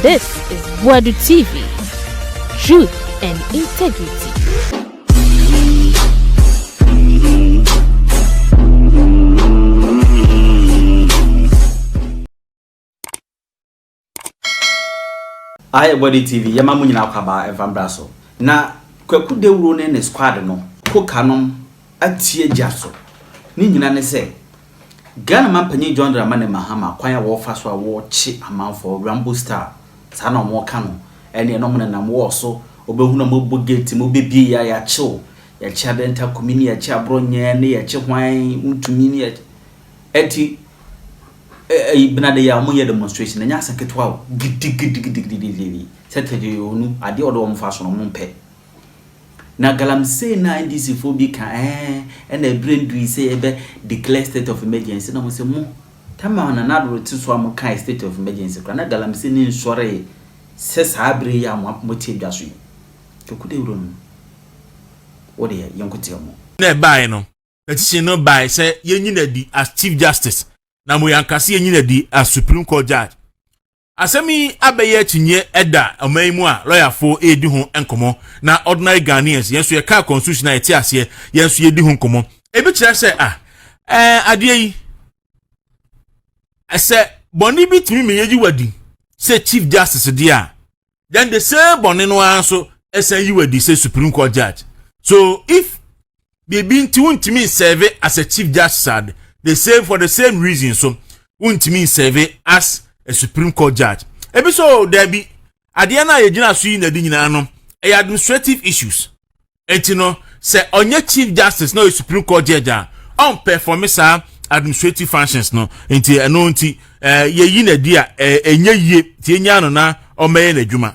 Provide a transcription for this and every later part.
This is Boadu TV. Truth and integrity. I Boadu TV, Yamamu nyina kwaba evambraso. Na kwaku dewuro ne squad no, ko kanom atie jaso. Ni nyina ne se Ghana mampanyi John Dramani Mahama kwanya wo fa so a wo chi amanfo Rambo Star sa na mo ka no ene no mo na mo so obehu na mo bogeti mo bebi ya chill ya cha denta komini ya cha bronye ne ya chi hwan untumi ne eti ibnade ya mo ye demonstration nya saketwa gidi seteje onu ade odo mo fa so no mo mpe na galamsey na NDC phobia and a brain do say ebe declare state of emergency na mo se mo tama na na do so am kai state of emergency na galamsey ni nsore se sabre ya mo tie dwaso to kude wuro no wo de yonkote mo na bai no petition no bai say yenyina di as chief justice na mo yankase yenyina di as supreme court judge asemi abeye tinye eda omaimu a lawyer fo edi ho enkomo na ordinary Ghanaians yenso ye ka constitution na eti ase yenso ye di ho enkomo ebi kire se ade yi ase boni bi timi meyeji wadi say chief justice dia then the same boni no anso esen yi wadi say supreme court judge. So if they been to untimi serve as a chief justice, they say for the same reason so untimi serve as a supreme court judge. Ebi so there be ade na yegina so yi na di nyina no administrative issues. Etino say onye chief justice no supreme court judge on perform sa administrative functions no enti eno nti yeyi na di enye yie ti enya no na o meye na dwuma.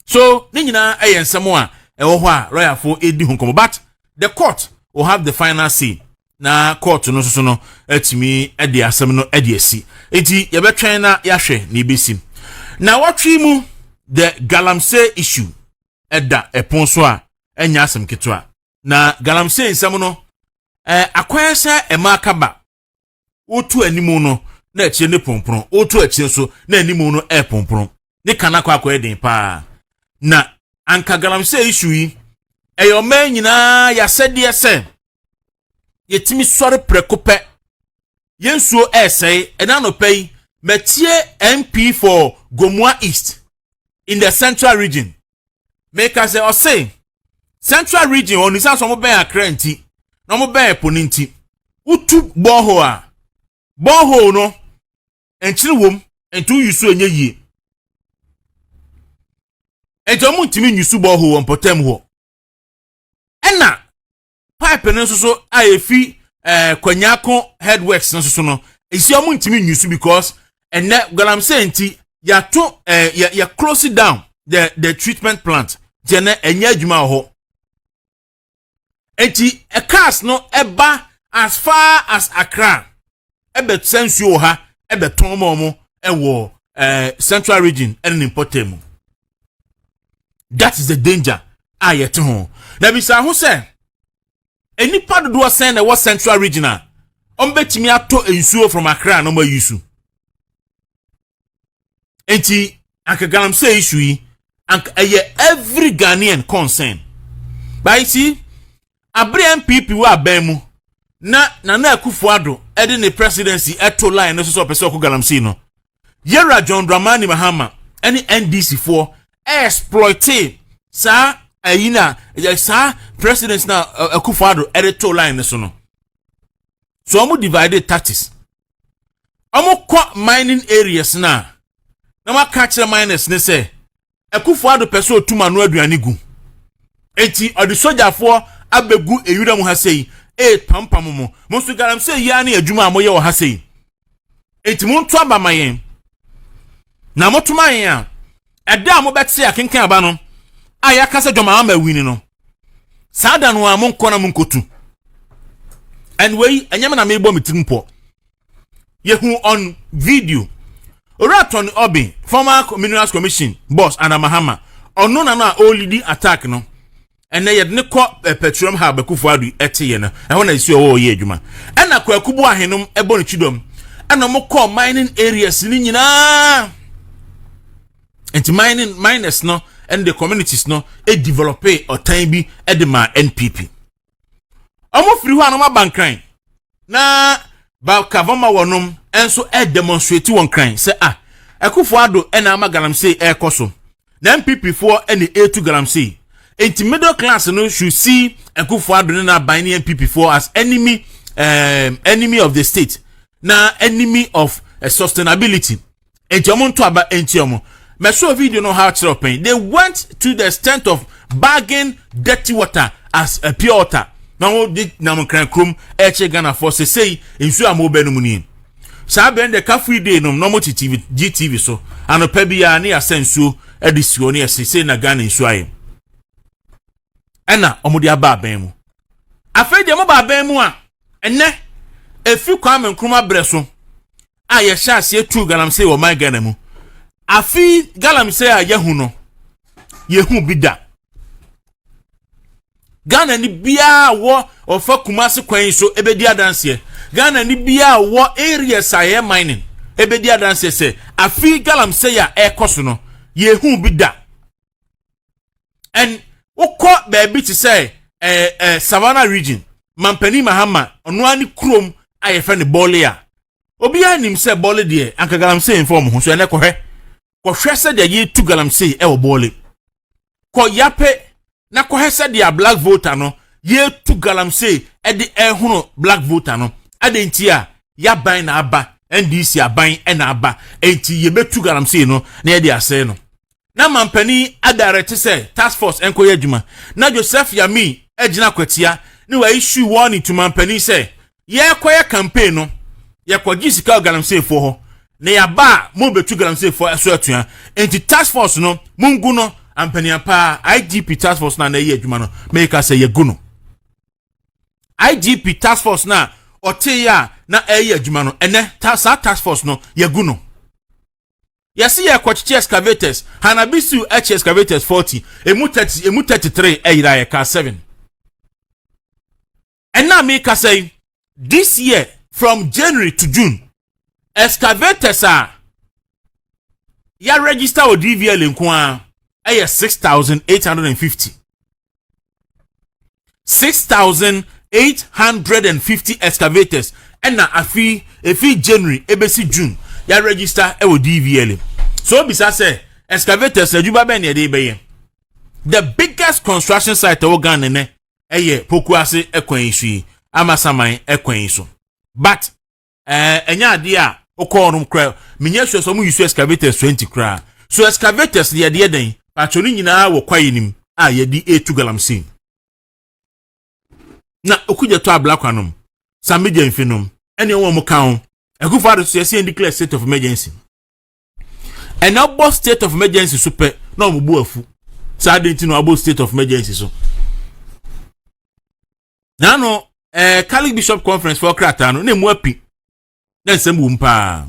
So ni nyina ensem a ewo ho a lawyer for edi ho komo, but the court will have the final say. Na court no so no atimi edi asem no edi asi enti ye betwen na yahwe na ibesi na watwi mu the galamsey issue eda epon so a enya asem ketwa na galamsey nsem no akwan se emakaba otu animu no na eche ne pompron otu eche so na animu no pompron ne kana kwa eden pa na anka galamsey issue yi eyoma nyina ya sede se yetimi sore prekope yensuo essay enanopay metie MP for Gomua East in the central region make us say central region on isa so mo ben akrenti na mo ben eponinti utu borehole no enchiri wom entu yusu enye yie entomu ntimi yusu borehole on potem ho ena pipe no so ayefi kwanyako headworks no so no isi omu ntimi nyusu because ene galamsey nti ya to ya close it down the treatment plant jene enya adwuma ho enti cars no eba as far as Accra ebe sensuo ha ebe tomo ewo central region and important. That is the danger ayete ho na bisa ho say any part do send a central regional betimi ato ensuo from Accra no ma yusu enti anka galamsey issue yi anka every Ghanaian concern by see abre NPP wa abemu na Akufo-Addo ede ne presidency eto line no so person ko galamsey no Yera John Dramani Mahama any NDC for exploit sa ayina sa president na Akufo-Addo editor line so no so omo divided taxes omo kwa mining areas na ma catch the miners ne say Akufo-Addo person otuma no aduane gu enti odi soldier for abegu ewura mu ha sei pampam mo so galamsey ya na adwuma amoye wo ha sei enti mo nto aba mayen na motuma yen eda mo betse akenkan aba no aya kasa dwoma ama wini no sada no amon kona munkotu and we anyama na mebo mitimpo yehu on video Oraton Obi former Minerals Commission boss and Mahama ono na na olidi attack no ene ye ne ko petroleum hub Akufo-Addo etiye na ehona isi owo ye adwuma ena kwakubu ahenom ebo ne chidom ena mo call mining areas ni nyina enti miners no and the communities no develop or time bi de ma NPP omo free ho anoma bankran na ba kavoma wonom enso demonstrate won kran say ekufo ado na ama galamsey koso na NPP for any A2 galamsey enti middle class no should see ekufo ado na ban NPP for as enemy of the state na enemy of sustainability enti omo nto aba enti omo me show video no how to open they went to the extent of bagging dirty water as a pure water now did nam kran krom Ghana for say nsu amobe no muni sa ben the cafe day no mo TV GTV so anopa bia na asensuo edisuo na say na Ghana nsu aye ena omudi aba ban mu afa de mo ba ban mu a enne efi kwame nkruma breso a ye sha ase tu galamsey wo my Ghana mu afi galamsey a yehu no yehu bida Ghana ni bia wo ofa kumase kwan so ebedi adanse Ghana ni bia wo areas aye mining ebedi adanse se afi galamsey a ekoso no yehu bida and ukọ baby to say Savannah region Mampani Mahama ono ani krom ayefa ne bole a obi anim se bole de anka galamsey inform ho so ene kohwe se de ye tu galamsey wo bole ko yape na kohwe se de black voter no ye tu galamsey de ehunu black voter no adenti a ya ban na aba NDC aban na aba enti ye betu galamsey no na ye de ase no na Mampani adarete se task force enko ye adwuma na Joseph Yami ejina kwatia ni wa issue warning to Mampani se ye koye campaign no ye kwaji sika galamsey fo ho na ya ba mo betu galamsey fo so atua enti task force no mungu no Ampani apa IGP task force na ye adwuma no make us say ye gu no IGP task force na ote ya na ye adwuma no ene task force no ye gu no yesi ye kwachi excavators hanabisu excavators 40 emu 33 eyira ye ka 7 and now make us say this year from January to June excavators are ya register with DVL nko a 6,850 excavators and na afi January ebesi June ya register with DVL so bisa say excavators ajuba ben ye dey be the biggest construction site o Ghana ne Pokuase ekwan su amasaman ekwan so but enya ade a okorum kra menye so mu use excavators 20 kra so excavators ye de den patoni nyina wo kwaye nim a ye di A2 galamsey na okuje to ablakwanom sameje mfinom ene won mu kan ekufado so ye declare state of emergency and now state of emergency super na omubu afu sa denti no abo state of emergency so nano Catholic Bishop Conference for Kratano na mu api na nsembu mpa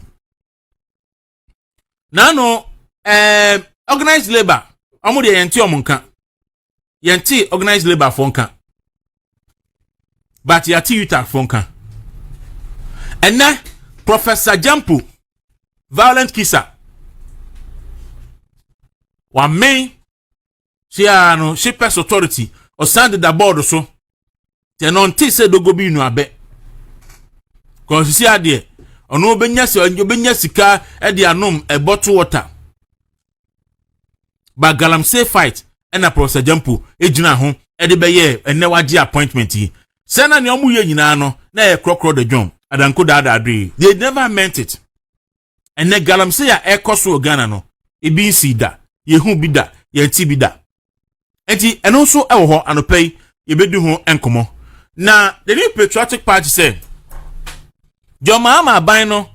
nano organized labor amude yenti omunka yenti organized labor fonka but yati yuta fonka and na Professor Jampu violent kissa wa main no shipers authority o send the board so tenon ti se dogo bi nu abe ko sisi ade ono obenya sika e de anom e bottle water ba galamsey fight na Professor Jampu ejina ho e de beye ene waje appointment yi sena ne omu ye nyina no na e krokro de John adanko dada adre they never meant it ene galamsey ya ekoso Ghana no ebi nsi da yehu bi da yenti bi da enti eno so e wo ho anopai yebedu ho enkomo na the New Patriotic Party said Jomama Abino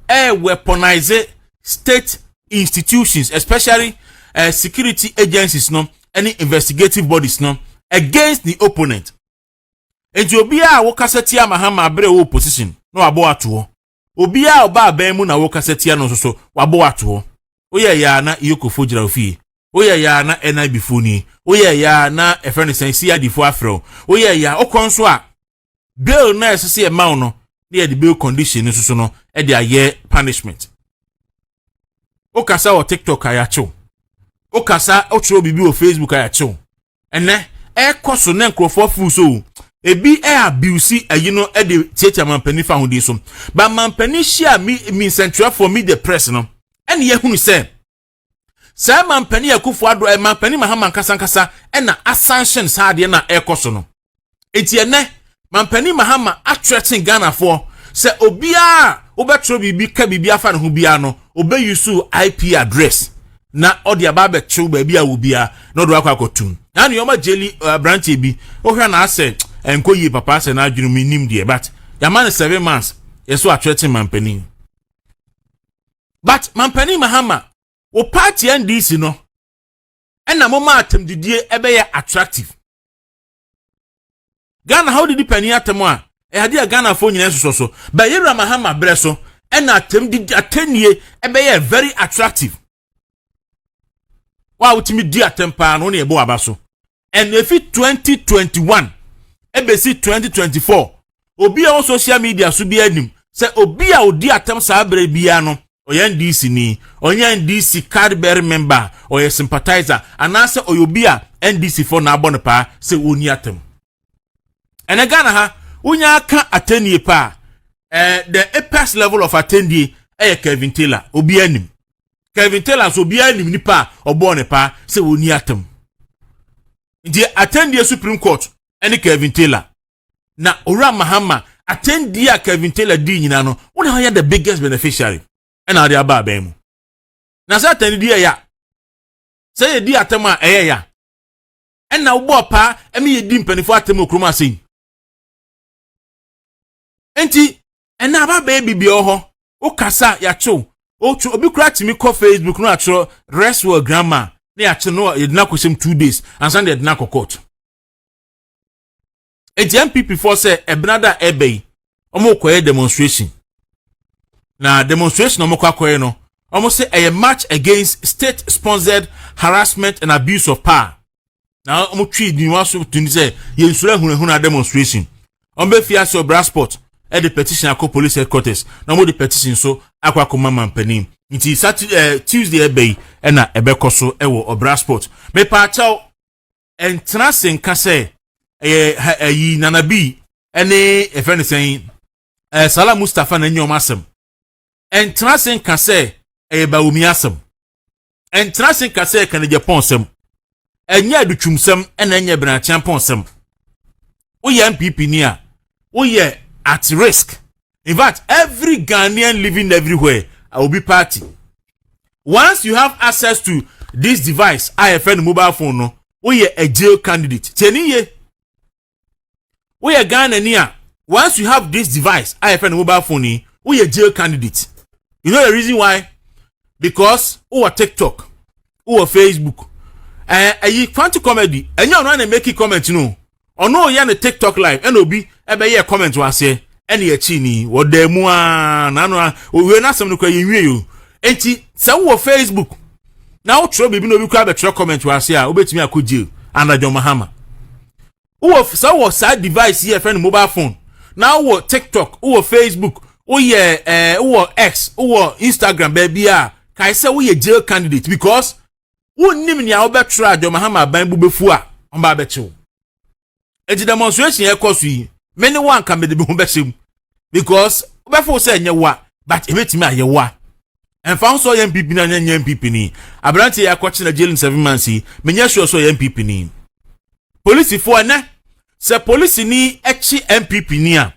weaponize state institutions, especially security agencies, no, any investigative bodies, no, against the opponent. And Jobia wokasetia mahama abre opposition, no abo atuo. Obia oba abemu na wokasetia no so wabo atuo. Oya ya na iyoko fojira ofi. Oya ya na NIB funi. Oya ya na efrene sensi adifo afro. Oya ya okonso a bail na esese e ma no na the bail condition so no e de aye punishment. Okasa o TikTok ayacho. okasa otro bibi o Facebook aya chew ene koso na nkrofo fu so ebi abuse ayino de tietia mampani fa hodi so ba mampani share me central for me the press no ene ye hunu se sa mampani yakufo ado mampani mahama nkasa na assumption sa de na koso no enti ene mampani mahama atreating Ghana for se obia obetro bibi ka bibi afa ne ho bia no obeyusu IP address na odi ababe chew ba bia wo bia no do akwakotum na ne yoma jeli branch bi ohwa na ase enkoyi papa ase na adwunu minim de but yaman 7 months yeso atreating mampani but mampani mahama wo party NDC no ena moma atem didie ebeye attractive Ghana how did depend atemo a hade Ghana fo nyina so ba yera mahama breso ena atem didie atenie ebeye very attractive wa utimi di atempa no na ebo abaso and if 2021 ebesi 2024 obi on social media so bi anim se obi a odi atem sa bere bia no oye NDC ni onye NDC card bearer member oye sympathizer anase oyobi a NDC for na abone pa se oni atem ene Ghana ha unya aka atenie pa the apex level of attendee Kevin Taylor obi anim Kevin Taylor so obi anim nipa obone pa se oni atem ndi attendee Supreme Court ene Kevin Taylor na ora mahama attendee Kevin Taylor di nyina no wona ha the biggest beneficiary ena ade aba abemu na sa attendee ya say di atema ya ena wo pa emi yedi mpanifo atema okroma asen enti ena aba baby bi oho o kasa ya cho obi kura timi ko Facebook no atro rest well grandma na ya che no yedina kwesem 2 days and Sunday yedina court NPP for say ebnada ebei omo koye demonstration na demonstration omo kwakoye no omo say a march against state sponsored harassment and abuse of power na omo twi di waso tuni say ye nsura hunahuna demonstration ombe fia so brasport e the petition akọ police headquarters na omo the petition so akwa koma mampani nti Tuesday ebei na ebekoso ewo obrasport me pa chaw entrasen ka say yi nanabi ene efene sen Sala Mustafa na nyom asem entrasen ka say baumi asem entrasen ka say kan Japan sem enya adutwumsem ena enya bena champion sem we NPP ni a we at risk. In fact, every Ghanaian living everywhere will be party. Once you have access to this device, IFN mobile phone, no, we are a jail candidate. Teniye, we are Ghanaian. Once you have this device, IFN mobile phone, we are jail candidate. You know the reason why? Because who are TikTok, who are Facebook, you fancy comedy, and you want to make a comment, you know. Or no, you are TikTok live, and obi ebe ye comment wa say ene ye chi ni wo da mu a na no we na asem no kwa ye yo enti se wo Facebook na wo tro bibi no obi kwa be tro comment wa say a obetimi akoje anajo mahama wo se wo side device here friend mobile phone na wo TikTok wo Facebook wo ye wo X wo Instagram baby a kai se wo ye jail candidate because wo nim ni a wo be tro ajo mahama ban bu befu a on ba be chew eti demonstration e koso yi many one can be the be because before say nyewa but ebetimi ayewa and found so NPP na NPP ni abranti ya kwachi na jail in 7 months menya sure so NPP ni police for na se police ni echi NPP ni a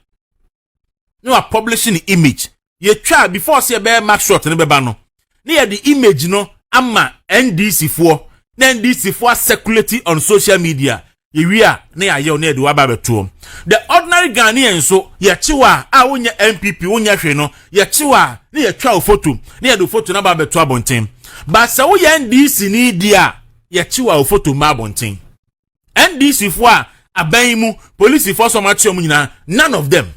no are publishing image ye twa before say be mark shot ne beba no na ye the image no ama NDC for na NDC for circulating on social media Iwia na ya ye na eduwa ba beto the ordinary Ghanaian so ye chiwa a wonya NPP wonya hwe no ye chiwa na ye twa photo na ye do photo na ba beto abonten but se wo ye NDC ni dia ye chiwa photo ma abonten NDC fo a aban mu police force so machi om nyina none of them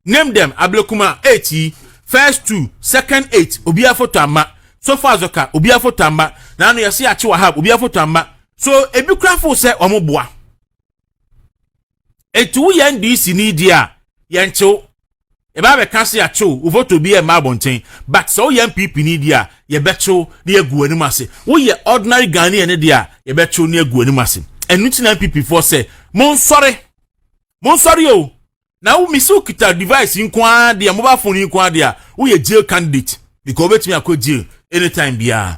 name them ablekuma 8 first 2 second 8 obi a photo ama so far zoka obi a photo ama na no ye se ya chiwa ha obi a photo ama so ebi krafo se omoboa etu ye NDC ni dia ye nchew e ba be kan se acho o vote bi e ma bonten but so ye NPP ni dia ye becho na ye gu anim ase wo ye ordinary Ghanaian ne dia ye becho na ye gu anim ase enu ti na NPP for say mon sorry o na wo misu kita device nkwa dia mobile phone nkwa dia wo ye jail candidate because betimi akọ jail anytime bia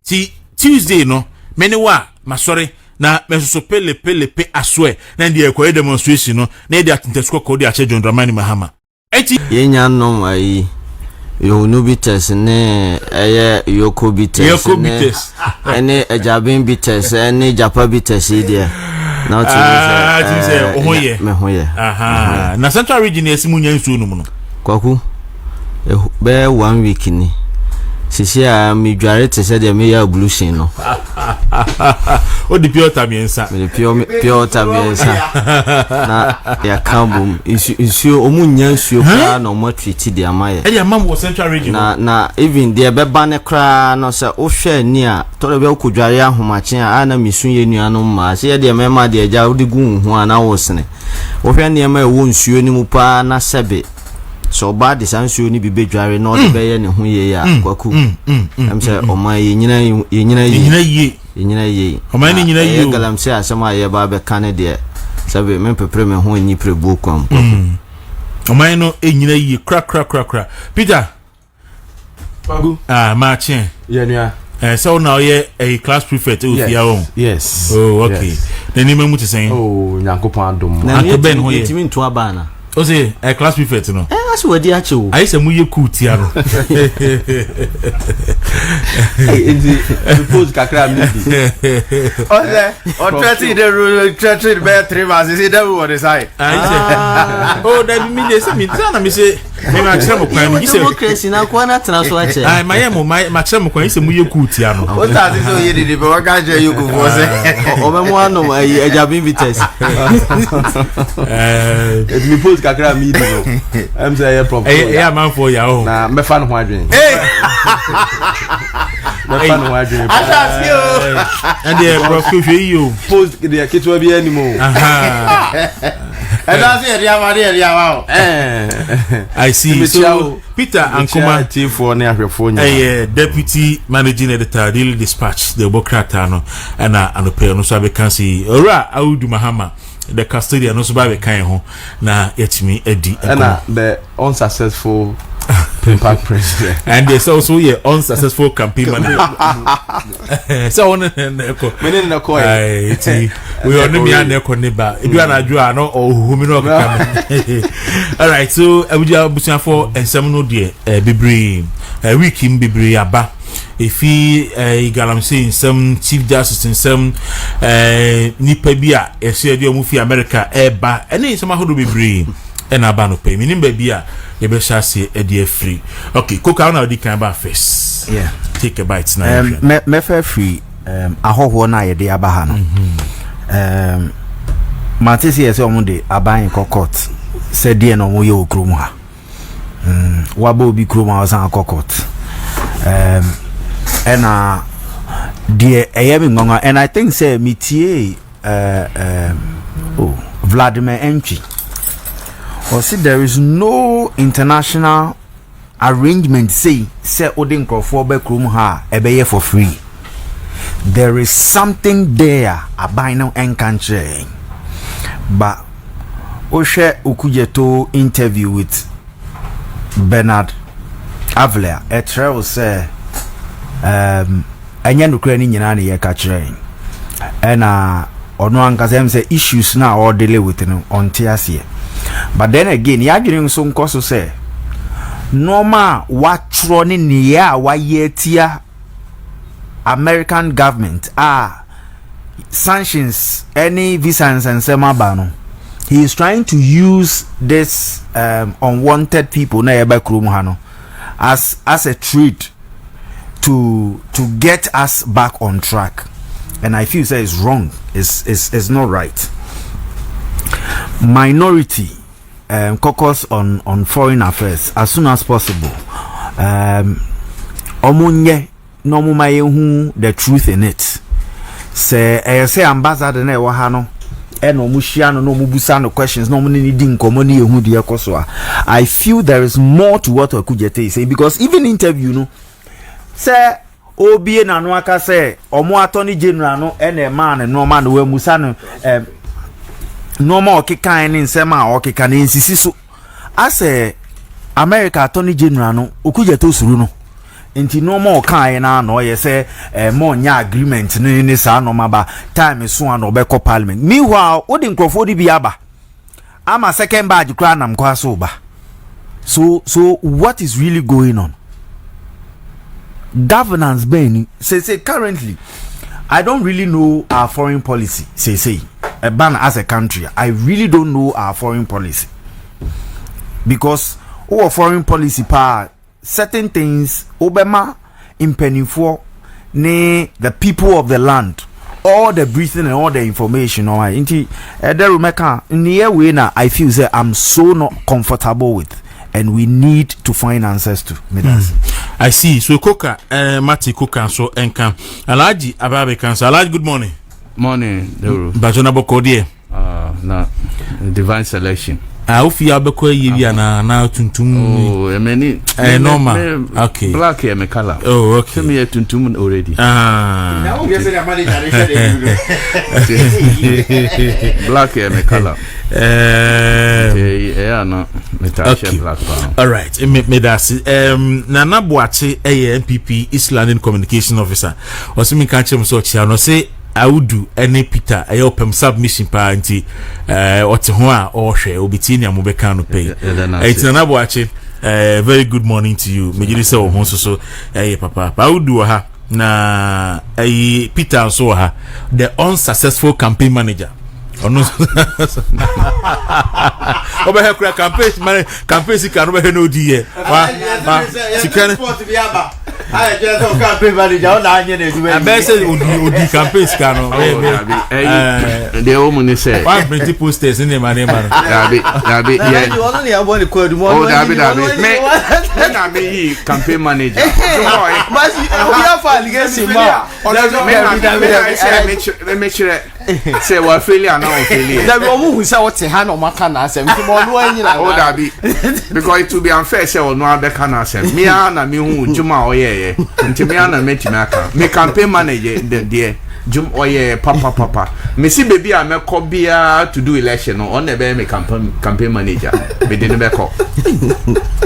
ti Tuesday no many wa masori na mesoso pele aswe na ndi ekọ demonstration no na ndi atentesko ko di ache John Dramani Mahama enti yenya no ayi yo no bites ne eye yoko bites ne ene ejabin bites ene japa bites dia na ti say ohoye me hoye aha na central region esimu nya nsu no no kwaku be 1 week ni sisi a mi dware te se de me ya ablution no o di pure tamiensa me pure tamiensa na ya kambum isu omunya nsuo kra na omo treat de amaye e ya mam wo central region na even de be ba ne kra no se o hwe ni a to de be okudware ahomache a na misu ye nuano ma se de me ma de ja odi gu hu ana wo sene o hwe ne ma e wo nsuo ni mu pa na sebe so bad the sansuo ni bibe dware no de be ye ne ho ye ya kwaku am say o ma ye nyina ye o ma ni nyina ye galamsey asema ye ba be kan de sabe me pepre me ho nyi prebo kwam o ma no e nyina ye kra Peter kwaku ma chen ye nua so now ye a class prefect o fia o yes oh okay then ni memu te sen oh nyankopon adom na ben ho ye timi nto abana o say a class prefect no aso wadi ache o ai se mu ye kutia no enti propose kakra mi di o threaten the rule threaten be 3 months say that what is I oh that me dey say me na me say me ma kire mo kwan me say democracy na kwa na tena so ache ai ma ye mo ma kire mo kwan say mu ye kutia no o ta say so ye di be waka je you go for say o me mo ano ai ejabin vites it me pose kakra mi di no am say ya problem eh man for ya o na me fa no ho adwen me fa no ho adwen and the prof you post the kitwa bi animo I see. So Peter Ankuma T4 ne ahwefo nya deputy managing editor Daily Dispatch the Bokrata no na anope no so abekansi ora Audu Mahama the custodian no so ba be kan ho na yetimi edi na the unsuccessful impact president and there's also a unsuccessful campaign manager so on eko menen na ko we on me an eko neba edu anadwo ano ohumi no kaka all right so abuja busia for ensem no de bibiri week im bibiri aba efi galamsey ensem chief justice ensem nipa bi a ese de omu fi America eba ene ensem ahodo bibiri ena aba no pay minim ba bi a ye be shase e dey free okay coca na di kan ba first yeah take a bite now me fa free ahoho na ye dey aba ha no matisi ye se omu de aban court se die no mo ye okrom ha waba obi krom ha san court ena die eyemi ngonga and I think say mitie Vladimir Enchi or see there is no international arrangement say odin crofo be krum ha ebeye for free. There is something there abino enkanche. But Oshe Ukujeto interview with Bernard Avler etre say anya nukre ni nyina ne ye ka kire na ono anka say issues na or delay with no on tiasie. But then again, ya giving some cost to say normal what running near why yetia American government sanctions any visas and semabano. He is trying to use this unwanted people na eba krumhano as a treat to get us back on track. And I feel say it's wrong. It's not right. Minority caucus on foreign affairs as soon as possible. Omunye no mumaye hu the truth in it. Say ambassador na wa ha no no mushiano no mubusano questions no money needing common who the ekoswa. I feel there is more to what Okujete is saying, because even interview no say obi na no aka say omo attorney general no ene man no man we musano no more okekan ni nsema okekan ni nsisi so as America attorney general no Okujete osuru no nti no more kan na no ye say more nya agreement ni sa no maba time so an obeko parliament. Meanwhile odi nkrofo di biaba ama second badge kra nam kwa so ba. So what is really going on? Governance ben say currently I don't really know our foreign policy. Say a ban as a country. I really don't know our foreign policy, because our foreign policy pa certain things Obama impenifo ne the people of the land, all the briefing and all the information on inti ederumeka near way na I feel say I'm so not comfortable with, and we need to find answers to. I see. So Koka Mati Koka so enka Alaji Ababe Kansa. Alaji, good morning. Morning, Dero. Bajona Bokodie. Na divine selection. Ufi abeko yibi na tuntum. Oh, many normal. Okay. Black hair me color. Oh, okay. Me here tuntum already. Now we say the money black hair me color. Yeah, no. Okay. Black. All right. Me that's Nana Boadu NPP East London Communication Officer. Osimi kanche mso chiano say Boadu any Peter ayo pem submission pa anti ote ho a ohwe obitini amobeka no pay. It's Nana Boadu. Very good morning to you. Me jiri say o ho so papa. Boadu ha na Peter so ha the unsuccessful campaign manager. Ono oba kura campaign sika no be no di ye wa sika I just campaign manager na anye na eduma I say odi campaign sika no the woman say one plenty posters in the man yeah you only have one code oh me na me campaign manager but you have for allegation ma me sure say we failure now failure that we who say what ha no maka na asem ti mo no anyi na oh that be because it will be unfair say no abeka na asem me na me hu juma oye nti me na me timaka me campaign manager there jum oye papa me see baby a me ko bia to do election no on be me campaign manager me dey no be ko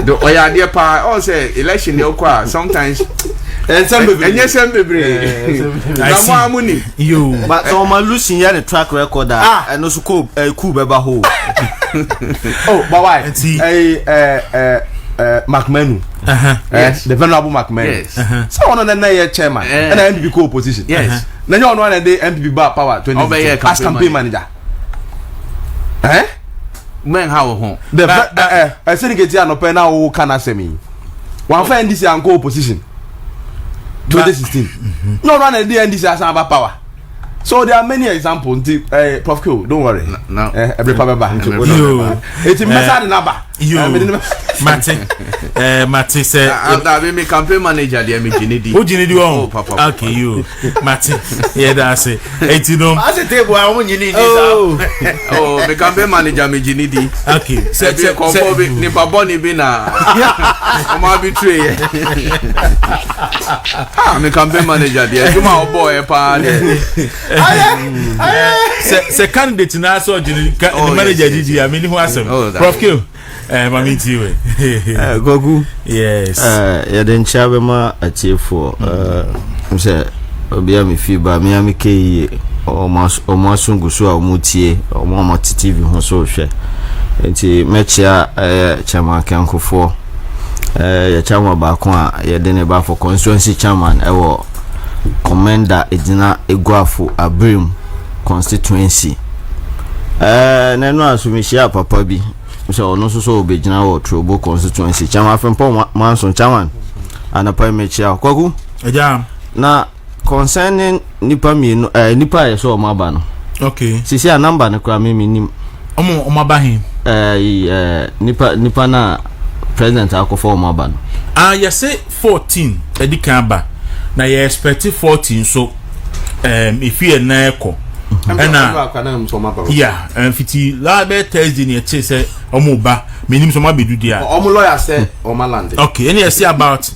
do oya there pa all say election dey kwa sometimes and some I see you but so my losing here the track record and also cool beba ho oh but why McMenu yes the venerable McMenu yes so one na year chairman and NPP co-opposition yes na you one na the NPP bar power 20 as campaign manager men how ho the I said get here no pen na wo kana semi one for NDC and co-opposition 2016 no run the NDC as about power. So there are many examples. Prof Q, don't worry. No. Every power back. It's a message number. Mati say I be me campaign manager there me Jinidi. Who Jinidi oh papa. Okay, you. Mati. Yeah, that's it. It's no. As a table I want Jinidi. Oh, me campaign manager me Jinidi. Okay. Say conform ni pa boni bi na. O ma betray. Me campaign manager there. Juma boy pa. Se candidate na so Jinidi manager Gigi I mean who asem. Prof Q. Mami tiwe. Gogu. Yes. Ya den chabe ma achefo mse obia mi fiba mi amike o masungu so a mutie o ma TV ho so hwe. Enti mechia chairman kankofo ya chairman ba ko a ya den ba for constituency chairman ewo commander edina eguafo abrim constituency nenu asumishia papa bi so no so obejina wo Trobo constituency chairman Fempo Manson chairman anapa mechia kwaku eja na concerning nipa mienu nipa ye so omaba no okay sisi a number ne kwa mimi nim omaba hin nipa na president akofo omaba no you say 14 edikan ba na you expect 14 so if you na eko yeah fiti la be Thursday ni che say omo ba menim so ma bedu dia omo lawyer say o ma land okay any say about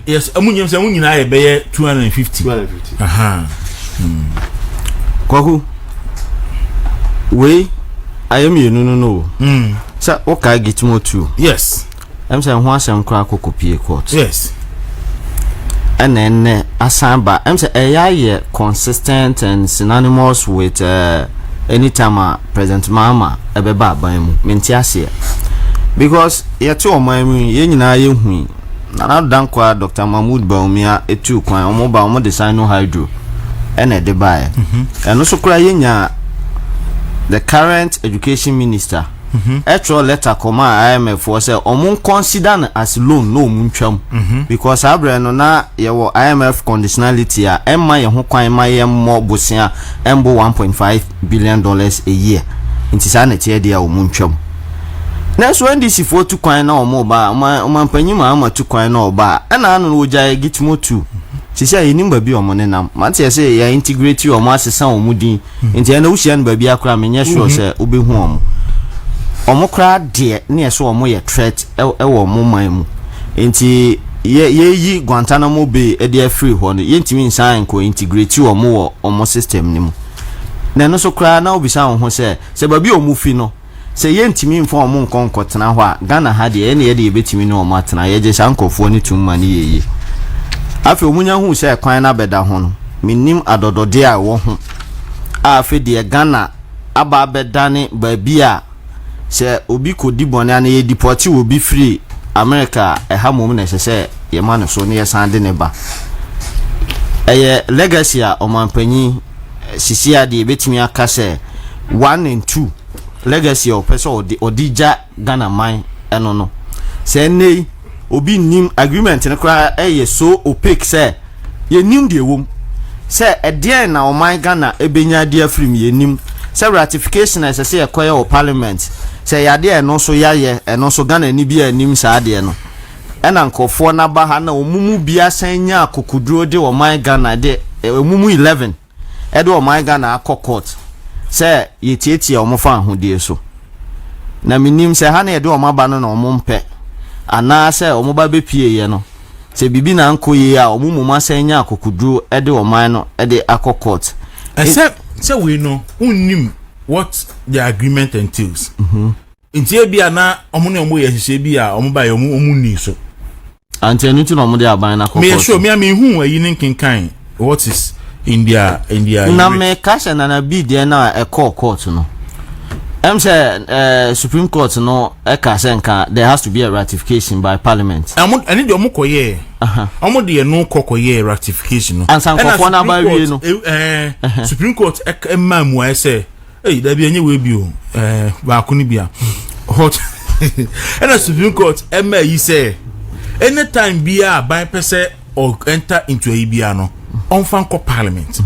yes amunyem say munyina ye be 250 aha kwaku we ayem yenu no sa o ka gitimo too yes em say ho asem kra kokopie court yes and then asamba em say ye consistent and synonymous with anytime President Mahama ebeba aban mu menti ase because yete o man mu ye nyina ye hu na dankwa Dr. Mahmoud Baumia etu kwan omo ba omo design no hydro ene de bae eno so kura ye nya the current education minister actual letter koma IMF for say omo consider as loan no muntwam because abre no na ye wo IMF conditionality a emma ye ho kwan ma ye mo bosia embo 1.5 billion dollars a year inti sa na tie dia o muntwam na so NDC for tu kwan na omo ba o panyima ama tu kwan na oba na anu wo jai gitimo tu sisi ayi nimba bi omo ne nam mate say ya integrate omo asesa omo din inti na wo hia no ba bi akra menye sure say obehu omo omokra de ne so omo ye threat ewo omo man mu enti ye Guantanamo Bay e de free ho no yentimi nsan ko integrate omo wo omo system ni mu na no so kra na obisa ho se ba bi omo fi no se yentimi mfa omo nkonkotena ho a Ghana ha de ene ye de betimi no omo atena ye je sankofo ni tumma ni yeye afi omunya hu se kwan na beda ho no minim adodode a wo ho afi de Ghana aba bedane ba bia se obi kodi bone ana ye deport obi free America ha mom na se ye ma no so ne ye sande ne ba eye legacy a omampanyi sisi ade betimi aka se 1 and 2 legacy of person odija Ghana man eno no se nei obi nim agreement ne kra eye so opaque se ye nim de wom se ede na o man Ghana ebenya de afrim ye nim se ratification as say ekoye o parliament se yade eno so yaye eno so Ghana ni bia nim sa ade no ena nkofo na ba ha na omumu bia sanya akokuduro de o man Ghana de omumu 11 ede o man Ghana akokot se yetietie o mofa ahodie so na minim se ha na ede o maba no na o mompe ana se o moba bepie ye no se bibi na nkoye a omumu ma sanya akokuduro ede o man no ede akokot except say we know unnim what the agreement entails ntie bia na omo ne omo ye hye bia omo ba ye omo ni so ante no ti no omo de aban na kokot me sure me hu ayi nin kinkan what is India na me kasha na bi de na e court no em say Supreme Court no e ka se nka there has to be a ratification by parliament ani de omo koye omo de no kokoye ratification no ansan kofo na ba wie no Supreme Court e ma mu ai say da bi enye we bi o ba ko ni bia hot and Supreme Court e ma yi say anytime bia ban pese or enter into a bia no on fan ko parliament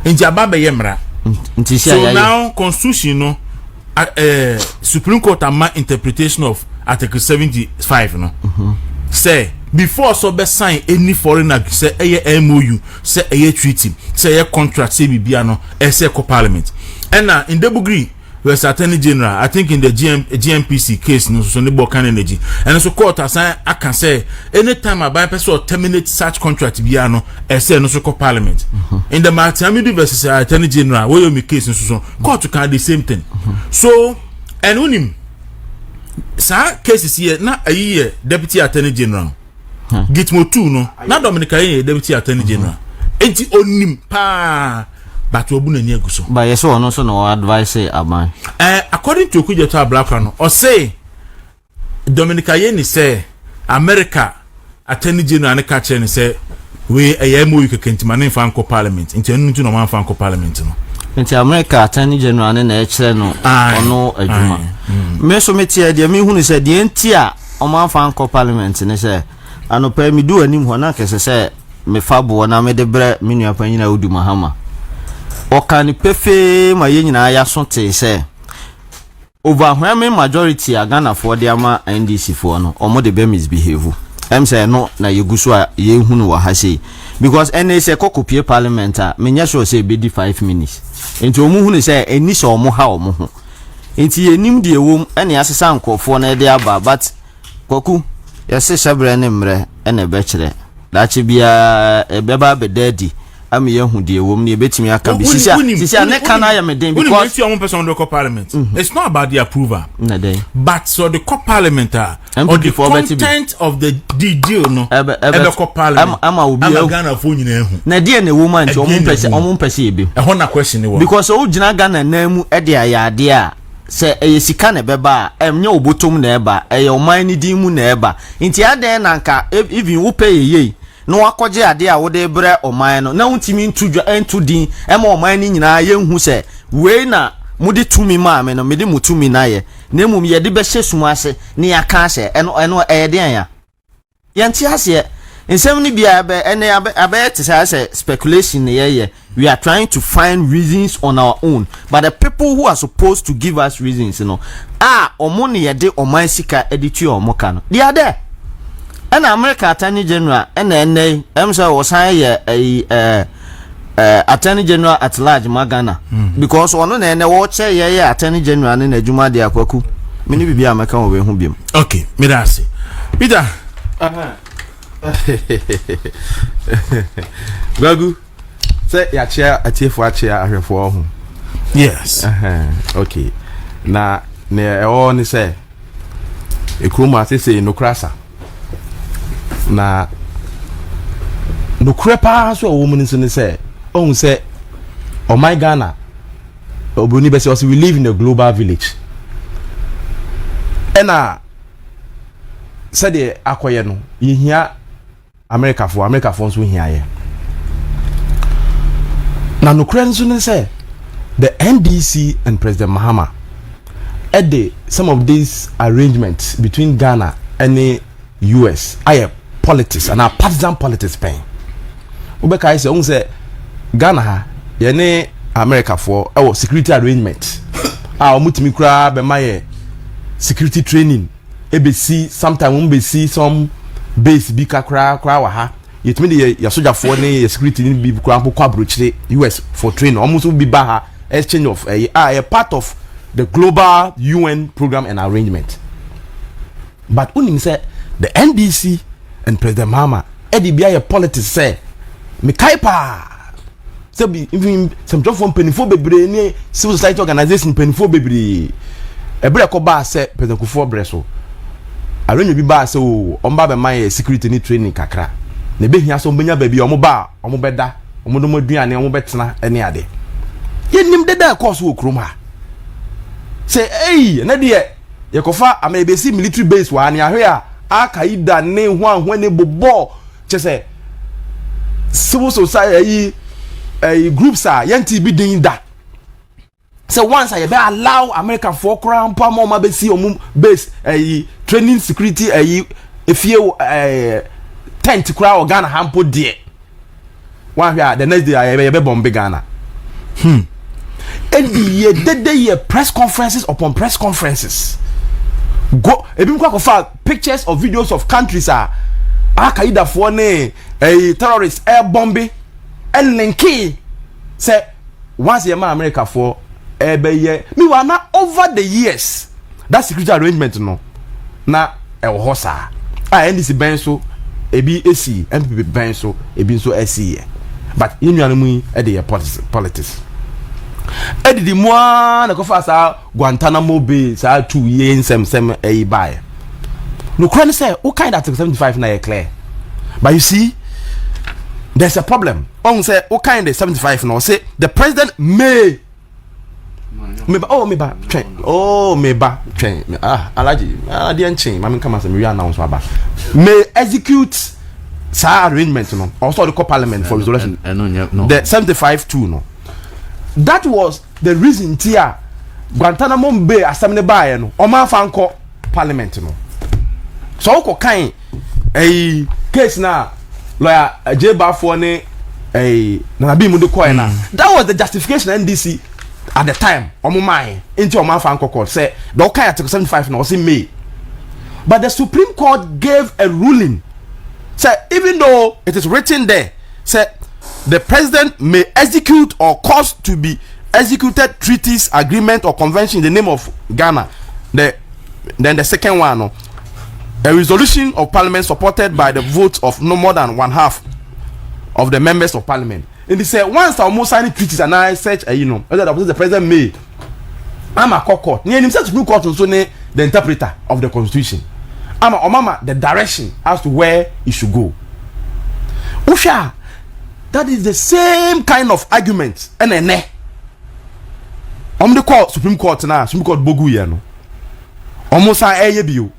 nti ababe ye mra nti so now constitution no Supreme Court ama interpretation of Article 75 no say before so be sign any foreign agreement say MOU say treaty say contract say bibia no say ko parliament and in the degree West Attorney General I think in the GMPC case no so nebo can energy and so court assign I can say anytime a by person terminate such contract bia no say no so ko parliament in the Martin versus Attorney General where you case no so court can the same thing so and unim sa cases here na a year Deputy Attorney General Gitmo 2 no na Dominic Aye Deputy Attorney General enti onim pa but obu na nyegu so ba yeso ono so no advice aban according to Kujeto Ablakwa no o say Dominic Aye ni say America Attorney General ne ka che ni say we ayemo you kentima ne fan ko parliament enti enu ntu no man fan ko parliament no enti America Attorney General ne na ekire no ono adwuma me so metie de me hunu say de enti a o man fan ko parliament ne say anopa mi du anim ho na kese say me fabo na me de bre menu apanyina Odu Mahama okani pefe ma ye nyina ya so te say overwhelming majority a Ghana for the ama NDC for no omo de be misbehave em say no na yeguso a ye hunu wa ha sei because NDC kokopie parliament a menya sure say be di 5 minutes nti omu hu ne say eni so omu ha omu ho nti enim de ewom ene asesa nkofo na de aba but kwaku yɛse hyɛbrɛ ne mmerɛ ɛna ɛbɛkyerɛ daakye bia ɛbɛba abɛdaadi ama yɛhu deɛ wɔm ne yɛbɛtumi aka bi sisi a ne ka na yɛ meden because you want person to parliament it's not about the approval but so the parliament or the content of the deal no ebe parliament ama obi Ghana fo nyina ehu na deɛ ne wɔm anti ɔmo mpɛsɛ ebe ɛhɔ na question ne wɔ because o gyina Ghana na mu ɛde ayade a se sika na beba emnya obotom na eba oman ni din mu na eba nti aden na nka even wo pay ye no akɔgye ade a wo de bre oman no na untimi ntu din ema oman ni nyina ye hu se we na mudi tumi ma me no mede mutumi na ye na emum ye de be hye suma ase ne ya ka hye eno den ya yenti ase nsɛm ni bia abe to say speculation ye we are trying to find reasons on our own but the people who are supposed to give us reasons omo ne yede oman sika editu omo ka no they are there and America Attorney General and say was Attorney General at large Magana because ono na watch ye Attorney General ne adwuma de akwaku meni bibia ameka wo we hu biem okay me da say Peter Boadu say ya chia atiefo achia ahwefo ho yes okay na ne o ni say ekroma say no krasa na no krepa so wo mun ni say on say oh my Ghana obuni be say we live in a global village ena said the akoye no yehia America for so hia na no krenzo ne say the NDC and President Mahama some of these arrangements between Ghana and the US are politics and partisan politics pen ubeka say Ghana ha ye ne America for security arrangement omutimi kura be maye security training ebesi sometime we see some base bi kakra wa ha yetimi de ya soldier for ne security ni bi kura kwa abrochire US for training almost be ba ha exchange of a part of the global UN program and arrangement but unim say the NDC and President Mahama edi bia your politics say me kaipa say be even some job from penifo bebre ni civil society organization penifo bebre ebre ko ba say President Kufuor breso arenyo bi ba say o omba be man security ni training kakra na be hia so mbenya ba bi omo ba omo beda omo do moduane omo betena ene ade yenim deda course wo krom ha say na de ye kofa amebesi military base wa ne ahwe a akaida ne ho ne bobo che say civil society groups are yanti bi din da so once I be allow America for crown pa mo ma be see omum base training security if you tent crowd Ghana hampo de one here the next day I be bomb Ghana and the year press conferences upon press conferences go ebi kwa fa pictures or videos of countries akaida for ne terrorists air bombing and linky say once you ma America for me were not over the years that security arrangement no na hosa NDC benso ebi AC NPP benso ebi so AC but you know me e politics di moi na ko fa sa Guantanamo Bay sa 2 years sem buy no can say what kind of 75 na clear but you see there's a problem on say what kind of 75 now say the president may alaji dey chain mama come as me announce aba may execute sa arrangement no also the parliament for resolution the 75 2 no that was the reason tia Guantanamo Bay assembly buy no o ma fa nko parliament no so ko kan case na lawyer Jeba for ne na bi mu de coin na that was the justification NDC at the time omo man into omo fan court say the kind article 75 na was in May but the Supreme Court gave a ruling say even though it is written there say the president may execute or cause to be executed treaties, agreement, or convention in the name of Ghana. Then the second one, a resolution of parliament supported by the votes of no more than 1/2 of the members of parliament. And they say once our most signing treaties and I such a whether the president may. I'm a court. Near himself Supreme Court also the interpreter of the constitution. I'm a mama the direction as to where it should go. Usha, that is the same kind of argument. And then the court Supreme Court now Supreme Court Bogu no. Almost a bio.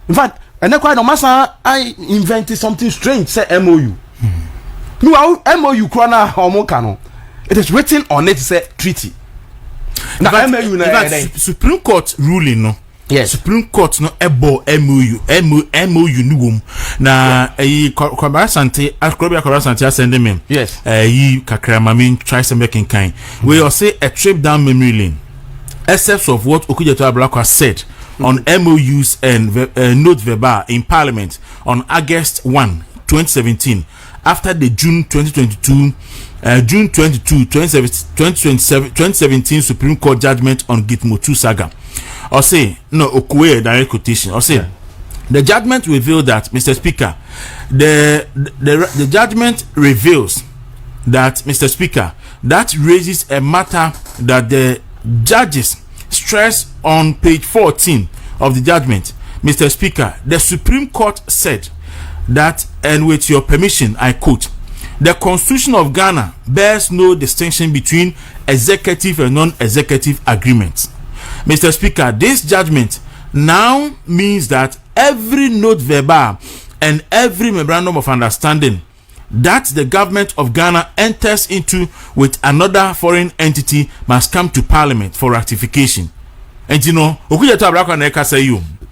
In fact, and then quite no massa I invented something strange. Say MOU. No, MOU krona homo kano. It is written on it say treaty. Now MOU na Supreme Court ruling no. Yes. Supreme Court no ebo MOU nuwom na Kwabara Sante Kwabara Sante send me. Yes. Yi kakra mami try some making kind. We all say a trip down memory lane. Except of what Okujeto Ablakwa said on MOUs and note verbal in Parliament on August 1, 2017 after the June 22, 2017 Supreme Court judgment on Gitmotu saga. Or say, no, Okuwe direct quotation. Or say, the judgment revealed that, Mr. Speaker, the judgment reveals that, Mr. Speaker, that raises a matter that the judges stress on page 14 of the judgment. Mr. Speaker, the Supreme Court said that, and with your permission, I quote, the Constitution of Ghana bears no distinction between executive and non-executive agreements. Mr. Speaker, this judgment now means that every note verbal and every memorandum of understanding that the government of Ghana enters into with another foreign entity must come to Parliament for ratification. And you know,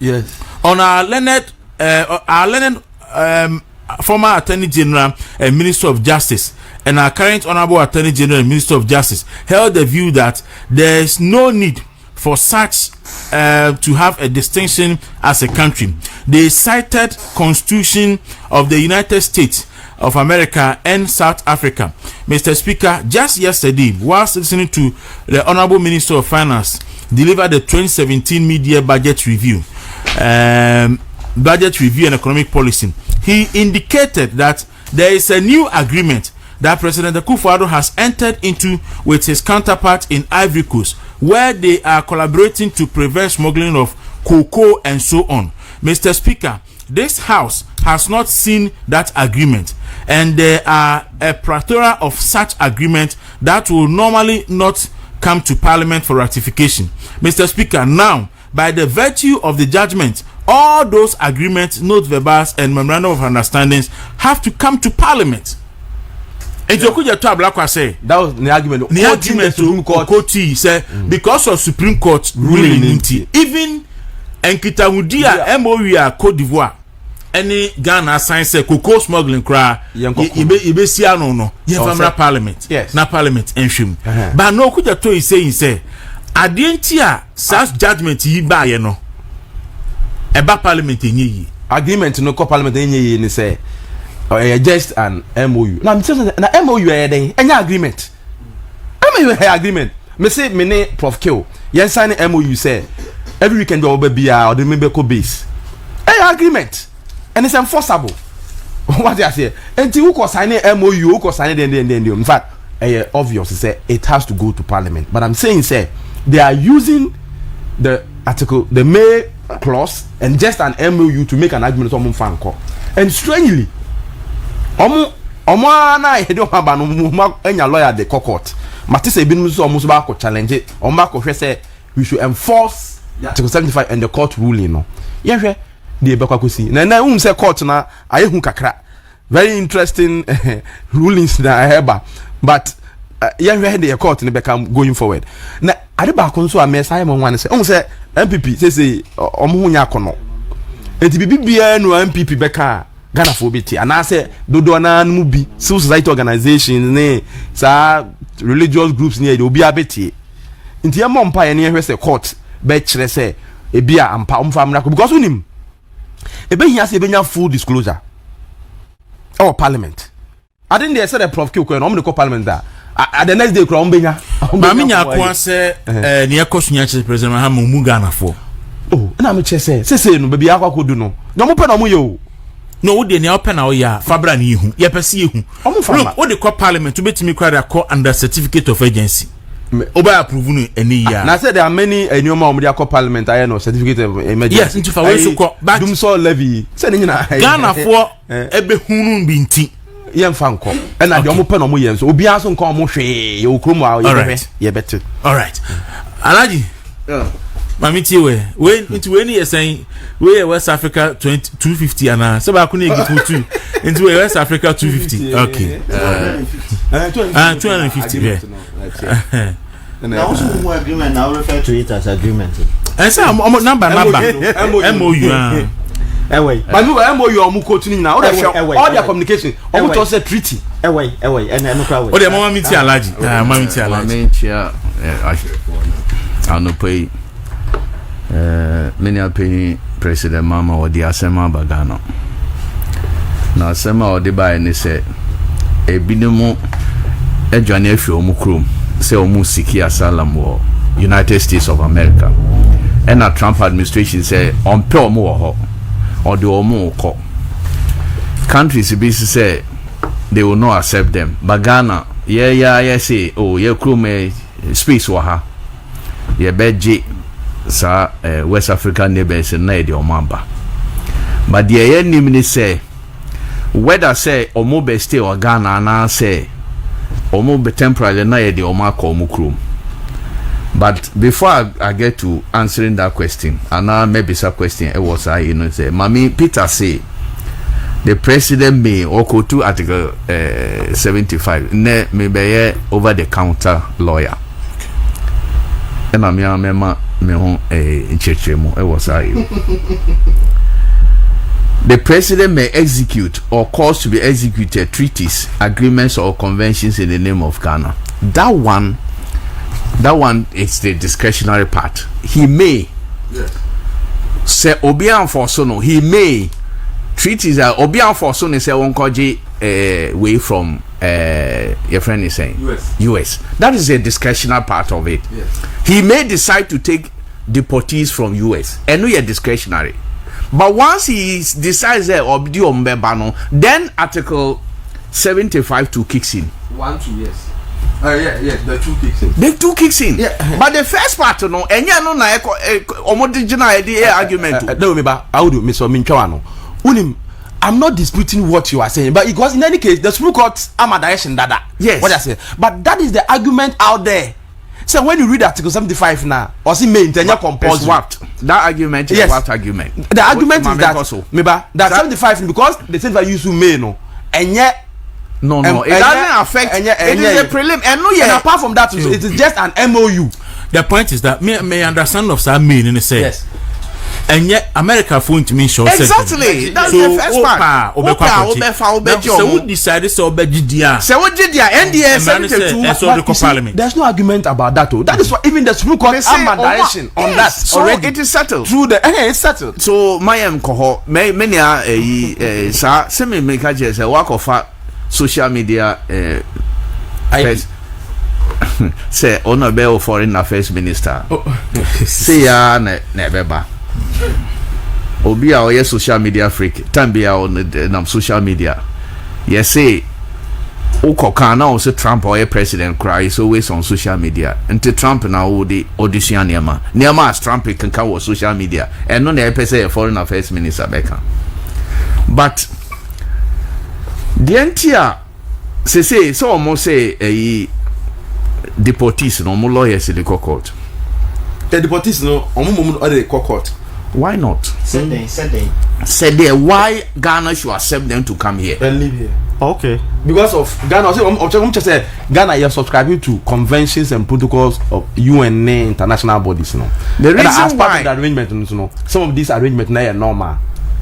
yes, on our learned former Attorney General and Minister of Justice and our current Honorable Attorney General and Minister of Justice held the view that there is no need for such to have a distinction as a country. They cited Constitution of the United States of America and South Africa. Mr. Speaker, just yesterday, whilst listening to the Honorable Minister of Finance deliver the 2017 mid-year budget review and economic policy, he indicated that there is a new agreement that President Akufo-Addo has entered into with his counterpart in Ivory Coast, where they are collaborating to prevent smuggling of cocoa and so on. Mr. Speaker, this House has not seen that agreement, and there are a plethora of such agreements that will normally not come to Parliament for ratification. Mr. Speaker, now, by the virtue of the judgment, all those agreements, note verbals, and memorandum of understandings have to come to Parliament. And you could say that was the argument. The argument Supreme Court say because of Supreme Court ruling, even Enkitamudia MOU Cote d'Ivoire, any Ghana sign say cocoa smuggling cry, Ibesia no, Parliament, yes, na Parliament enshim. But no could you say, Adientia such judgment yi ba ye no. Eba Parliament enye agreement no co Parliament enye ni say just an MOU. Now I'm saying na MOU any agreement. MOU agreement. Me say me ne Prof Kill. Yes sign MOU say every weekend we be or the member co base. Agreement. And it's enforceable. What I say? Until who co sign MOU, who co sign then. In fact, obvious say it has to go to Parliament. But I'm saying say they are using the article, the May clause, and just an MOU to make an argument on fan call. And strangely, na hedo haba no enya lawyer the court. Matise bi so almost ba ko challenge it. Ba ko hwe say we should enforce Article 75 and the court ruling no. Ye hwe de be kwakosi. Na say court na ayehu kakra. Very interesting rulings na heba. But ye hwe the court ne become going forward. Na ade ba ko so amesa mo wan say say NPP say omo nya kono. Enti bibia no NPP beka Ghana for BT and I say dodo na mu bi civil society organizations ne sa religious groups ne dey obi abeti nti e mo mpa ye ne hwe say court be kire say e bia ampa omfa amra because unim e be hia say e benya full disclosure our Parliament. I didn't they say the Prof Q no mo dey call Parliament that the next day kura ombenya Mami nyakwa se ne ekosunya che president ha mu Ghana for. Oh, na me che say no baby akwa kodu no. No mo pe no mo ye o. No wo de ne open na wo ya fabra ne ihu. Ye pese ihu. Look, wo de call parliament to betimi kwara call under certificate of agency. Oba approve no any year. Na say there are many enyoma o media call parliament aye no certificate of emergency. Yes, into for we so call back dum so levy. Say ne nyina Ghana for ebe hunu bi nti. Ye mfa nko. E na de omo pe no mo ye so obi aso nko omo hwe ye okromu a ye better. All right. Alaji. Yeah. Mami tiwe into when you saying we West Africa 250 and so ba ku na egifu 2 into West Africa 250. Okay. 250 yeah. Now also more agreement now refer to it as agreement. And say number MOU. Anyway, but MOU omu quote ni na all their communication omu to say treaty. Anyway, and no crowd. O de mama miti Alaji. Mama miti Alaji. Ano pay many pay president mama or the asema bagano. Na asema or the by ni say e binimu edwane afi omu krom say omu siki asylum wo United States of America. And a Trump administration say on pe omu wo ho or the omu ko. Countries be say they will not accept them. But Ghana, yeah say oh yeah krom space wa ha. Ye beji sa West African neighbors na e de omamba. But the ye nim say whether say omo be stay or Ghana na say omo be temporarily na e de omaka omukrum. But before I get to answering that question, and now maybe some question it was I say Mami Peter say the president may or go to article 75 ne me be over the counter lawyer. And I'm me hon nchechemu it was I. The president may execute or cause to be executed treaties, agreements or conventions in the name of Ghana. That one is the discretionary part. He may say obian for sono. He may treaties are obian for sono say wonkoji way from your friend is saying US. That is a discretionary part of it. Yes. He may decide to take deportees from US and we are discretionary. But once he decides that then Article 75 2 kicks in. 1 2 years. The 2 kicks in. The 2 kicks in. Yeah. But the first part no enya no na argument. No me ba I would me so minchwa no. Unim I'm not disputing what you are saying, but because in any case the Supreme Court am a direction dada. Yes. What I say. But that is the argument out there. So when you read Article 75 now, or see main then you compulsory. That argument is a what argument? The argument is that meba that 75 because the 75 use to may no and yet no it doesn't affect it is a prelim and no and apart from that it is just an MOU. The point is that may understand of some mean in say yes. And yet America phone to me show exactly that's so the first part so who decided so NDC there's no argument about that that is what even the Supreme Court am direction on that so already it is settled through the it's settled so my koho many sa se me make just say work of social media say honor be foreign affairs minister say ya na beba obi a oye social media freak tambia on social media yes say ukoka na o say Trump or president cry is always on social media until Trump na o the audition niama as Trump can come social media and no na say foreign affairs minister beka but the entire say so almost say deportees no mo lawyers in the court the deportees no omo or the court. Why not? Said they why Ghana should accept them to come here and live here. Okay. Because of Ghana, say Ghana is subscribing to conventions and protocols of UN international bodies. The reason as part of the arrangement, some of these arrangements are normal.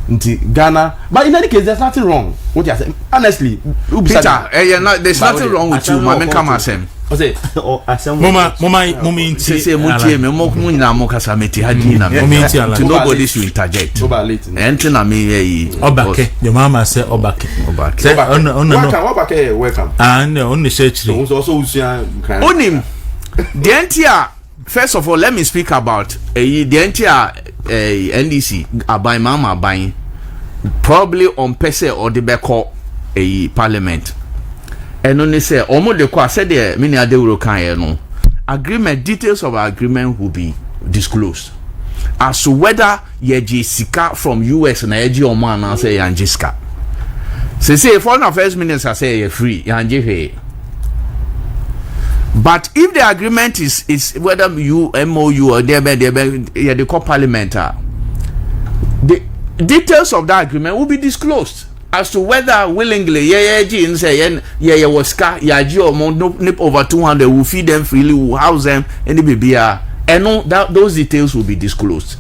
Ghana, but in any case, there's nothing wrong. What you say? Honestly, Peter, there's nothing wrong with you. Mama come asem. Say, Mama inti. Say mutie me mo nyina mo kasa meti hadi na me. Nobody should interject. Enti na me yi. Obake, your mama say Obake. Obake. Obake, welcome. And on the church. Also, Onim. The entire, first of all, let me speak about the entire NDC aban mama aban probably on pese or the beko a parliament. And only say omo de kwa said the mini adewuro kan no agreement, details of agreement will be disclosed as to whether ye sika from US na ye omo an say yanje sika. Say foreign affairs minister say ye free yanje he. But if the agreement is whether you MOU or the core parliament, the details of that agreement will be disclosed as to whether willingly nip over 200 will feed them freely, will house them in the BBR, and those details will be disclosed.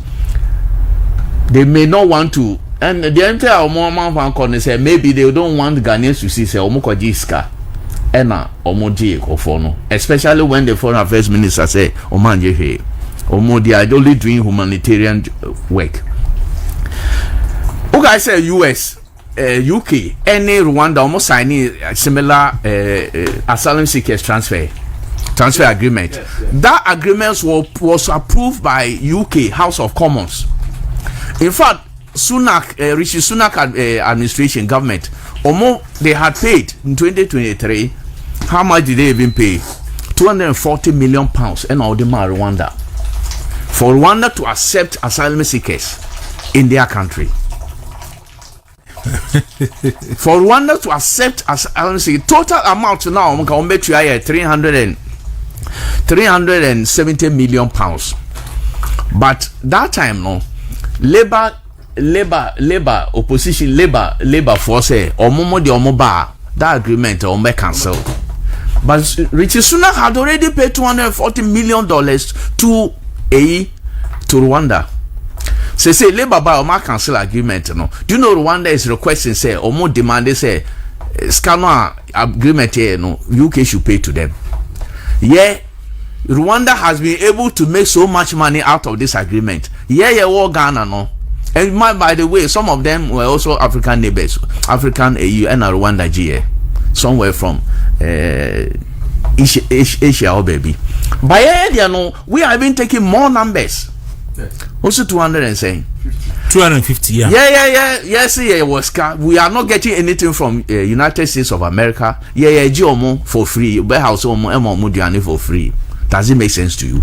They may not want to, and the entire Omo say maybe they don't want Ghanaians to see say Omokojiska. Ena omoji ekofono, especially when the foreign affairs minister say omanje he omo they are only doing humanitarian work. Okay, say US, UK, any Rwanda almost signing similar asylum seekers transfer agreement. Yes. That agreement was approved by UK House of Commons. In fact, Rishi Sunak administration government, they had paid in 2023. How much did they even pay? £240 million and all the Rwanda for Rwanda to accept asylum seekers in their country. For Rwanda to accept asylum seekers, total amount now £370 million. But that time, no, Labour opposition, Labour force omomo de omoba that agreement ombe cancel. But Rishi Sunak had already paid $240 million to Rwanda. Say Labour by Oma cancel agreement. No, do you know Rwanda is requesting say omo demanding say scanner agreement here no UK should pay to them. Yeah, Rwanda has been able to make so much money out of this agreement. Yeah, war Ghana no. And by the way, some of them were also African neighbors, African AU and Rwanda GA. Some were from Asia, oh baby. By area, no, we have been taking more numbers. Yes. Also 200 and saying 250, yeah. Yes, we are not getting anything from United States of America. Giomo for free. Warehouse for free. Does it make sense to you?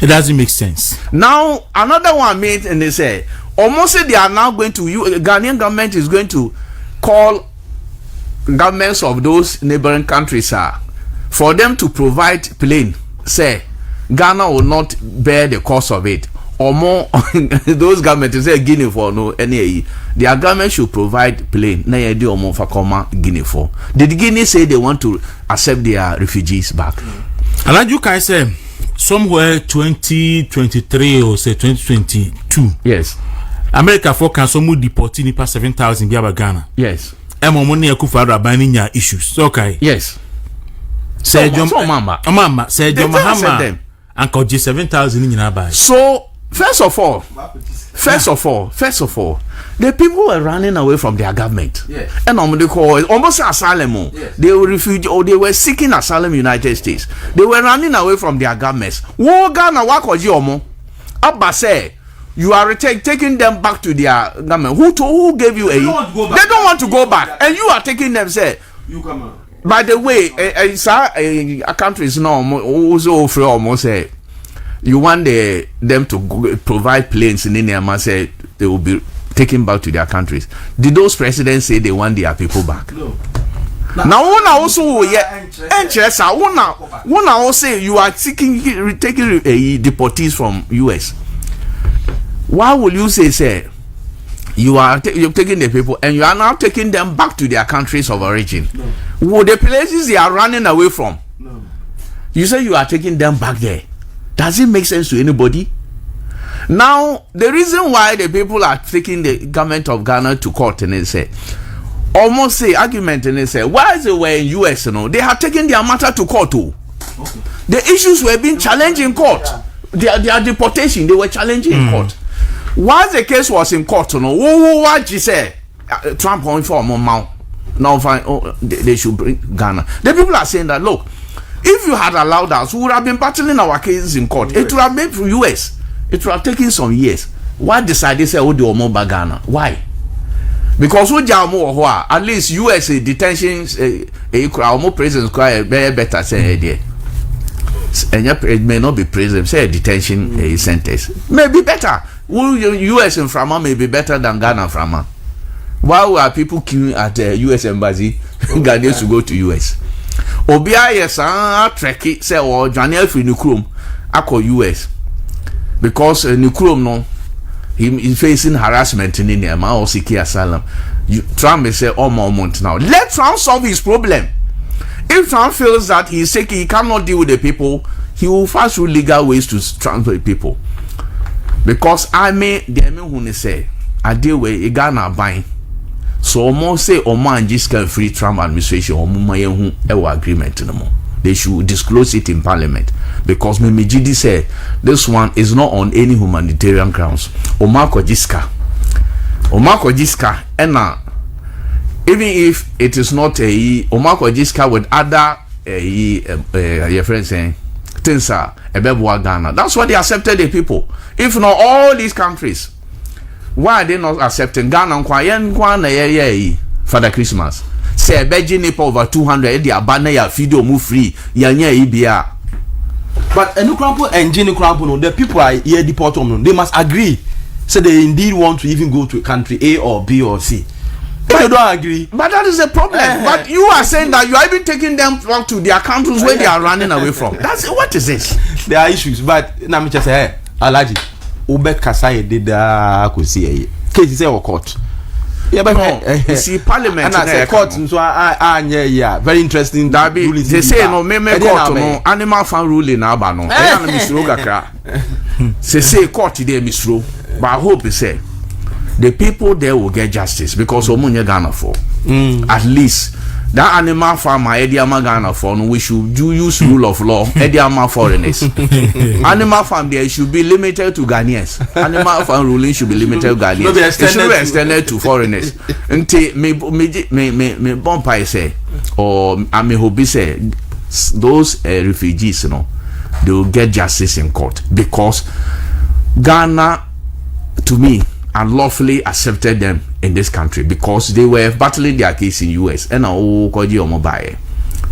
It doesn't make sense. Now another one made and they say almost they are now going to Ghanaian government is going to call governments of those neighboring countries for them to provide plane. Say Ghana will not bear the cost of it. Or more those governments say Guinea for no any their government should provide plane. Na yedi omo for koma Guinea for. Did Guinea say they want to accept their refugees back? And you can say somewhere 2023 or say 2022. Yes. America for can some deporting nipa 7,000 biaba Ghana. Yes. Emo money akufara baninya issues. Okay. Yes. Say Mama say John Mahama and Koji 7,000 in buy. So first of all, the people were running away from their government. Yes. And they call almost asylum. Yes. They were refugee or they were seeking asylum in the United States. They were running away from their governments. Wo Ghana wakoji omo. Abba say you are taking them back to their government. Who gave you a? They don't want to go back, and you are taking them. Say you come on. By the way, countries now also offer almost say you want them to provide planes in India, say they will be taken back to their countries. Did those presidents say they want their people back? No. Now one also interest. One also say you are taking deportees from US. Why will you say you're taking the people and you are now taking them back to their countries of origin? No. Well, the places they are running away from. No. You say you are taking them back there. Does it make sense to anybody? Now, the reason why the people are taking the government of Ghana to court, and they say, almost say argument, and they say, why is it where in US, they have taken their matter to court too. Okay. The issues were being challenged in court. Their deportation, they were challenging in court. Once the case was in court, what you say? Trump on for now they should bring Ghana. The people are saying that, look, if you had allowed us, we would have been battling our cases in court. It would have been for US. It would have taken some years. Why decided say oh do more Ghana? Why? Because we at least US detention more prisons better say there. And it may not be prison, say detention sentence. Maybe better. US in Frama may be better than Ghana Frama. Why were people queuing at the US embassy? Ghanaians to go to US. Obia yes, trek say or Daniel for Nukrum, ako US. Because Nukrum no, he facing harassment in India, or seeking asylum. Trump may say, oh, more months now. Let Trump solve his problem. If Trump feels that he's sick, he cannot deal with the people, he will fast through legal ways to transfer people. Because who say, I deal with Ghana buying. So almost say Oman just can free Trump administration or agreement no more. They should disclose it in parliament. Because Mimijidi said this one is not on any humanitarian grounds. Omar Kojiska and even if it is not a Omar Kojiska with other your friends saying things are Ghana. That's why they accepted the people. If not all these countries, why are they not accepting Ghana? Father Christmas say Beijing Nepal over 200 their banner ya video move free ibia. But the people are here deport them. They must agree. So they indeed want to even go to country A or B or C. If they don't agree. But that is a problem. But you are saying that you are even taking them to their countries where they are running away from. That's what is this? There are issues. But now me just say, Alaji, Ubet Kasai did the case is court. Yeah, but no, see, Parliament and I court. So yeah, very interesting. They say no, me court no animal farm ruling now, but no. They say court today, Mr. But I hope they say the people there will get justice because Omunye Ghana for at least that animal farm Ediama Ghana for no, we should use rule of law. Ediama foreigners. Animal farm there should be limited to Ghanaians. Animal farm ruling should be limited to Ghanaians. It should be extended to foreigners. Until me bumpy say or I may hope say those refugees, they will get justice in court because Ghana, to me, unlawfully accepted them in this country because they were battling their case in US. And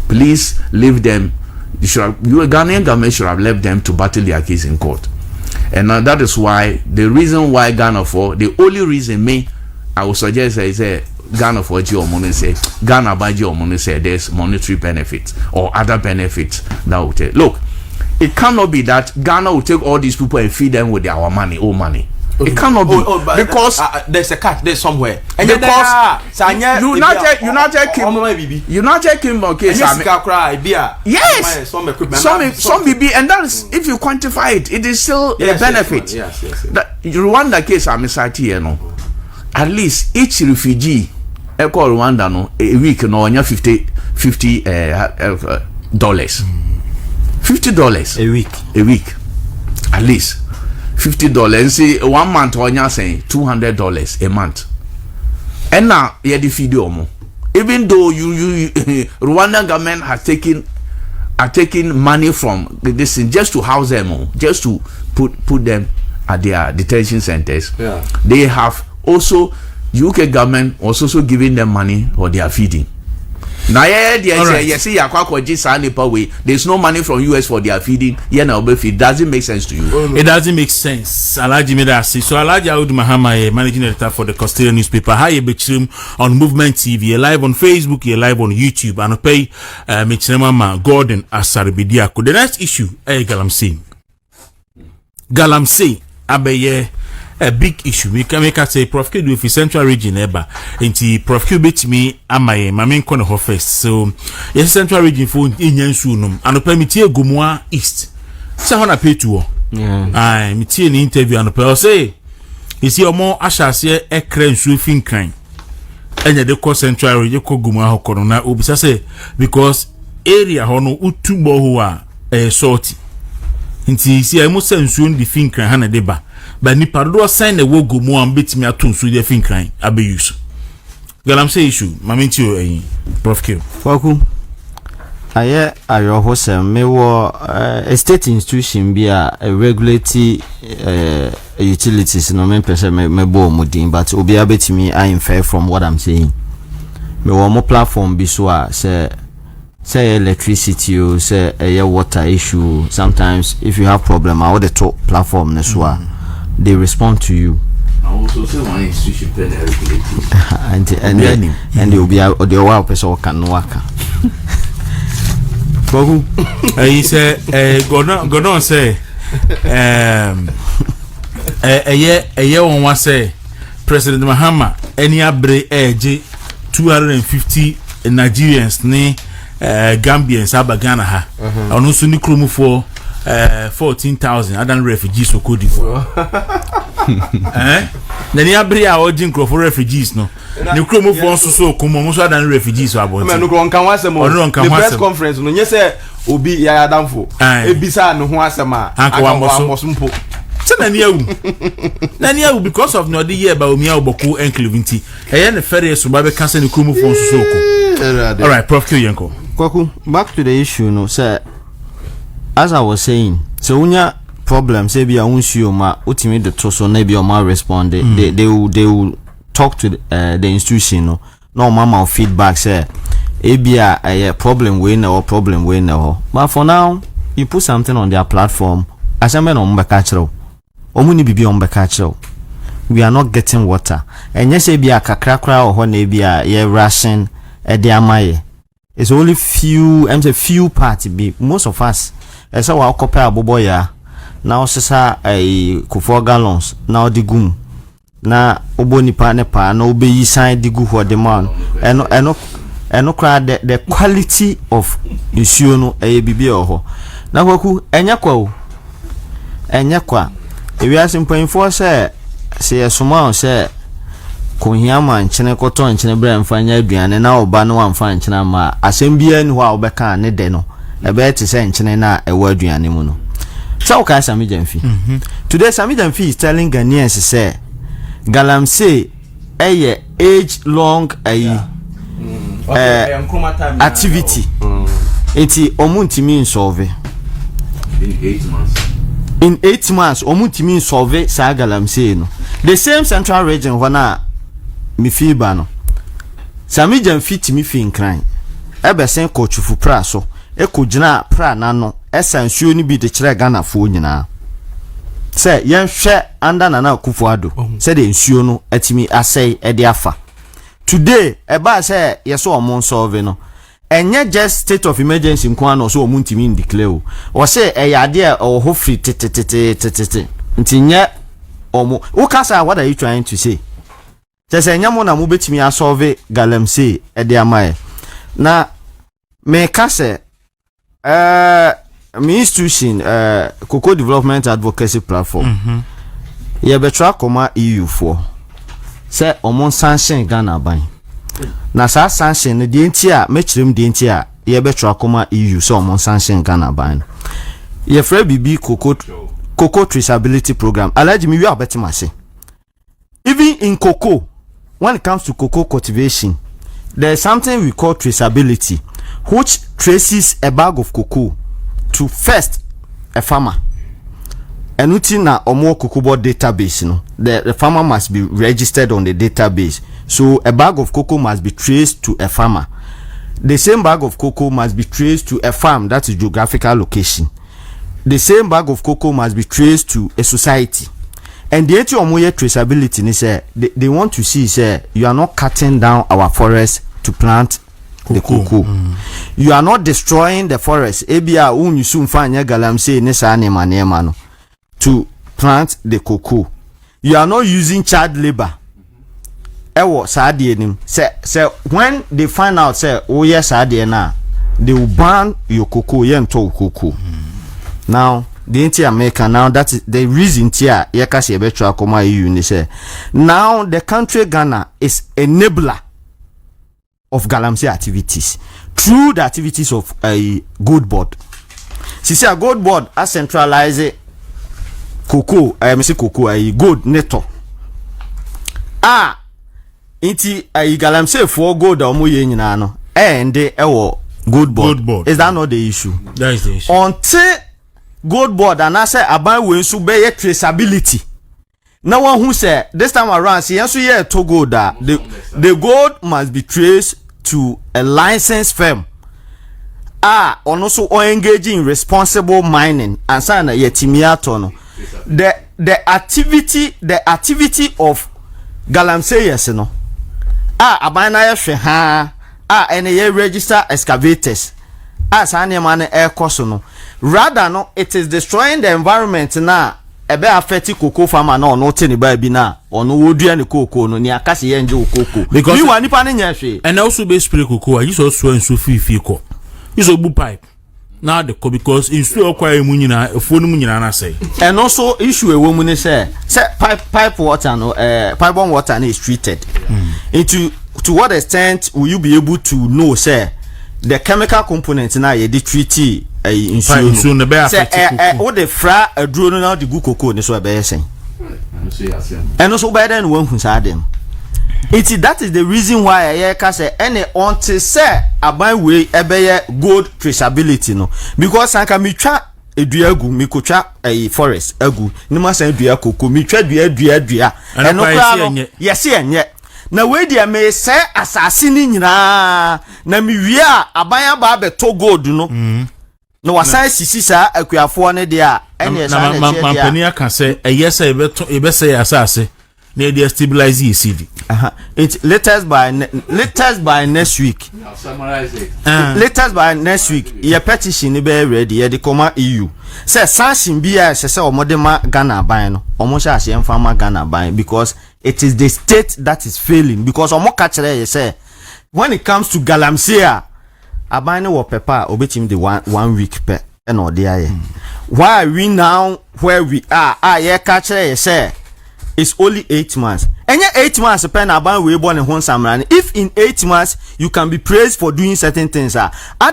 please leave them. Your Ghanaian government should have left them to battle their case in court. And that is why the reason why Ghana for the only reason I would suggest is Ghana for your money say Ghana by your money say there's monetary benefits or other benefits that will take. Look, it cannot be that Ghana will take all these people and feed them with our money, all money. It cannot be because there's a cat there somewhere. And because United Kingdom case. Yes, some BB, and that is if you quantify it, it is still a benefit. Yes. That Rwanda case I'm here, at least each refugee call Rwanda a week $50 $50 a week at least. $50. See, 1 month or you're saying $200 a month. And now you the video more. Even though you Rwandan government are taking money from this thing just to house them, just to put them at their detention centers. Yeah. They have also UK government also giving them money for their feeding. Now there's no money from US for their feeding. It doesn't make sense to you. It doesn't make sense. Alaji Medasi. So Alaji Audu Mahama, managing editor for the Custodian newspaper. Hi, Bichrim on Movement TV. You're live on Facebook. You're live on YouTube. And pay Michremama Gordon Asaribidiako. The next issue, galamsey. Galamsey abeye a big issue. We can make us say Prof K do for Central Region eba. Enti Prof K bet me amaye mamen kono ho first. So yes Central Region for inyan sunum. Anopa mitie Gomua East. Sa hona pay to Aye, me tie ni interview and pe say you see omo ahyase e kra nsuo finkran enya de ko central region ko gumu ahokono na obisa say because area ho no utubo ho a salty nti si emu se nsuo ndi finkran ha na de ba nipa do sign na wo gumu am betimi ato nsuo de finkran abe use galamsey issue mamenti o Prof Q Kwaku aye ayo ho se me wo a state institution bi a regulatory utilities no me pese me bo mudin but obi abetimi I infer from what I'm saying me wo mo platform bi so a say electricity o say water issue sometimes if you have problem I would the top platform ne so they respond to you. Also say one institution pen regulating and you be the wow person can waka Bogu he say go say on one say President Mahama any abre eje 250 Nigerians ni Gambians abagana ha onu so ni kromu for 14,000 adan refugees so Cote d'Ivoire na ni abre a ojin kro for refugees no ni kromu for so komo so adan refugees so abon me no kro nkan wasem the press conference no nye say obi ya adamfo ebisa no ho asem a aka mpo na ni awu because of no the year ba omi aboko enclave nti ne ferry so ba be cancel ni kromu for so ko all right Prof Q Yenko Kwaku back to the issue no say as I was saying so unya problem say be unsuo ma ultimate the to so na be o ma respond they will talk to the institution no mama feedback say ebia a problem we na or problem we na but for now you put something on their platform aseme no mbeka kire omuni bibi o mbeka kire we are not getting water enye say bia kakra kra o ho na bia ye ration e de amaye it's only few parts be most of us esa wa occupy abobo ya na osesa kufo gallons na odigum na oboni pa ne pa na obeyi sign digu ho de man eno kra the quality of nsuo no bibi ho na Kwaku enya kwa ewiase mpanfo se yesoma se konhiama nchene koto nchene bra mfanya aduane na oba no amfa nchene ma asem bia ni ho a obeka ne de no ebe te se nchene na ewo aduane mu no so ka Sami Jamfi today Sami Jamfi is telling Ghanaians say galamsey age long activity enti omuntimi solve in 8 months omuntimi solve sa galamsey no the same central region wana mifiba no Sami Jamfi timi fi nkran ebesen kochufu pra so ekogina pra na no esansuo ni bi de kire Ghana fo nyina se yen hwe anda na Boadu se de nsuo no atimi asai e de afa today eba se yeso omon solve no enye just state of emergency nko na so omuntimi declare o se eyade o ho free tete ntinye omo ukasa what are you trying to say just enyamo na mo betimi asolve galamsey e de amaye na me kase me institution Cocoa Development Advocacy Platform ye betra koma EU for say omon sanction Ghana ban na sa sanction ne de ntia mechirem de ntia ye betra koma EU so omon sanction Ghana ban ye fra bibi cocoa traceability program alaji mi wi abetima se even in cocoa when it comes to cocoa cultivation there's something we call traceability which traces a bag of cocoa to first a farmer and uti na omo cocoa board database no the farmer must be registered on the database so a bag of cocoa must be traced to a farmer the same bag of cocoa must be traced to a farm that is geographical location the same bag of cocoa must be traced to a society and the omo traceability ni say they want to see say you are not cutting down our forest to plant the cocoa. You are not destroying the forest. Ebia unyusu mfanya galamsey ne sa nema no to plant the cocoa. You are not using child labor. Ewo saadie nim. Say when they find out say oh yes saadie na, they will ban your cocoa yen to cocoa. Now the anti-America now, that is the reason here yakasi ebetra koma EU ni say now the country Ghana is enabler of galamsey activities through the activities of a gold board. See a gold board as centralize cocoa a gold netto inti a galamsey for gold omo ye nyina no and gold board. Is that not the issue? That is the issue. Until gold board and I say aban we so be traceability. Now one who say this time around see so here to gold that the gold must be traced to a licensed firm. On also engaging in responsible mining and say na yetimiato no. The activity of galamsey yes no. Aban na ye ha and register excavators as man air cost no. Rather no, it is destroying the environment now. Ebe affecting cocoa farmer no not anybody be na or no would do any cocoa no near kasi enjo cocoa because you want nipa and also be spray cocoa I use also and so fiko use a blue pipe now the because in so quite munina phone munina say and also issue a woman say pipe water no pipe on water is treated into to what extent will you be able to know say the chemical components now ye the treaty insurance the bear what the fra a drone now the good cocoa ni so e be saying and also by then one who said them that is the reason why I can say any until say aban we ebe gold traceability no because I can me twa eduagu me ko twa forest agu ni ma san dua cocoa me twa dua and no yes enye na we dia me say asase ni nyina na me wi aban aba be to gold no no wasan sisi sa akuafo ne dia ene sa na che dia mampani aka say yes ebe say asase na dia stabilize ECD it latest by next week I'll summarize it latest by next week your petition be ready the comma EU say sanction bia say omodema Ghana ban no omo sha ase emfama Ghana ban because it is the state that is failing because omo ka kire say when it comes to galamsey aban no paper obetim the 1 week per and or there why are we now where we are ye ka kire say it's only 8 months and 8 months pen aban we born in hon samran if in 8 months you can be praised for doing certain things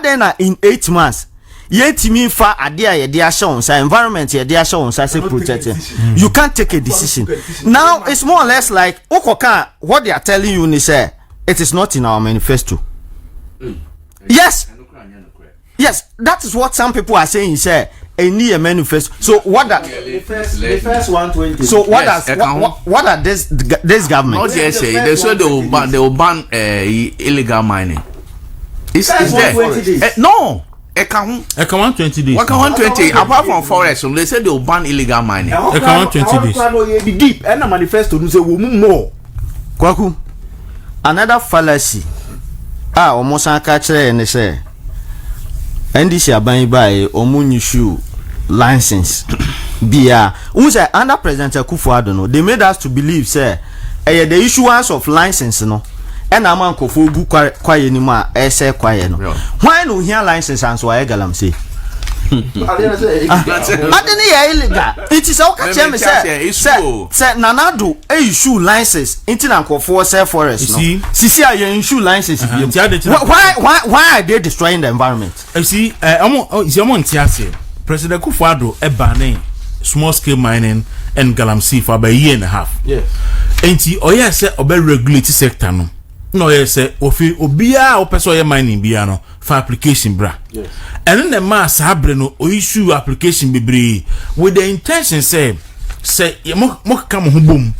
then in 8 months yetimi fa ade a ye de ahye say environment ye de ahye say protecting you can't take a decision now it's more or less like okoka what they are telling you ni say it is not in our manifesto yes that is what some people are saying say any a manifesto so what that the first 120 so what are this government not yet say they say they will ban illegal mining is there no Eka 120 days. Waka 120 apart from forest, they said they will ban illegal mining. Eka 120 days. Be deep and a manifesto no say we more. Kwaku. Another fallacy. Almost aka kire ne say NDC aban by omunyishu license. Bia. Who say under President Akufo-Addo no, they made us to believe say the issuance of license no and a man ko fogu kwaye ni ma ese kwaye no why no here license and so galamsey adeni ya illegal it is all catch me say nanado issue license into na nkofo say forest no sisi a issue license why are they destroying the environment you see omo ntiase President Akufo-Addo banning small scale mining and galamsey for about a year and a half yes enti oya say obe regulate sector no yes say obia opeso ye mining bia no for application bra yes and then the mass habre no o issue application bebre with the intention say mo come ho bom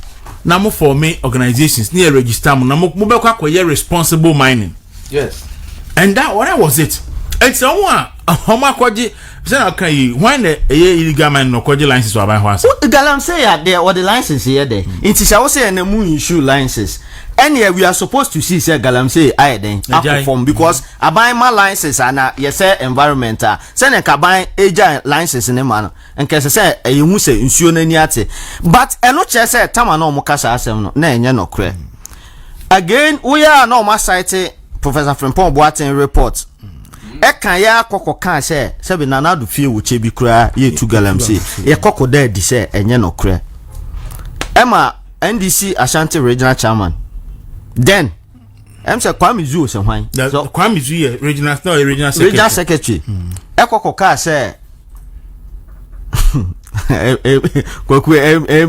na mo form organizations near register mo na mo be kwa koye responsible mining yes and that what was it and someone akwaji say okay when the illegal mining no kwaji license wa ban ho asa galamsey there or the license here there it is say say na mu issue license and here we are supposed to see say galamsey then perform because aban my license and yes environmental say na kaban agent license ne man and can say hu say nsuo na ni ate but eno che say tama na omo kasa asem no na enye no kre again we are no ma cite Professor Frimpong Boateng report Eka ya koko kan se be nanado fie wo chebi kura ye tu galamsey ye koko da di se enye no kra ema NDC Ashanti regional chairman then say Kwame Zu se hwan so Kwame Zu ye regional secretary ekoko ka se kwaku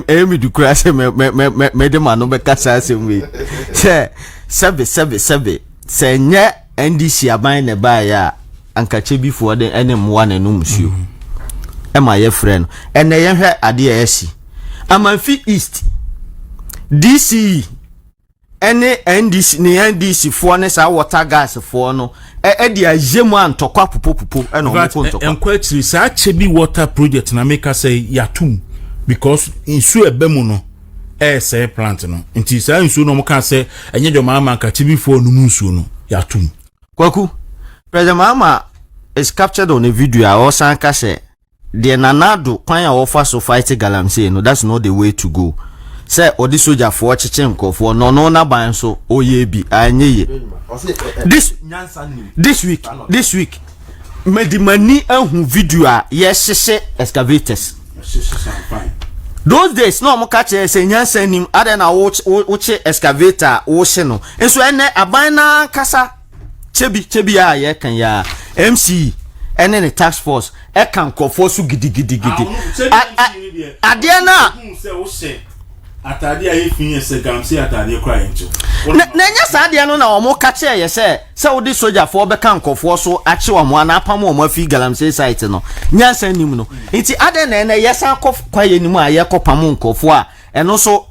emi du kura se me de manu be kasa se we se se nye NDC aban ne ba ya ankache before the enem one enum suo ema ye frɛ no ene ye hwɛ ade ya si amanfi east DC ene NDC fo ne sa water gas fo no di ajemu antokwa popopopo ena mo ko ntokwa enkwatiri sa chebi water project na make say yatum because insu ebemu no say plant no nti sa insu no mo kan say enye jo mama ankache before no munsu no yatum kwaku President Mama is captured on a video or sanka say the nanado kwan ya offer so fight galamsey no that's not the way to go say odi soldier for chichen for no na ban so oye bi anyeye this week medimani ehun video a yesese excavators those days no mo catch say nyansa nim ada na wo excavator wo hye no enso ene aban na kasa chebi ya ye kan ya MC ene ne task force e kan kofo su gidi ade na atade aye fin se galamsey atade kwa encho na nya sa ade no na omo ka che ye se odi soldier for be kan kofo so ache wa mo na apam omo afi galamsey site no nya san nim no nti ade na ene ye san kwa ye nim a ye kopam nkofo a eno so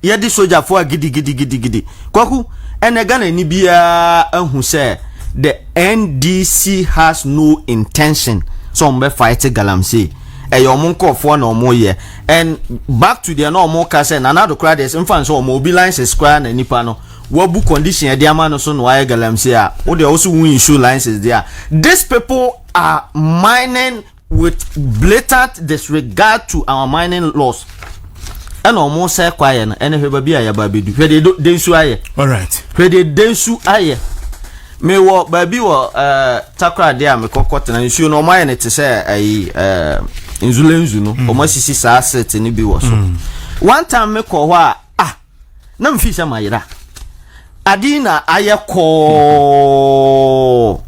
ye di soldier for gidi kwaku ene Ghana ni bia ahu se the NDC has no intention so mbe fight galamsey eyom nkofo na omo ye and back to the normal case na na do crowd is infan so omo obi license square na nipa no wabu condition e dia ma no so no why galamsey a wo de also win issue license there. These people are mining with blatant disregard to our mining laws. And almost say quiet and everybody be a baby. Where they densu aye. All right. Where they densu aye. Me wo baby wo takra dia me kokota na nsu no mine te say ai inzulenzu no o masisi sa asset ni bi wo so. One time me ko ho na mfi sha mayira. Adina aye ko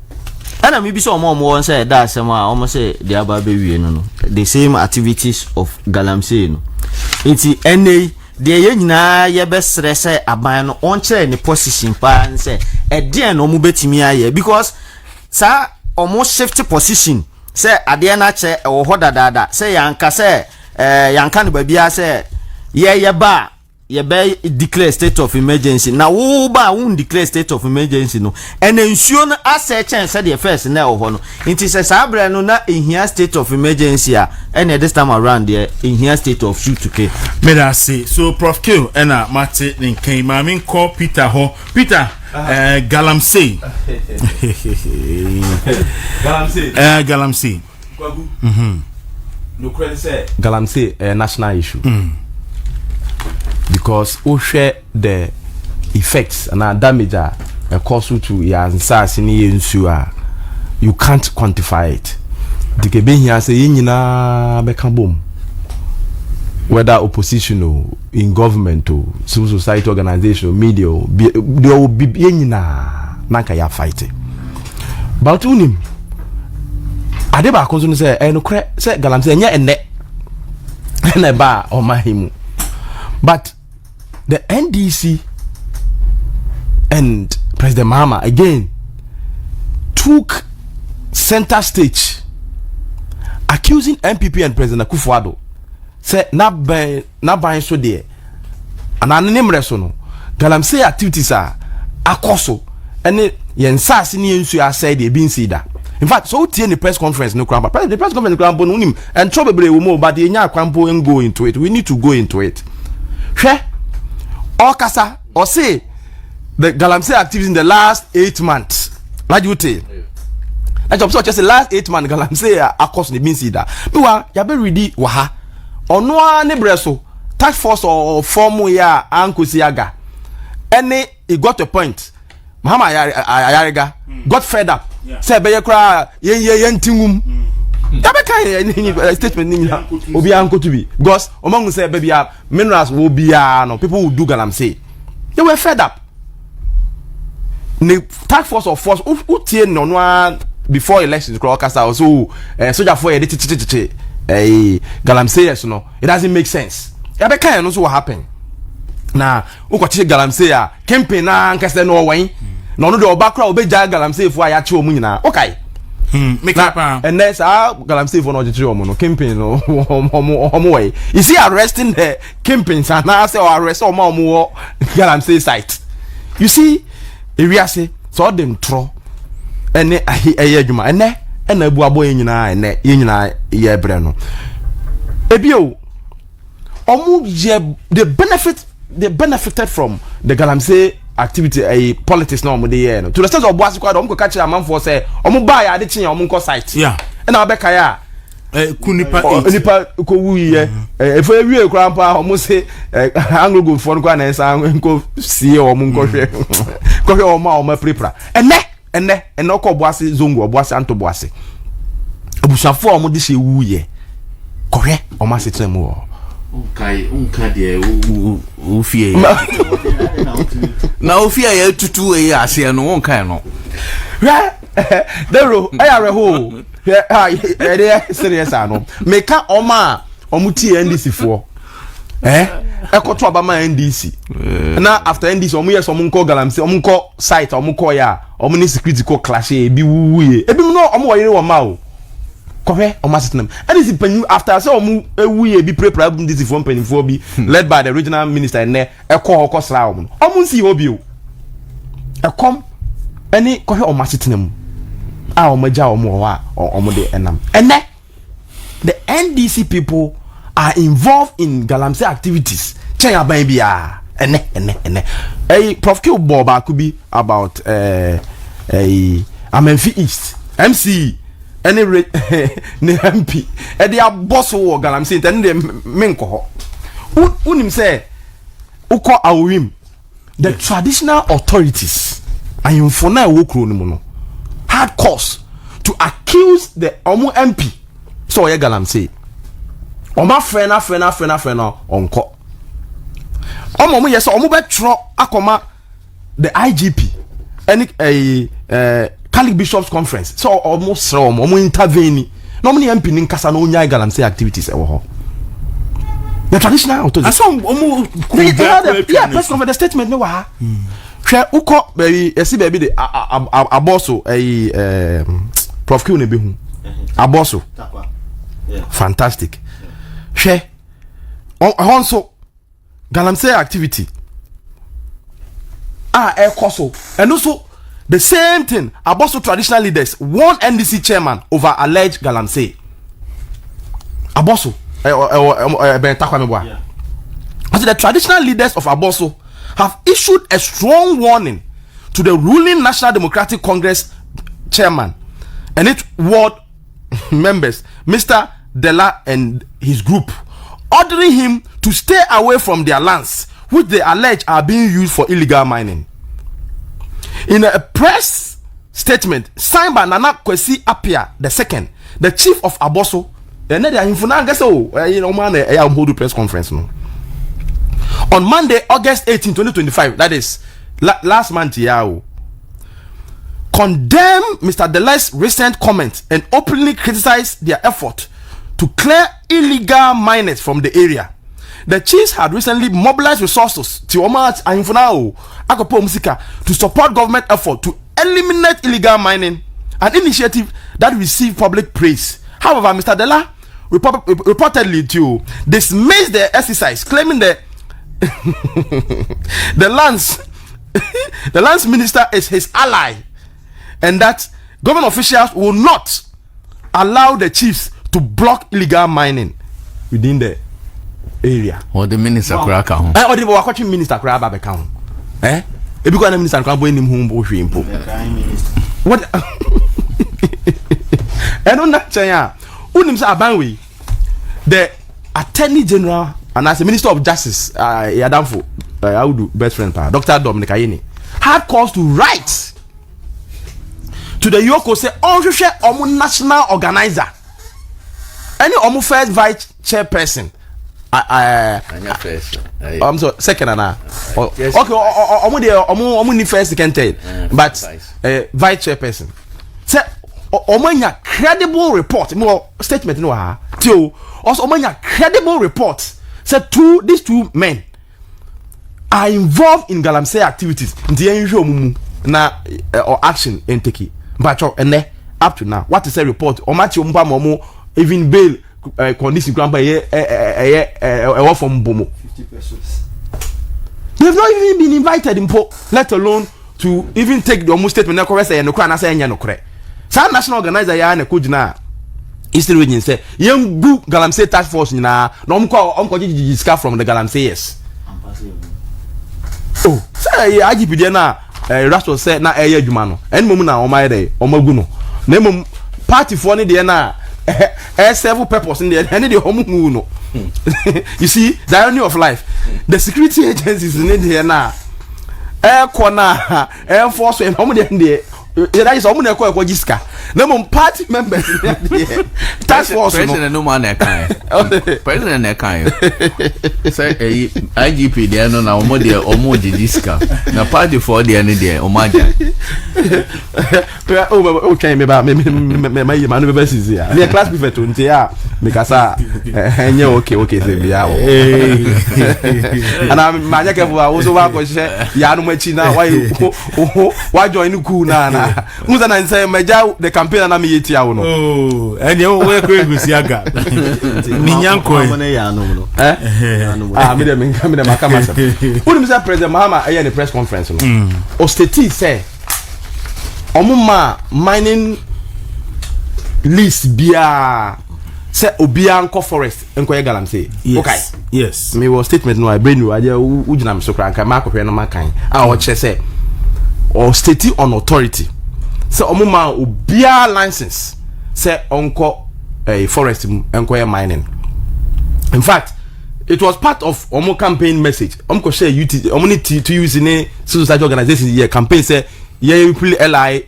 ana mi bi so omo won say da asema omo say dia aba be wie no the same activities of galamsey no. Inti ene de ye nyina ye be stress aban no on kire ni position pa nse e de no mu betimi aye because sa omo shift position say ade na che e wo hodadada say yanka say yanka no ba bia say ye ba ye be declare state of emergency na wo ba wo declare state of emergency no ene nsuo no ase chen say the first na wo ho no inti say sabre no na ehia state of emergency a ene this time around there ehia state of shoot to k me da say so Prof Q ena mate nkan ma min call Peter ho Peter galamsey galamsey kwagu no credit say galamsey national issue because we share the effects and damage cause to your answers in you can't quantify it. The Kebe here say nyina beka bom, whether opposition or in government or civil society organization or media there will be nyina nanka ya fight. But unim adeba konso say no kre say galamsey nya enne na ba o mahimu. But the NDC and President Mahama again took center stage accusing NPP and President Akufo-Addo say na ban so there and anonymous no galamsey activities are akoso and yensase ni ensu aside e bin see that. In fact, so tie the press conference no cramba. The press conference no cramba no nim and probably we more but the nya kwampo and go into it. We need to go into it. Or kasa or say the galamsey activities in the last 8 months. Like you tell. Like just the last 8 months galamsey across the bin see that. But ya be ready waha. Ono ne breso task force or form ya anko siaga. Any it got a point. Mahama Ayariga got fed up say be kra yen tingum statement ni obi anko to be because omangu say baby minerals will be no people will do galamsey. They were fed up. The task force of force who tie no no before elections cast out so soldier for galamsey no it doesn't make sense. Ya be kan no so what happen na ukwachi galamsey campaign na nkase no wan na no de obakra obeja galamsey fo ya che omu nyina okay make up and that's how galamsey for no je omu no campaign no omu way you see arresting the campaigns and now say arrest omu galamsey site you see area say so them tro ene aye adwuma ene na abu abo nyina ene nyina ye bre no ebio omu je they benefited from the galamsey activity a politics no de ye no to the sense of boas kwado omko catch am for say omu buy ade chin omko site yeah na obeka ya kunipa nipa ko wuye efo ewie kra mpa omu say anglo go for kwa na nsa nko sie omu nko hwe ko hwe omu prepra ene ko boas zongo boas anto boas obusafo omu de hye wuye ko hwe omu asetrem wo unka de ufie na ufie ya tutu e ase no unka no dero ayare ho serious ano meka omuti NDC fo ekoto abama NDC na after NDC omu yes omu nko galamsey omu nko site omu ko ya omu ni security ko clash e bi wuye ebi no omu wayire wo ma o kohe o masitnem and is panyu after say omu ewuye bi prepare this from panifo bi led by the regional minister ne ekọ sra omu nsi obi o ekom any kohe o masitnem a o maja omu wa omu de enam ene the NDC people are involved in galamsey activities chen aban bia ene Prof Q Boba could be about Amenfi East MC any ne MP e dia boss wo galamsey enten de menko ho unim say uko awim the traditional authorities ayinfo na wo kro ni mu no hard course to accuse the omu MP so ye galamsey oma frena onko omo yes omo betro akoma the IGP any Catholic Bishops Conference so almost omo intervene no many MP nin kasa no nya galamsey activities e wo ho the traditional authorities so omo yeah person of the statement no wa hwe uko baby esi baby the aboso Prof Q ne be hu aboso fantastic hwe onso galamsey activity ekoso and also the same thing aboso traditional leaders one NDC chairman over alleged galamsey aboso ben takwameboa so the traditional leaders of aboso have issued a strong warning to the ruling National Democratic Congress chairman and its ward members Mr. Dela and his group, ordering him to stay away from their lands which they allege are being used for illegal mining. In a press statement signed by Nana Kwesi Appiah II, the chief of Aboso, hold press conference no. On Monday, August 18, 2025, that is last month, condemned Mr. Dela's recent comments and openly criticized their effort to clear illegal miners from the area. The chiefs had recently mobilized resources to support government effort to eliminate illegal mining, an initiative that received public praise. However, Mr. Dela reportedly dismissed the exercise, claiming that the lands minister is his ally and that government officials will not allow the chiefs to block illegal mining within the area. Or the minister crack on. Or the watching minister crab account. If you got a minister crab in him home, what? I don't know. Unimsa Abanwe, the Attorney General and as the Minister of Justice, Yadamfo, Boadu best friend, Dr. Dominic Ayeni, had calls to write to the Yoko say onhwehwe omo national organizer any omo first vice chairperson I'm so second ana okay omo ni first second third but vice chairperson say omanya credible report more statement no ha tio also omanya credible report say these two men are involved in galamsey activities nti enhwe omumu na or action enteki but ene up to now what is a report omachi ompa momo even bail condition grandpa from bomo 50 pesos. They've not even been invited in let alone to even take the almost statement na correct say no kra na say enya no kre sa national organizer ya na kujina Eastern region say young group galamsey task force na omko jijiska from the galamseyers. Oh say IGP there na Russell say na eye adwuma no en mom na omai dey omagu no na mom party for ne there na several purpose in there and the homu no. You see the irony of life, the security agencies in there now corner force and homu there that is homu na ko jiska na mom party members task force president no man na kan president na kan say IGP there no na omo there omo jiska na party for there ne there omaja okay me ba me manu be besi ya me class prefect nti ya me kasa enye okay say bia o ana manya ke bua wo so ba ko hye ya no machi na why join ku na muza na say meja the campaign na me yeti ya wo no oh ene wo we ko egusi aga minyanko ya no no me dem makama sa uni say president Mahama aye ni press conference no o state say omuma mining list bia say obia nko forest nko ye galamsey okay yes me was statement no I brain you aje ujina me so kra nka makopɛ no makan a o che say or state on authority say omuma obia license say onko forest nko ye mining. In fact it was part of omo campaign message omko share UT omo need to use in a society organization here campaign say you play LI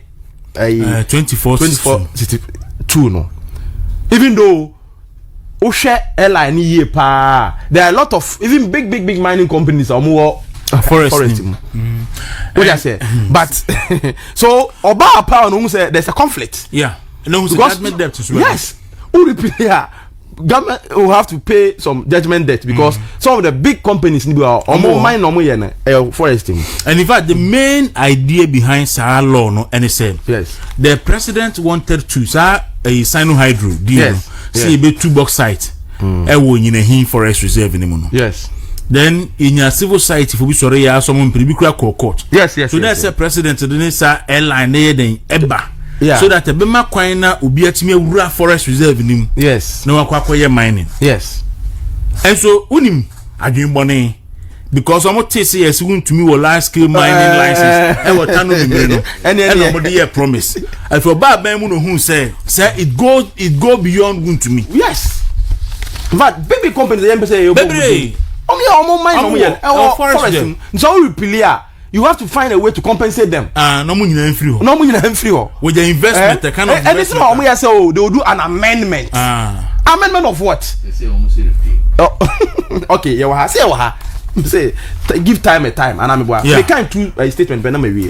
2462 no even though o share LI ni ye pa there are a lot of even big mining companies omo forest what I say but so oba power no say there's a conflict no judgment debt as well. Yes who repair government will have to pay some judgment debt because some of the big companies need to mine forest. And in fact, the main idea behind Sahara law, no, and said, yes, the president wanted to sign hydro deal, see a bit 2 box site, in a forest reserve anymore. Yes. Then in your civil society, for which sorry, someone court. Yes. So that's the president. Then say airline then eba. Yeah. So that the bema kwaina ubi atime wura forest reserve nim. Yes. No akwakoye mining. Yes. And so unim adwinbone because omo tese yes won to me wo large scale mining license e wo tanu me no. And nobody here promise. And for ba ban mu no hu say it go beyond won to me. Yes. In fact big companies dey say baby omo mine forest. So repeal you have to find a way to compensate them. No money na free. No money na free. With the investment, the kind of investment. Anything omo say they will do an amendment. Amendment of what? They say almost repeat. Okay, you ha say say give time a time and I'm they can't do a statement but na me we.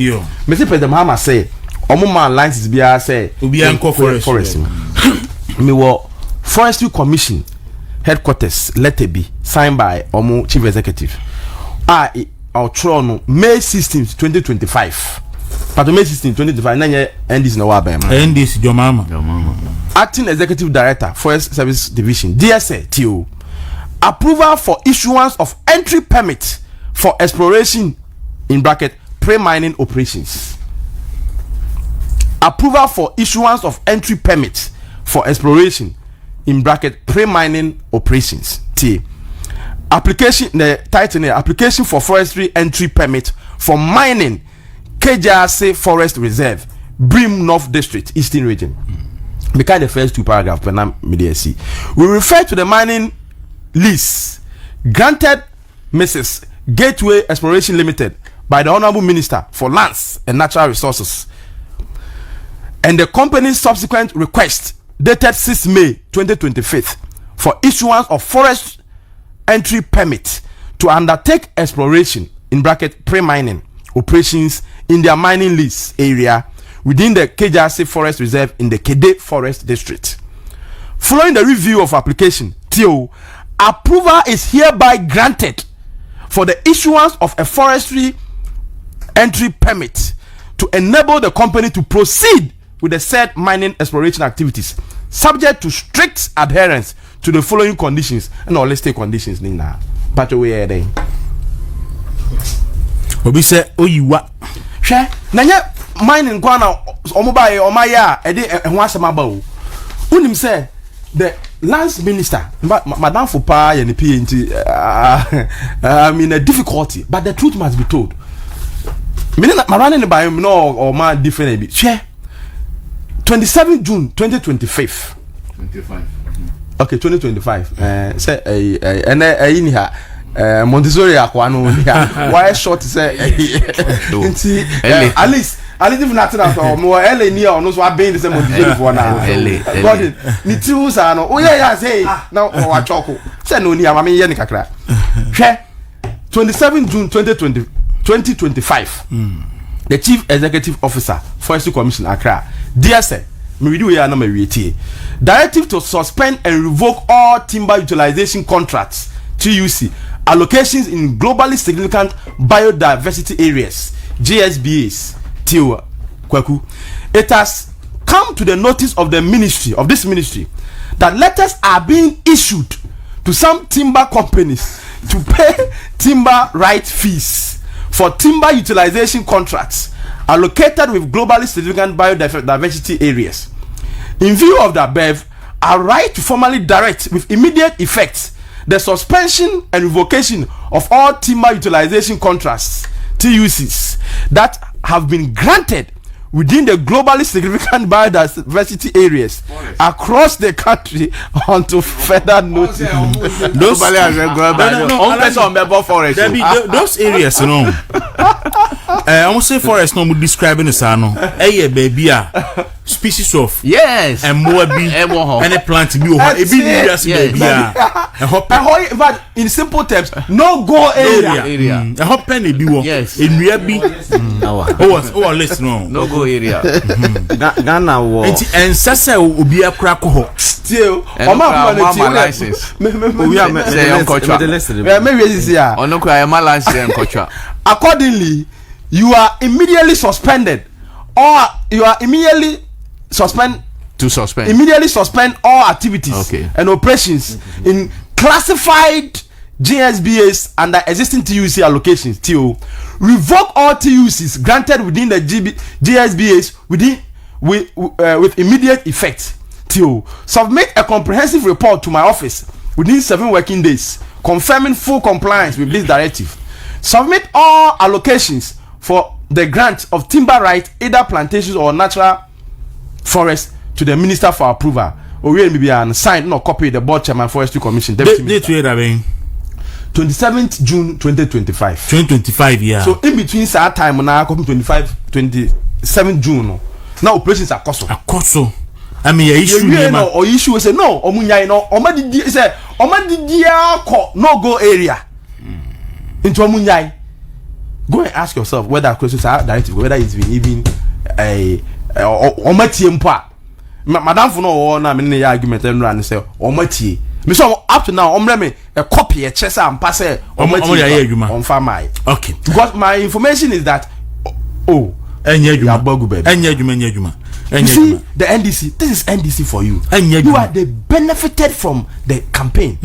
Me say President Mahama say omo man licenses bia say obi anko forest. Me wo Forestry Commission headquarters letter B signed by omo chief executive. Outrono May 16th 2025 but May 16th 2025 nanye NDC na wa ba ma NDC Jomama Acting Executive Director Forest Service Division DSA TO approval for issuance of entry permit for exploration in bracket pre-mining operations. Approval for issuance of entry permit for exploration in bracket pre-mining operations. T application the title application for forestry entry permit for mining KJRC Forest Reserve Brim North District Eastern Region. Because the first 2 paragraphs we refer to the mining lease granted Mrs. Gateway Exploration Limited by the Honorable Minister for Lands and Natural Resources and the company's subsequent request dated 6 May 2025 for issuance of forest entry permit to undertake exploration in bracket pre-mining operations in their mining lease area within the Kejasi Forest Reserve in the Kede Forest District. Following the review of application, TO, approval is hereby granted for the issuance of a forestry entry permit to enable the company to proceed with the said mining exploration activities, subject to strict adherence to the following conditions and all listed conditions. Nina, but we are there. Obi say oyiwa. Hwe na nya mining kwa na omobaye omaya e de ho asema ba o. Unim say the lands minister madam Fupa ye ne PNT I'm in a difficulty, but the truth must be told. Me na marane ne by no or man different be. Hwe 27 June 2025. 25. Okay, 2025. Say ni ha Montessori akwa no why short say at least if nothing at all more LA near no so I been the same Montessori for now. God ni tools are no yeah say now wa choko say no ni amame ye ni kakra. 27 June 2025. The Chief Executive Officer, Forestry Commission Accra, dear sir, directive to suspend and revoke all timber utilization contracts TUC allocations in globally significant biodiversity areas GSBAs TIO Kwaku. It has come to the notice of this ministry that letters are being issued to some timber companies to pay timber right fees for timber utilization contracts allocated with globally significant biodiversity areas. In view of the above, I write to formally direct with immediate effect the suspension and revocation of all timber utilization contracts TUCs that have been granted within the globally significant biodiversity areas across the country until further notice. Those areas, you know. I won't say forest no describing the sano. Hey, baby, species of and more be and a plant to be but in simple terms, no go area. A hot penny be yes in Riabi. Oh, listen, no go area. Ghana war. And Sasa will be a crack ho. Still, license. Accordingly, you are immediately suspended, or you are immediately suspend all activities and operations in classified GSBAs under existing TUC allocations. TO revoke all TUCs granted within the GSBAs with immediate effect. TO submit a comprehensive report to my office within 7 working days confirming full compliance with this directive. Submit all allocations for the grant of timber right, either plantations or natural forest, to the minister for approval. Or we will be signed no copy the board chairman forestry commission. 27th June 2025. 2025, yeah. So in between that time now, 27 June. Now operations are cost. I mean, issue say no. Omunyai no. Omadi say no go area. Into Omunyai. Go and ask yourself whether questions are directive, whether it's been even a omati mpa. Madam for no na me argument and run say omati. Me so up to now me a copy a chesa and pass omati on farm. Okay. Because my information is that you see the NDC, this is NDC for you. You are the benefited from the campaign.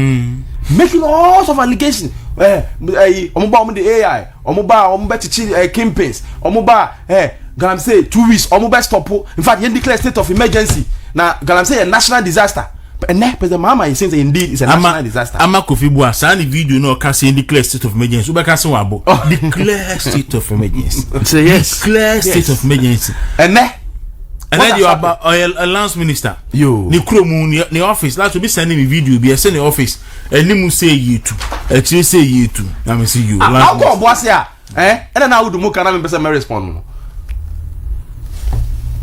Making all sorts of allegations. Omoba the AI, omoba campaigns, omoba galamsey 2 weeks, omoba stop. In fact, you declare state of emergency. Now galamsey a national disaster. And the mama is saying indeed it's a national disaster. Ama Kofi Bua sani video no can declare state of emergency. Ube kasi wabo. Declare state of emergency. Say yes. Declare state of emergency. And then you are about a lance minister. Yo. Ni kromu ni office. Last will be sending me video. Be send the office. And ni mu say you too. Actually say you too. I me see you. How go boss here? And then I would mo kana me person respond.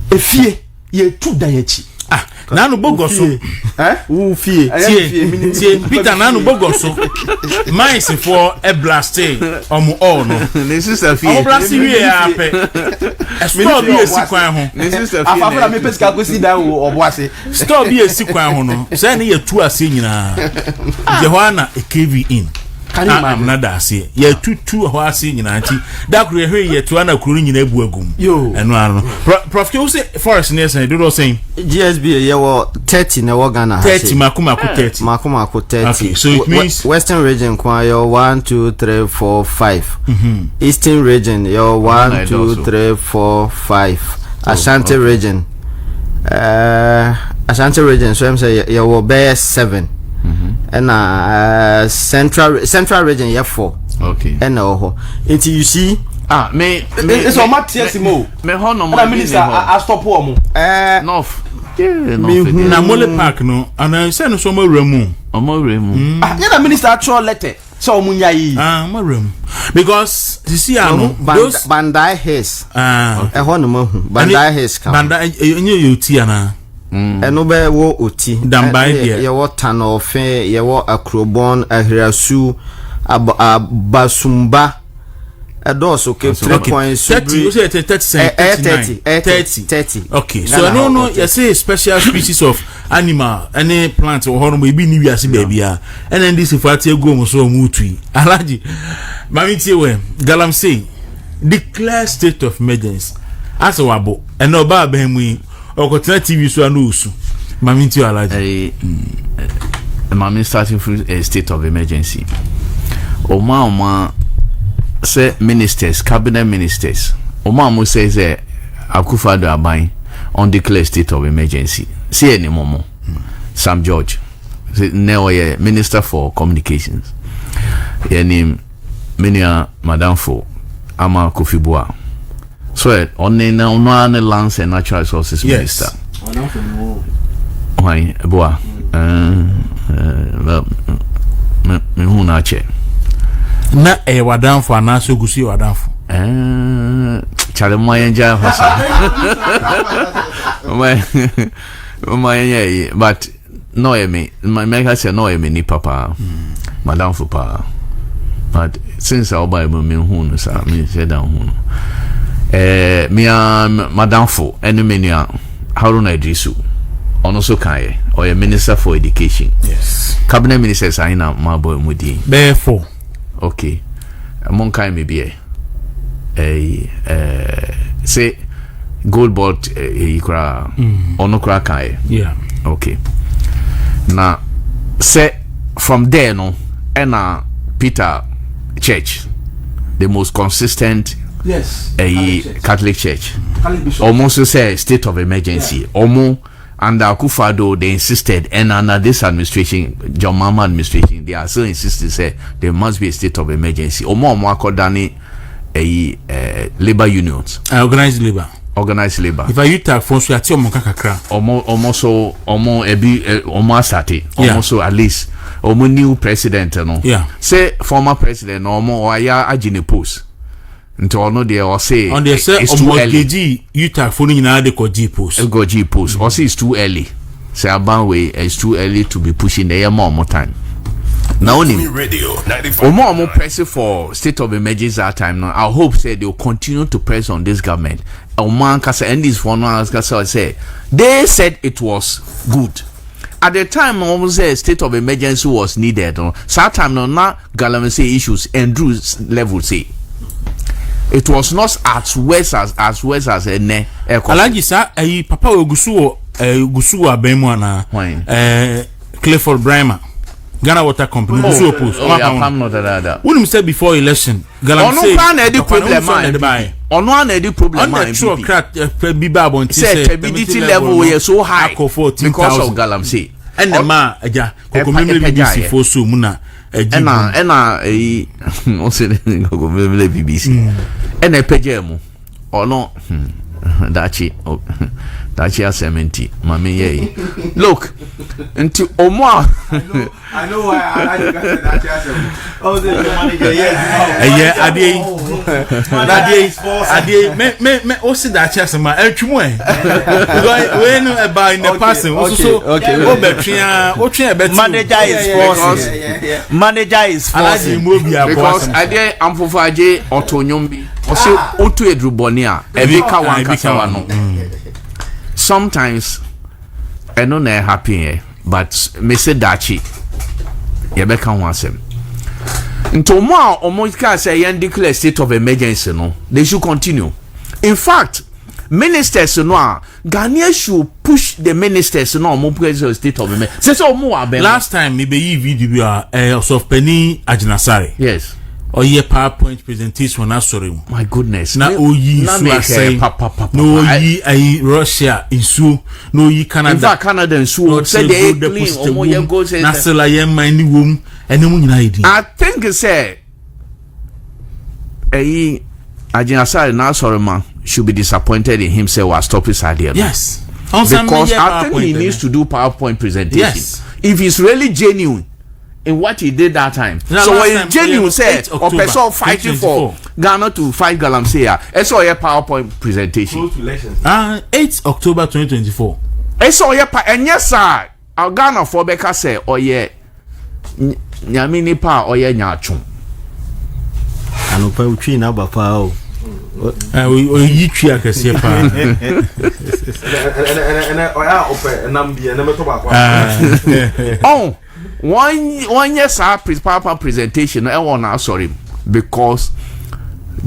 Efie ye tu da yechi nanu bogoso Who fear? tie Peter nanu bogoso mines for a blasting all no ne sister fie omo blasting we ape store bi esikwan ho ne sister fie afafra me pesika ko si da obo ase store bi esikwan ho no say ne ye tu ase nyina Jehoana e KV in I'm not that say ye two ho ase nyina nti da kuro ye hwe ye tu ana kuro nyina ebu agum yo eno ano prof you say forest near say do saying GSB ye wo 30 na wo Ghana 30 makumako 30 makumako 30 okay so it means Western region kwa yo 1 2 3 4 5 Eastern region yo 1 2 3 4 5 Ashanti region Ashanti region so I'm say yo wo be 7 and central region yeah 4 okay and until you see me it's on Matiasimo me ho no na minister I stop wo north na mole park no and say no so mo remu yeah na minister actual letter so omunya yi mo remu because you see ano those Bandai Hills no mo Bandai Hills ka Bandai enye yoti ana eno be wo oti dambai there ye wo Tanofe ye wo Akrobon Ahirasu Abasumba Adoso ke 3 points 30 you say 30 okay so no you say special species of animal any plant or hono be ni wiase bia and NDC for ati ego so mutui alaji mamiti we galamsey declare state of emergency as wabo and no ba bahemu okotena TV so anu usu mamiti alaji mami starting from a state of emergency oma say ministers cabinet ministers oma says Akufo-Addo Aban on declare state of emergency see any momo Sam George now minister for communications name Minia Madam for Ama Kofi Boa so on the lands and natural resources minister why Boa me hu na che na wadanfo anaso gusi wadanfo chale moyenja hasa moyenye but no emi my make say no emi ni papa madam for pa but since I buy me hu no sa me say down hu me madam for enumenia Haruna Idrisu ono so kai or minister for education yes cabinet minister Saina Mabo Mudi therefore okay among kai me be say gold board ikra ono kra kai yeah okay now say from there no and Peter Church the most consistent yes Catholic Church almost say state of emergency almost and Akufo-Addo they insisted and under this administration John Mahama administration they are still insisting say there must be a state of emergency omo akodani labor unions organized labor if you talk for so ati omo kakakra omo ebi omo asate omo so at least omo new president no say former president omo oya agine post nti ono dey or say on the say omogeji you talk for nyina dey ko G post or say it's too early say aban way it's too early to be pushing the more time now only radio 95 omo press for state of emergency at time now I hope say they will continue to press on this government oman kasa and this one kasa say they said it was good at the time almost say state of emergency was needed so time na galamsey issues and Drew's level say it was not as worse as ene alaji sa papa ogusu abemu ana Clifford Brima Ghana Water Company ogusu oppose I'm not that when said before election galamsey ono na the problem on the true crack biba bonti say stability level is so high because of galamsey and the man aja kokomemle BBC for so muna ena o se ko BBC ena pejemu ono dachi asementi mami ye look into omo I know why I like that asementi. Oh, the manager, yeah, Adi, me osi that chasema etwumo e because when about in the past also manager is forcing. Manager is forcing because Adi amfofaje otonyombi osi otu edruboni a ebeka wan kasawa no. Sometimes I know na happy but me say dachi yebeka ho asem ntomo a omo say yen declare state of emergency no they should continue. In fact, ministers no a Ghana should push the ministers no omo president state of emergency. Say omo abem last time me be video of Penny Ajinasare. Yes. Or ye PowerPoint presentation na sorry. My goodness. Na oyi so say no yi Russia insu no yi Canada. In fact, Canada insu say they clean omo ye go say na sell ye man ni wom ene mu nyina idi. I think say Ajinasare na sorry man should be disappointed in himself while stop his idea. Yes. Because I think he needs to do PowerPoint presentation. Yes. If he's really genuine in what he did that time. Now, so when genuine said or person fighting for Ghana to fight galamsey, it's all your PowerPoint presentation. 8 October 2024. It's all your and yes sir, our Ghana for Becca say or ye nyamini pa or ye nyachum. Anopa utwi na bapa o. We yi twi akese pa. Oya ope nambi na meto ba kwa. Oh, one yes PowerPoint presentation I want to sorry because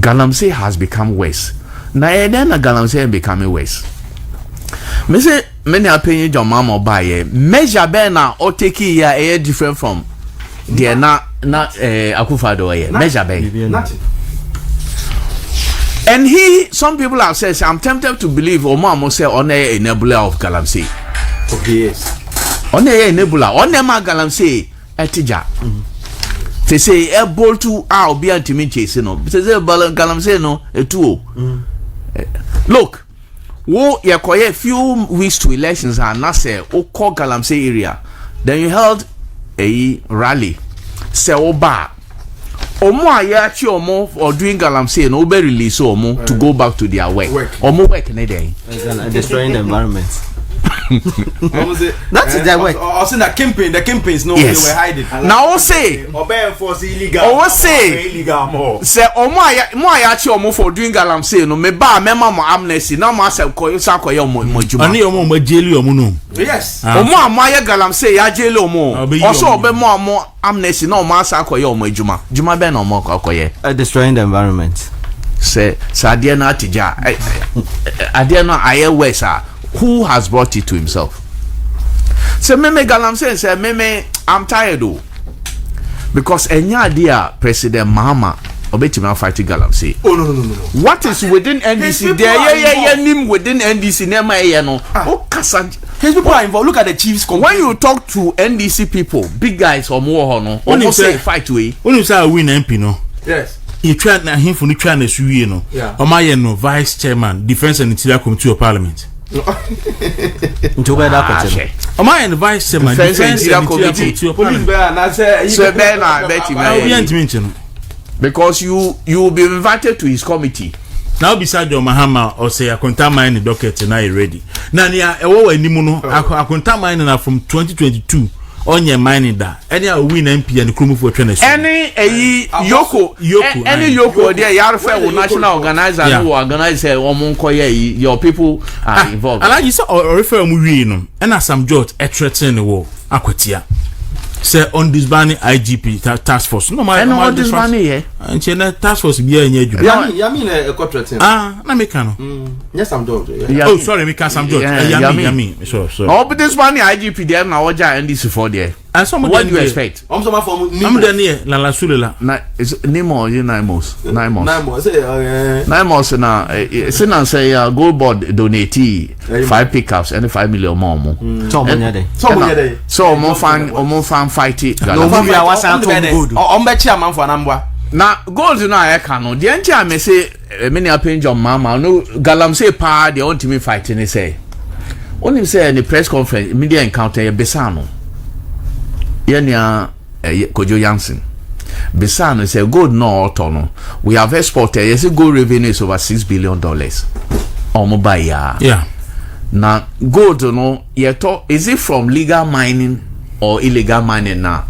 galamsey has become worse. Now then galamsey becoming worse. Me say many opinion your mama buy measure be na or take here different from the na Akufo-Addo here measure be Nothing. and some people have said I'm tempted to believe Omo say on a enabler of galamsey. Okay, yes. On a enabler on them galamsey etija. They say able to be anti-chase no. They say galamsey no etuo. Look, wo yakoye few weeks to elections and na say o call galamsey area. Then you held a rally. Say oba. Omo ayachi omo or doing galamsey no be release omo to go back to their work. Omo work na dey. Destroying the environment. That's their work. Also the campaigns no Yes. they were hiding. Now say Obey enforce illegal. Illegal more. say omo ayachi omo for doing galamsey no me ba mema mo amnesty na mo asem koyo omo juma. Ani omo mo jeli omo no. Yes. Omo amaye galamsey ya jele omo. Also obe mo amnesty na omo asa koyo omo juma. Juma be na omo koye. Destroying the environment. Say adie na atija. Adie na aye wesa. Who has brought it to himself? Say meme galamsey say meme I'm tired though. Because enya dia President Mahama obetima fighting galamsey. Oh no. What is within NDC? There nim within NDC nema no. Oh kasa. His people are involved. Look at the chiefs. When you talk to NDC people, big guys or more no, almost say fight way. When you say win MP no. Yes. He tried na him for the try na suwie no. Omaye no vice chairman Defense and Interior Committee of Parliament. Ntoba da kwete. Omaye no vice chairman Defense and Interior Committee of Police Parliament. bear na say So be na bet him. because you will be invited to his committee. Now beside your Mahama or say akonta mine the docket na ready. Na nia ewo animu no akonta mine na from 2022 onye mining da. Any win MP and Krumu for trainers. Any Yoko there yarfe wo national organizer who organize omonkoye your people are involved. And you say or refer mu wi no. And Sam George e threaten the war akwatia. Say on this banning IGP task force. No my on this banning here. And task force be anya adwuma. ya mean a contract. Na make no. Yes, I'm George. Oh sorry, me can Sam George. Yami. So. Oh, but this banning IGP there na oja NDC for there. And some what do you expect? I'm some from I'm there near La Sulela. Na is Nemo 9 months. 9 months. 9 months. 9 months na say gold board donate 5 pickups and 5 million more. So many day. So omo fan fight it. No we are wasan to good. On be chairman for Anambra. na gold no I can no the encha me say me na pin John mama no galamsey pa the want me fight ni say only say in the press conference media encounter ye besano ye nia Kojo Jansen besano say gold no auto no we have exported yes gold revenue is over $6 billion omo buy yeah na gold no ye to is it from legal mining or illegal mining na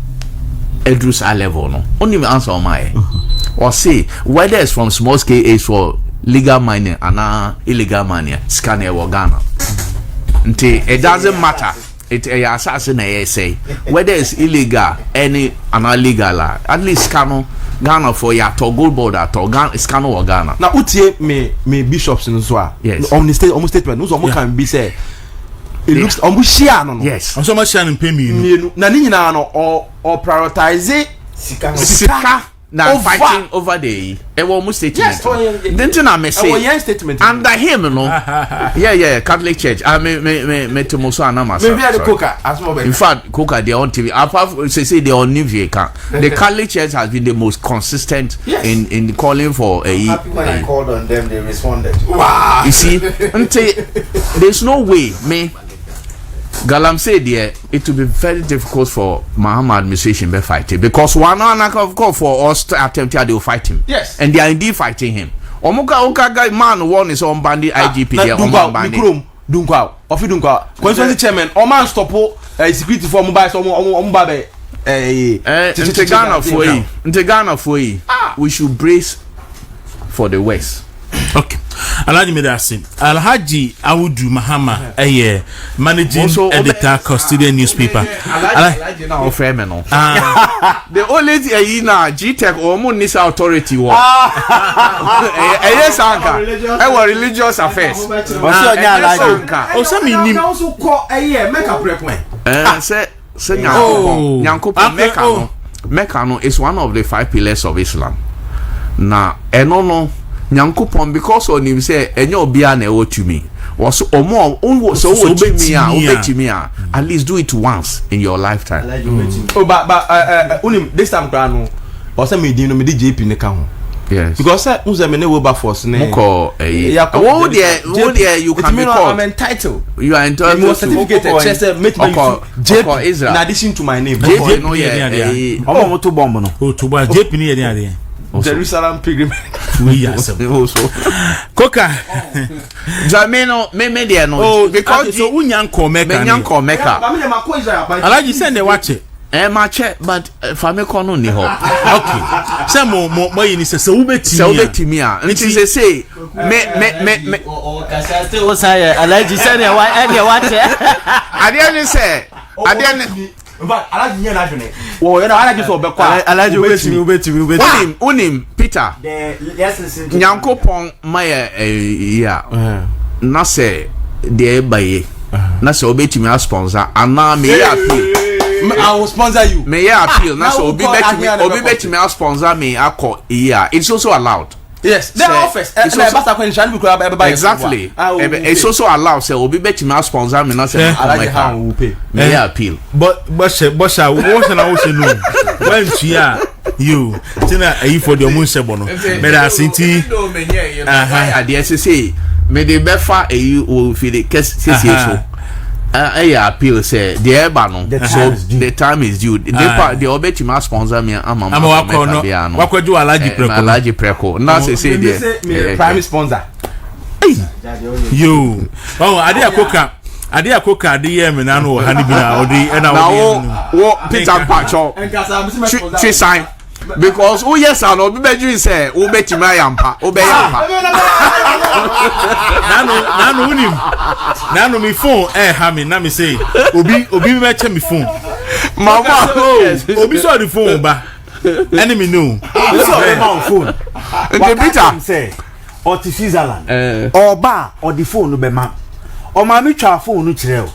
Edrus a level no only me answer on my or say whether it's from small scale is for legal mining and illegal mining scan e Ghana nti it doesn't matter it assassin na say whether it's illegal any and legal at least scan Ghana for ya to gold board at Ghana scan or Ghana na utie me bishops in so yes on the statement no so can be say it looks almost share no yes so much share pay me na ni nyina no or prioritize sika na fighting over the almost statement didn't na me say statement under him no yeah Catholic Church me to moso anama in fact coca they on TV apart say they on new can the Catholic Church has been the most consistent in calling for a when I called on them they responded. Wow. You see there's no way me galamsey there it will be very difficult for Mahama administration be fighting because one of course for us to attempt they will fight him. Yes. And they are indeed fighting him. Omuka guy man one is on bandit IGP there on bandit. Dunkwa. Constituency chairman o man stop security for mobile so mobile Ghana for we should brace for the West. Okay. Alhaji Medasin. Alhaji Awudu Mahama, managing editor, custodian newspaper. Alhaji na ofreme no. The only thing na GTech or Nisa authority wo. Sanka. Religious affairs. O se mi nim. Also call make a breakman. Say Nyankopon Mecca no is one of the 5 pillars of Islam. Na no Nyankopon because on him say enyo bia na e to me was so me at least do it once in your lifetime. But unim this time grano or say me no me JP ne ka ho. Yes, because unse me ne Wilber force ne moko there you can be called. I'm entitled. You are entitled to certificate say make me JP Israel in addition to my name. JP no yeah omo to bomb no o to ba JP ni there Jerusalem pilgrimage. We also. Coca. Jameno me there no because so unyanko meka. Alaji send the watch it. Match but fameko no ni ho. Okay. Say mo yin say ubetimi a. Nti say me kasa still say Alaji send the watch it. Ade ni say ade but Alaji nya na dwene wo na Alaji so be kwa Alaji ubetimi unim Peter Nyankopon maye na say de baye na say obetimi sponsor ana me appeal I will sponsor you me appeal na so obetimi sponsor me akọ it's also allowed. Yes, the office. Exactly. It's also allowed. Say, obi bet me sponsor me not say I will pay. May appeal. But what na say no. When you tina for the moon sebono. Me da sinti. I dare say me the befa you will feel the case so. Appeal say the ebano so the time is due. The obeti ma sponsor me ama wakweju Alaji Preko na say the prime sponsor. Yo ade akoka ade ye me na no ha ni bi na odi e na wo Peter Pacho three sign because yes and obi beju say wo betima yampa nano unim nano mi phone ha me na me say obi me che me phone mama obi so the phone ba enemy no so my phone the Peter say or to Switzerland or ba or the phone be ma o ma me twa phone no kire o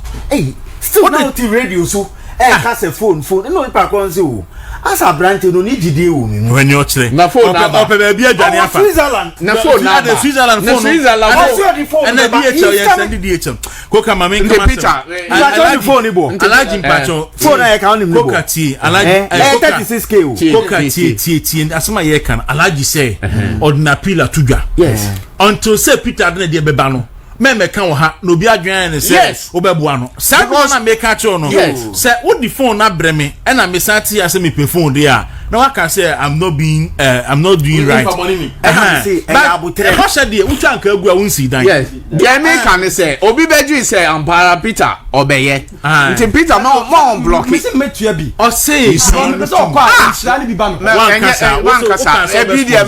still now the radio so cast a phone no pa kon se o as a branch no need jide o mi when you chere na phone na ba bia adwane afa Switzerland na phone na Switzerland phone and the DHL yes and the DHL koka mama nka the phone ibo alaji mpacho phone na ka onim koka ti alaji 36k o koka ti asema ye kan alaji say ordinary pillar tudwa yes until say Peter na de beba no me kan wo ha no bi adwan ne say obebua no say na me ka cho no say wo the phone na breme e na me sati ya say me pe phone dey na waka say I'm not doing right but dey wo twa nka agua wo nsi dan yes dey me kan say obi beju say ampara Peter obeye nti Peter mo block me say metua bi o say so kwa nshira bi ba me wan kasa e bi dey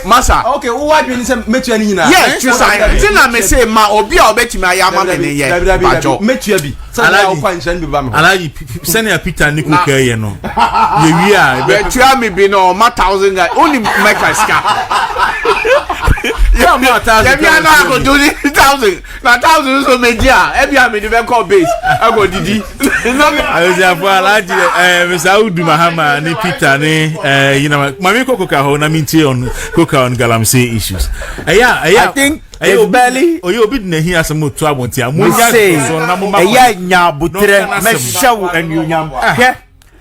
masa okay wo wa bi ni say metua ni nyina yes ti na me say ma obi a obetimi ayama me ne ye bajo metua bi alaji kwa nshira bi ba me alaji senior Peter ni ku ka ye no ye wi a betua me bi no ma 1000 guy only make a ska yeah ma 1000 yeah me na go do 1000 na 1000 so media e bia me dey call base I go didi no me ayo for alaji Mr. Udu Mahama ni Peter ni you know mami koka ho na minti on koka on galamsey issues I think it's barely oyo bi na hia asem otu abonti amunya so na mo ma nya butre me shaw anyunyam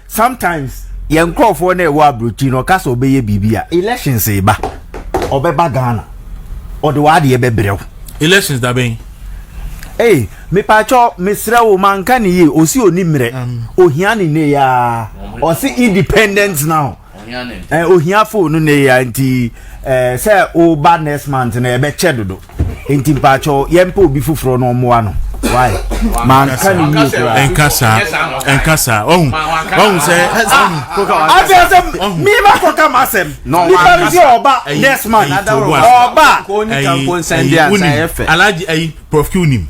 sometimes yen crofo na ewo abrochi no kasa obeye bibia elections eba obeba Ghana ode wa de ebebrew elections da ben me pacho mesra wo manka ni ye osi oni mre ohia ni ne ya osi independence now ohia phone ne ya nti say o bad next month na ebe chedodo nti pacho yempa obi fufuro no mo ano why manka ni ye enkasa ohun say me ma koka masem no man si oba next month oba ko ni campaign send answer efe alaji ayi profunim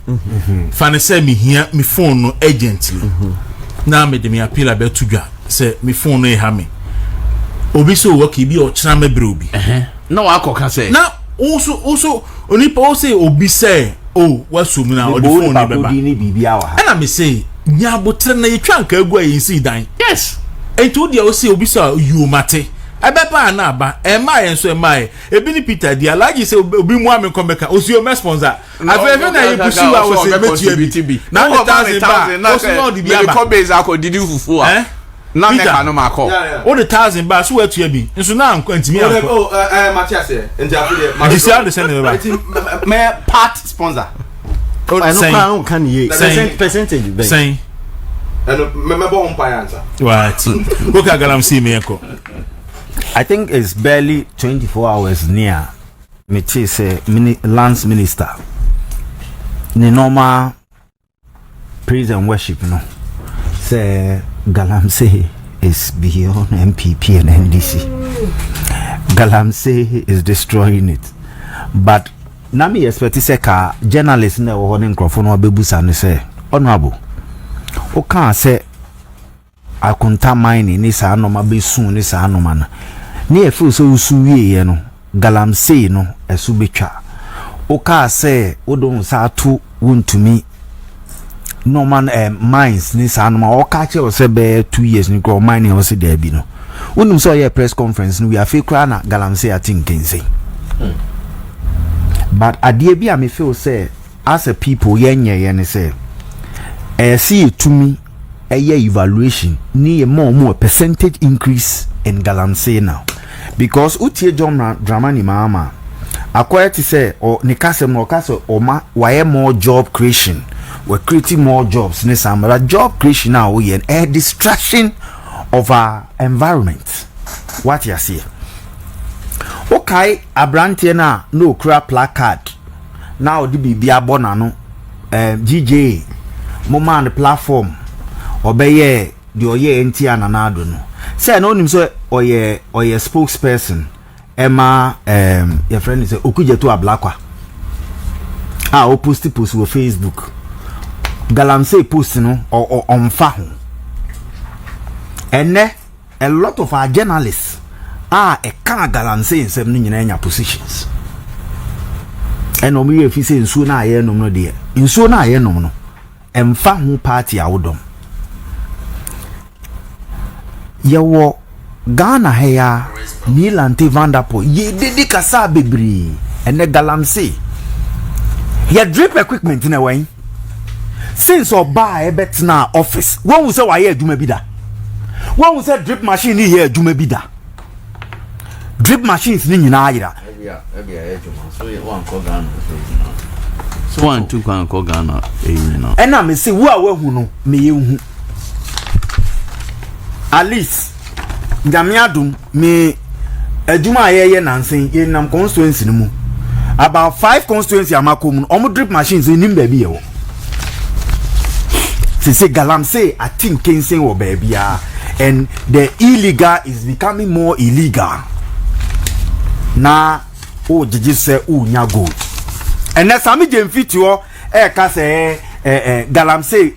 fane say me hia me phone no urgently na me de me appeal be tudwa say me phone no e ha me obi so work bi o chira me bre obi na wa koka say na also onipa o say obi say oh wasu mi na o the phone ni beba ni bibia wa na me say nya botre na yetwa nka agua yin si dan yes ento dia o say obi say you mate ebepa na aba ema yen so ema ebi ni Peter dia alaji say obi mu ame komeka o si o me sponsor afefe na ye pushi wa o say metu ebi na 1000 na o so no di bia ba ko base akọ didi fufu a na me ka no ma call o the 1000 ba so wetu ebi nso na anko ntimi anko Matthias enti afide ma si all the same ba me part sponsor I no kan ye percentage be say me bo on answer what oka galamsey me eko I think it's barely 24 hours near me say Lance Minister the normal praise and worship say galamsey is beyond NPP and NDC. Galamsey is destroying it. But na me expect say ka journalist na wo ne nkrofo no abebusa ne say honorable o kan say akunta mine ni sa no ma besun ni sa no ma na ne e fu so usu wie no galamsey no esu betwa o ka say o don sa to wuntumi normal mines ni sa no ma o ka che o se be 2 years ni go mine o se there bi no unum so ye press conference no we afi kra na galamsey atinkense but adie bi a me feel say as a people yenye say see to me a evaluation ni a more percentage increase in galamsey now because utie John Dramani Mahama acquire to say or nikase no kase or ma why more job creation we're creating more jobs ne samara job creation now we a distraction of our environment what you see okay abrante na no kra placard now the bibia bona no GJ moma on the platform obeye the oye enti ananado no say no nim so oye spokesperson Emma your friend is okujeto ablakwa o post wo Facebook galamsey post no or on fa ho ene a lot of our journalists e kan galamsey nsem no nyina nya positions eno mi ye fi se nsuo na aye nom no de nsuo na aye nom no emfa ho party awodom yewo Ghana heya Milante Vanderpool ye didi kasa bebre ene galamsey ye drip equipment na wen since oba e betna office won say wa ye adwuma bi da won say drip machine ni here adwuma bi da drip machines ni nyina ayira so ye wan ko Ghana so wan tu kan ko Ghana nyina ena me say wo a wahu no me ye hu Alice Jamiadum me adwuma ye nansen ye nam constituency mu about 5 constituency amakom omo drip machines ni mbabi ye wo say galamsey I think Kensen or baby and the illegal is becoming more illegal na o jiji say o nya gold and na sami je mfiti o ka say galamsey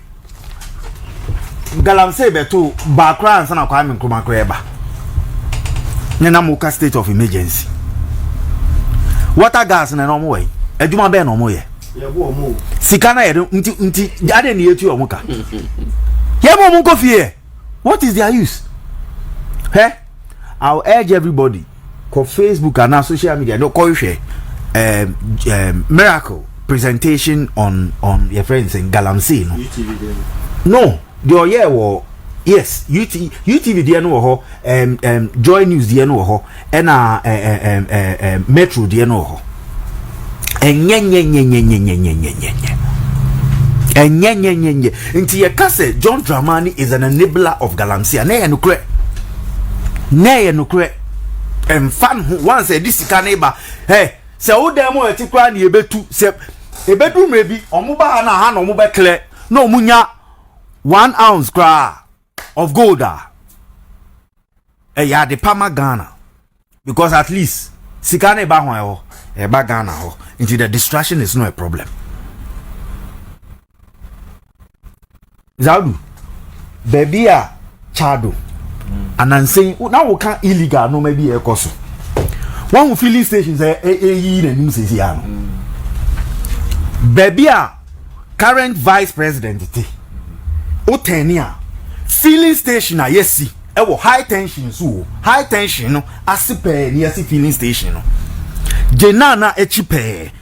beto background sana kwa me nkroma kreba na muka state of emergency water gas na no mo we adwuma be no mo ye sikana ye nti ade ne yetu omuka ye mo mun kofie what is their use I'll urge everybody ko Facebook and social media no ko share miracle presentation on your friends in galamsey no the oye wo yes UTV dia no ho Joy News dia no ho na Metro dia no ho enye nti ye kase John Dramani is an enabler of galamsey na ye nukre fan once this kaneba se wo dem o ti kra na ebetu se ebedu mebi omuba na ha na omuba clear na omunya 1 ounce kra of gold ya de Pama Ghana because at least sikane ba ho ba Ghana ho into the distraction is not a problem. Zadu baby a chado anansen na wo kan illegal no maybe e koso one filling stations yi na nim sesi ya no baby a current vice president ti otania filling station a yesi e wo high tension so high tension no asipe ni yesi filling station no jenana echipe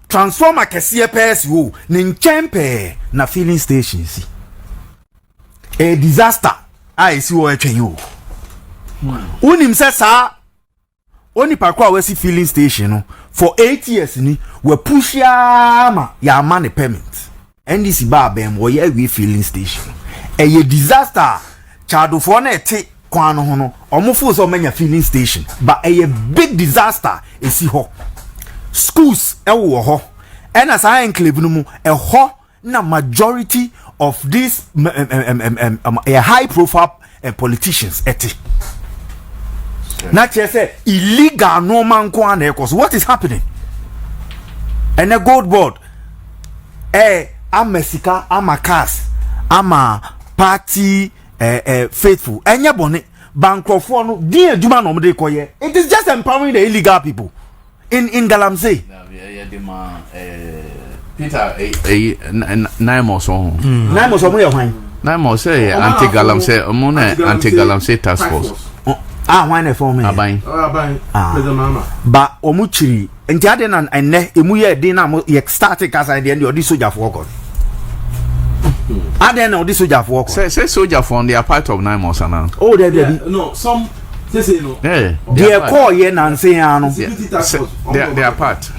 transformer kese pesi wo ni nchempe na filling station si a disaster isi wo etwen yo unim se sa oni pakwa we si filling station no for 8 years ni we push ya ma ne permit NDC ba bem wo ye we filling station a disaster chado for na ete kwan ho no omofo so manya filling station but a big disaster esi ho schools e wo ho ena sa enclave no mu e ho na majority of these a high profile politicians ete na say illegal no man kwa na ekos what is happening and a gold board amesika amakas ama party faithful enye bone bankrofo no din aduma no mde koye it is just empowering the illegal people in galamsey Peter Naimos on Naimos mo ye hwan Naimos say anti galamsey anti galamsey task force hwan na form me aban president mama ba omuchiri enti ade na enne emu ye din na ye start kasa de odi soldier for work ade na odi soldier for work say soldier for they are part of Naimos ana oh there no some say no they call ye nanse ano they are part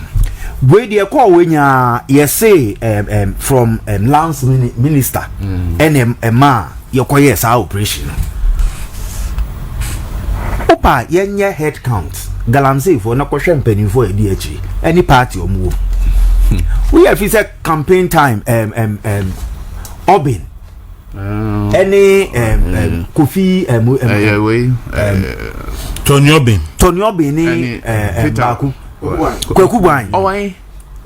we dey call we nya ye say from lance minister ma ye call yes our operation opa yenye head count galamsey for na kwhwe mpanifo e di achi any party omuwo we have is a campaign time Obin any Kofi Tony Obin ni Baku Kwaku Bwan owan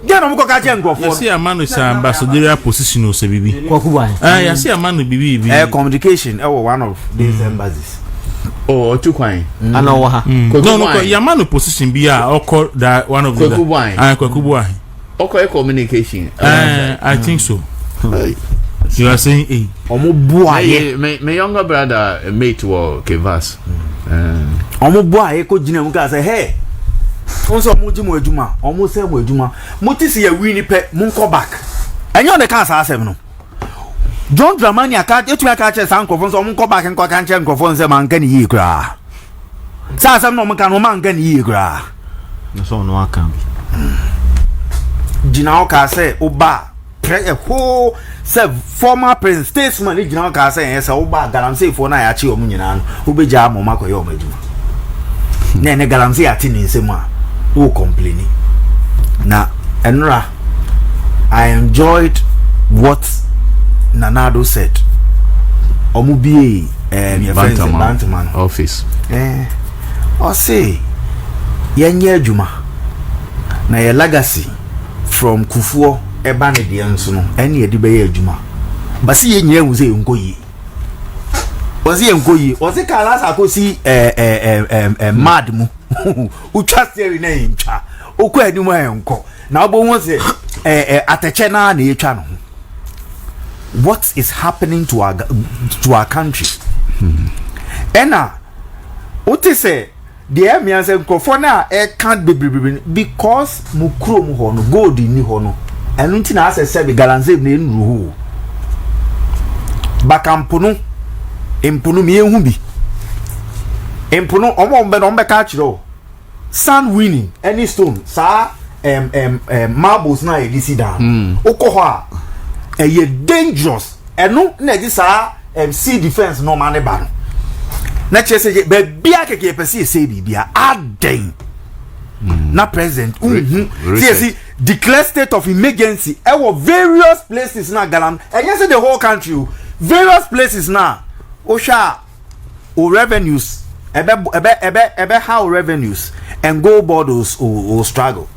Jana mko ka che ngrofo you see a man with ambassadorial position o se bibi Kwaku Bwan you see a man bibi communication one of these embassies oh tukwan ana wa ha no your man position be or that one of the Kwaku Bwan Kwaku Bwan okay communication I think so You are saying A. Omo buaye. My younger brother mate was Kevas. Omo buaye ko jina mu ka say hey. Onso mo ji mo adwuma, omo say mo adwuma. Mo ti se ya wi ni pe, mo nko back. Enyo de kan sa asem no. John Dramani aka etu aka che san nkofo so mo nko back nko kan che nkofo nse man kan yi kra. Sa asem no mo kan man kan yi kra. No so no aka. Jina o ka say oba who said former president statesman regional ka say yes oba galamsey for na ya chi omu nyina no obeja mo makoye o maduma na ne galamsey ati ni nsem a o complaining na enra I enjoyed what Nanado said omu bi your friends in Bantaman office o say yenye adwuma na your legacy from Kufuor eba ne de nso no ene edi be ye adwuma basi ye nyira hu se nkoyi ozi enkoyi ozi kala sa kosi mad mu utwa seri na ntwa okọ adwuma enko na obo hu se ateche na na etwa no what is happening to our country ena ote se the emian se nkofo na can't be because mu krom ho no gold ni ho no enu nti na asese be galamsey na enruhu bakampono empono mi ehu bi empono omo mbe no mbe ka kiro sun winning any stone sa marbles na edisi down okoho a eye dangerous enu na edi sa sea defense no man ba no na chese be bia keke pese se bibia aden na president see declare state of emergency various places na galam and you say the whole country various places na osha o revenues ebe how revenues and go borders or struggle.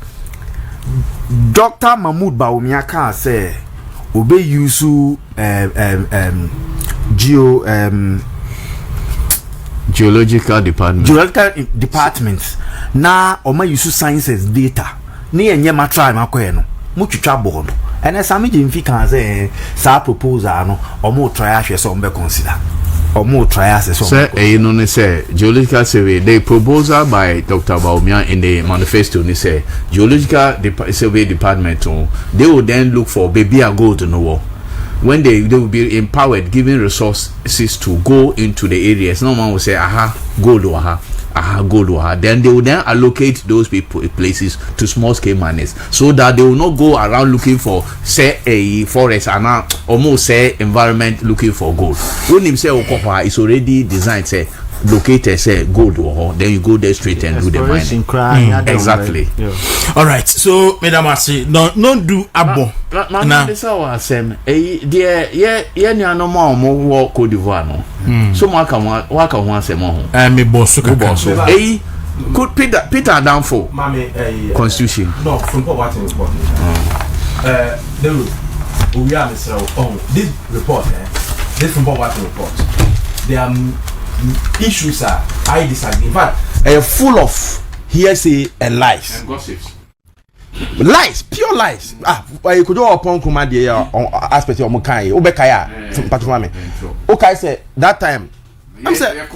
Dr. Mahmoud Bawumia can say obe use geological departments na oma use sciences data ni enye matra makoye no mutwitwa bo no ene sami je mfi kan say sa proposal no omo try ahwe so mbe consider omo try as so say no ne say geological survey the proposal by Dr. Bawumia in the manifesto ni say geological survey department they will then look for baby gold no war. When they will be empowered, given resources to go into the areas. No one will say, gold, gold. Then they will then allocate those places to small scale miners, so that they will not go around looking for, say, a forest and almost say environment looking for gold. When him say Okopa is already designed, say located, say gold, then you go there straight and do the mining. Exactly. Yeah. All right. So, Madam Asi, don't do abo. Now, this is what I said. Yeah, no more war Cote d'Ivoire no. So, what can one say more? Me boss. Could Peter down for Constitution? No, from what is important. We are this report. This from what report. There are issues I disagree. In fact, full of hearsay and lies and gossips. Lies, pure lies. I could go upon command the aspect of Mokai, Obekaya, Patrumame. Okay, say that time. I'm saying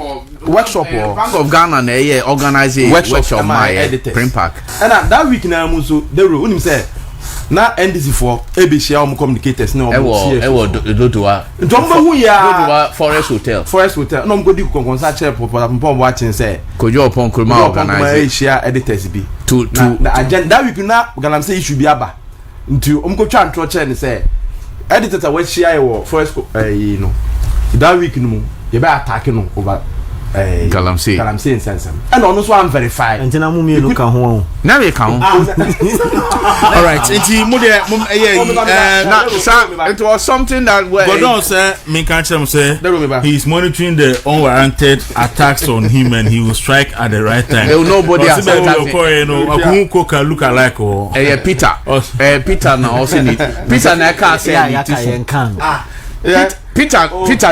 workshop or Bank of Ghana organizing workshop my editor print pack. And that week now, Musu, they will say. Na NDC for ABC communicators no Forest Hotel no go di konkonsa chair pop watching say kojo upon kurma organize editors bi to the agenda that week na galamsey issue bi aba nti go twa ntro chair ni say editors a we share wo Forest that week no you be attack no over galamsey insensem and on so am verify entina mu mi look ho na we kan all right enti mu de it was something that Gordon say me can tell him say he is monitoring the unwarranted attacks on him and he will strike at the right time. Nobody has look alike Peter na also need Peter na can say Peter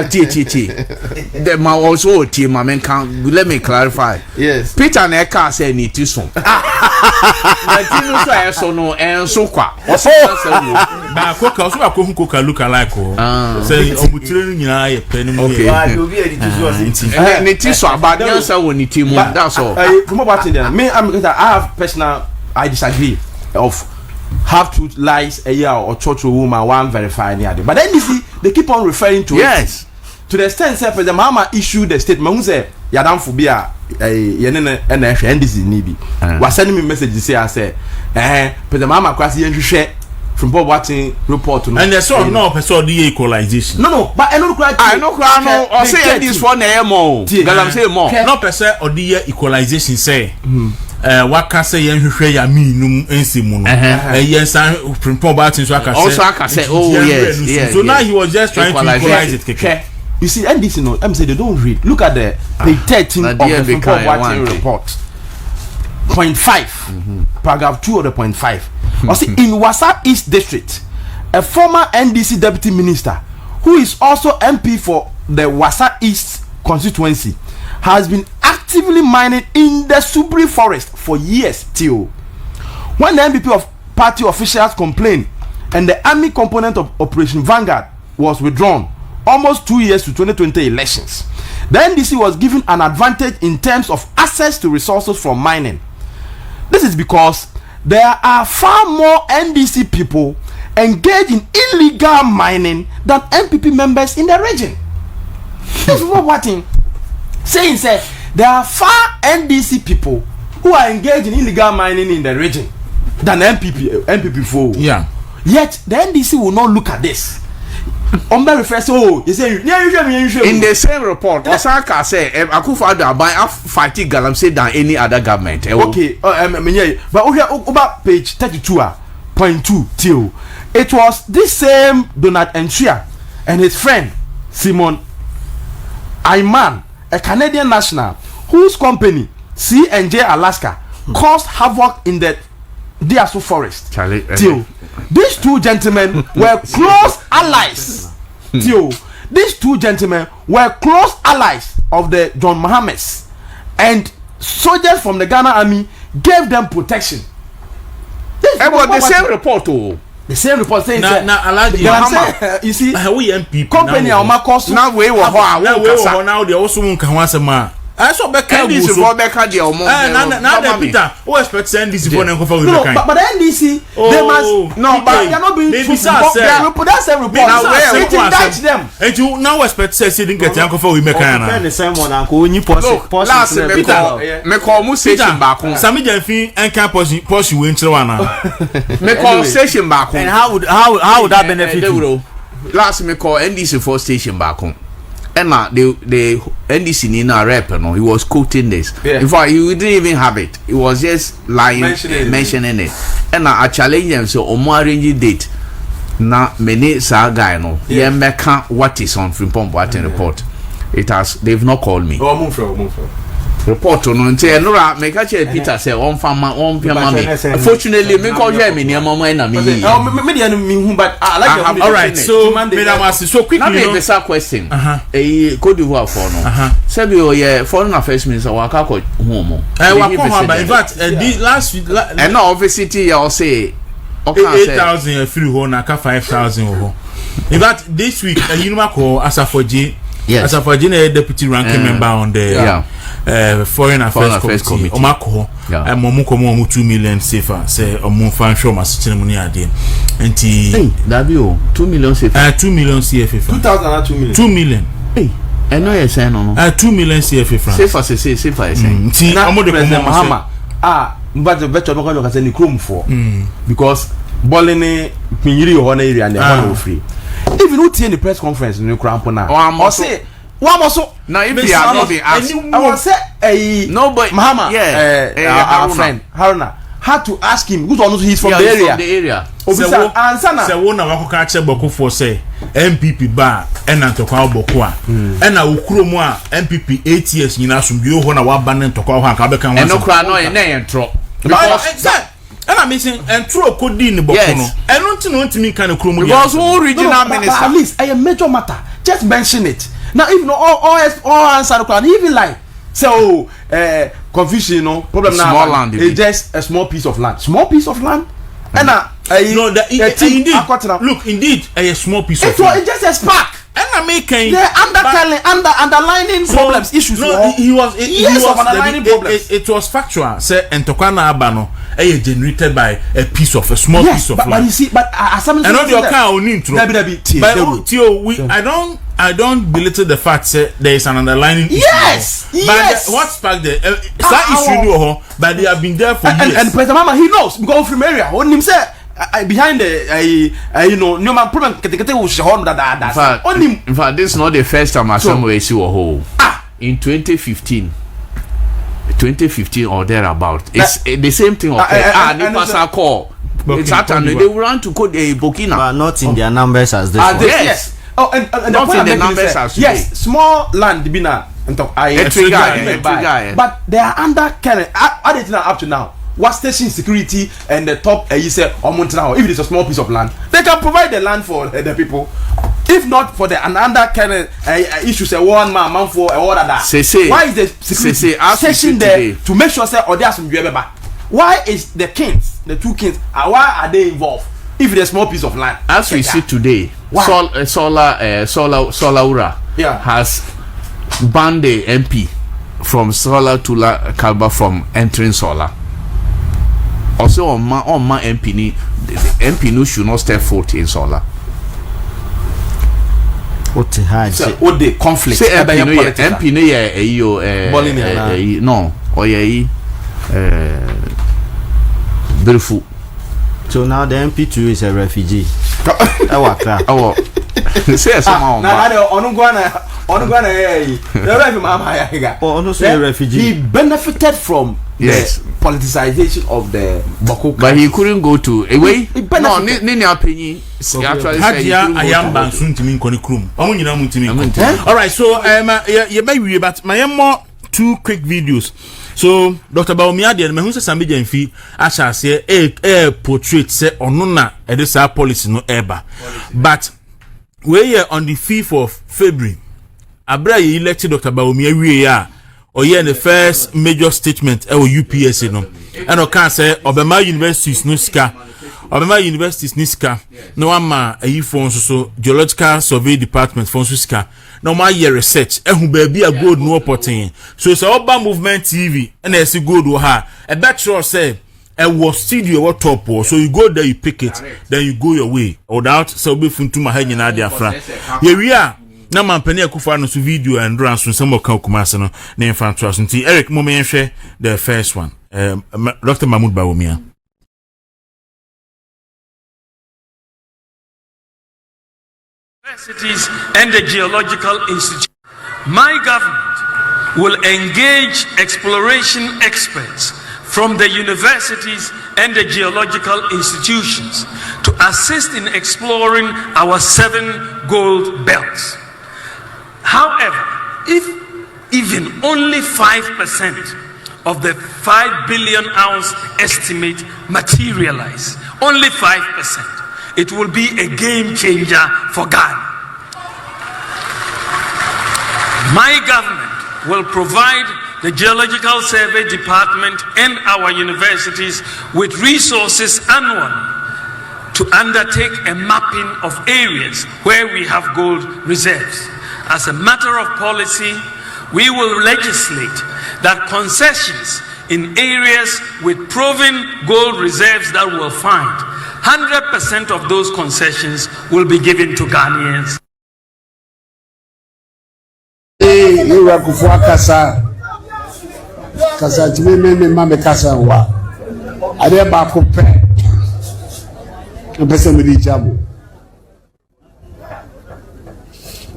T. The ma also team man can let me clarify. Yes. Peter na ka say ni ti so. Na ti no so e so no en so kwa. O so ba koka so akohu koka look alike o. Say omutire no nyina ye pe no. Okay. Ni ti so about the answer won ni team. That's all. From what there, me I have personal I disagree of have truth lies a year or church woman one verify near but then you see they keep on referring to yes it to the extent say the mama issued the statement who say yadam for be yenene NDC nibi was sending me messages say I say the mama kwasi yenhwehwe from Boadu report no and there's no person the equalization no but I no cry or say this for na mo galamsey mo no person or the equalization say waka say yenhwehwe ya minum ensimu no yes from Boadu so aka say also aka say oh yes so now he was just trying to equalize it keke. You see NDC no I'm say they don't read look at the page 13 of the Boadu report 0.5 paragraph 2 of the 0.5 or see in Wasa East District a former NDC deputy minister who is also MP for the Wasa East constituency has been actively mining in the Subri forest for years till when the NPP of party officials complained and the army component of Operation Vanguard was withdrawn almost 2 years to 2020 elections. The NDC was given an advantage in terms of access to resources from mining. This is because there are far more NDC people engaged in illegal mining than NPP members in the region. This is what saying say there are far NDC people who are engaged in illegal mining in the region than NPP for. Yeah. Yet the NDC will not look at this. Omba refers you say in the same report Osaka say Akufo-Addo aban fight galamsey than any other government. Okay, but over page 32.2 till it was this same Donald Entria and his friend Simon Ayman, a Canadian national whose company C&J Alaska caused havoc in the Diaso forest. Till these two gentlemen were close allies. Till these two gentlemen were close allies of the John Mohammeds, and soldiers from the Ghana army gave them protection. The same report. The same report saying you see we MPP company now we were now they also won't come I saw back NDC for Becca the now Peter who expects NDC for them for no but NDC they must no but they are not being maybe they put that same report now where it indict them and you now expect say didn't get uncle for we make the same one uncle when you last me call mu station back Sami Jenfin and can push you into one me call station back and how would that benefit you last me call NDC for station back home. And the NDC Nina rep, no, he was quoting this. Yeah. In fact, he didn't even have it. He was just lying, mentioning it. And I challenge them so Omo arrange date. Na many sa guy no. Yeah, meka what is on from Boadu report. It has they've not called me. Oh, move from. Report on until no make actually Peter say on farmer on me. Unfortunately, me call you me near mama na me. Me but I like all right. So so quickly now the best question. Cote d'Ivoire for no. Say be foreign affairs minister waka ko home. But in fact the last and now obviously you say 8,000 free home na 5,000 ho. In fact this week you know call Asafoji. Yes. Asafoji na deputy ranking member on the foreign affairs committee omako momu 2 million safer say omu fan show masitene mu ni ade enti dabio 2 million safer 2 million CFA 2000 and 2 million 2 million no yes no 2 million CFA francs safer enti omo de komo Mahama but the better no ka say ni chrome for because bolene pinyiri ho na area and ho free even who in the press conference in the crampo now or say one also now if you are not being asked I will say nobody Mahama our friend Haruna had to ask him who's on he's from the area Obisa ansana say wona wakoka che boko for say NPP ba ena ntokwa boko a ena okuro mu a NPP 8 years nyina sombi ho na waba ne ntokwa ho aka beka ho eno kra no e na yen tro because And I'm missing and throw code in the book. Yes. I don't know to me kind of chrome. Because who regional minister? At least a major matter. Just mention it. Now, even all answer the question, even like so confusion, you know, problem small now. Land. It's just a small piece of land. Small piece of land. And no, indeed. Look, indeed, a small piece of land. It's just a spark. And I'm making underlining problems, issues. No, he was underlining problems. It was factual. Say Entokwana Abano generated by a piece of a small piece of land. But you see, but and on your car on intro. I don't belittle the fact that there is an underlining issue. Yes. But what sparked the issue? But they have been there for years. And President Mama, he knows because from area. On him say behind the no man problem. In fact, this is not the first time I saw you see a hole. In 2015 or thereabout, it's the same thing. Call. It's happened. They run to code a Burkina, but not in their numbers as this. Yes. Oh, and not in the numbers as today. Yes, small land bina and but they are under current. Up to now. What station security and the top you say now, if it is a small piece of land, they can provide the land for the people. If not for the under current issues, a one man for a order that. Why is the security station there to make sure say or there some why is the kings, the two kings, why are they involved? If it's a small piece of land, as we see today, Solaura has banned the MP from Solar Tula Kalba from entering Solar. Also, on my MP, the MP no should not step foot in Solar. What the conflict? Say MP no, beautiful. So now the MP2 is a refugee. Say somehow. He benefited from the politicization of the Boko. But he couldn't go to away. No, Nini Penny actually all right, so but my more two quick videos. So Dr. Baumia de me hu se sambe jamfi a sha se portrait se onuna e de sa policy no eba. But we here on the 5th of February abra ye elected Dr. Baumia wie ya oye the first major statement e UPSA no and o kan say Obama universities no ska Obama universities niska no ama ayi fon so geological survey department fon so ska no ma year research ehu ba bia gold no opportunity so Oba movement TV and e see gold wo ha e bet sure say e was studio what top so you go there you pick it then you go your way without so be funtu ma ha nyina dia fra ye wi a na mampani akufa no so video and run so some ka kumase no na infantry so nti Eric mo me hwe the first one Dr. Mahmoud Bawumia. Universities and the Geological Institute. My government will engage exploration experts from the universities and the geological institutions to assist in exploring our 7 gold belts. However, if even only 5% of the 5 billion ounce estimate materialize, only 5%, it will be a game changer for Ghana. My government will provide the Geological Survey Department and our universities with resources annually to undertake a mapping of areas where we have gold reserves. As a matter of policy, we will legislate that concessions in areas with proven gold reserves that will find 100% of those concessions will be given to Ghanaians.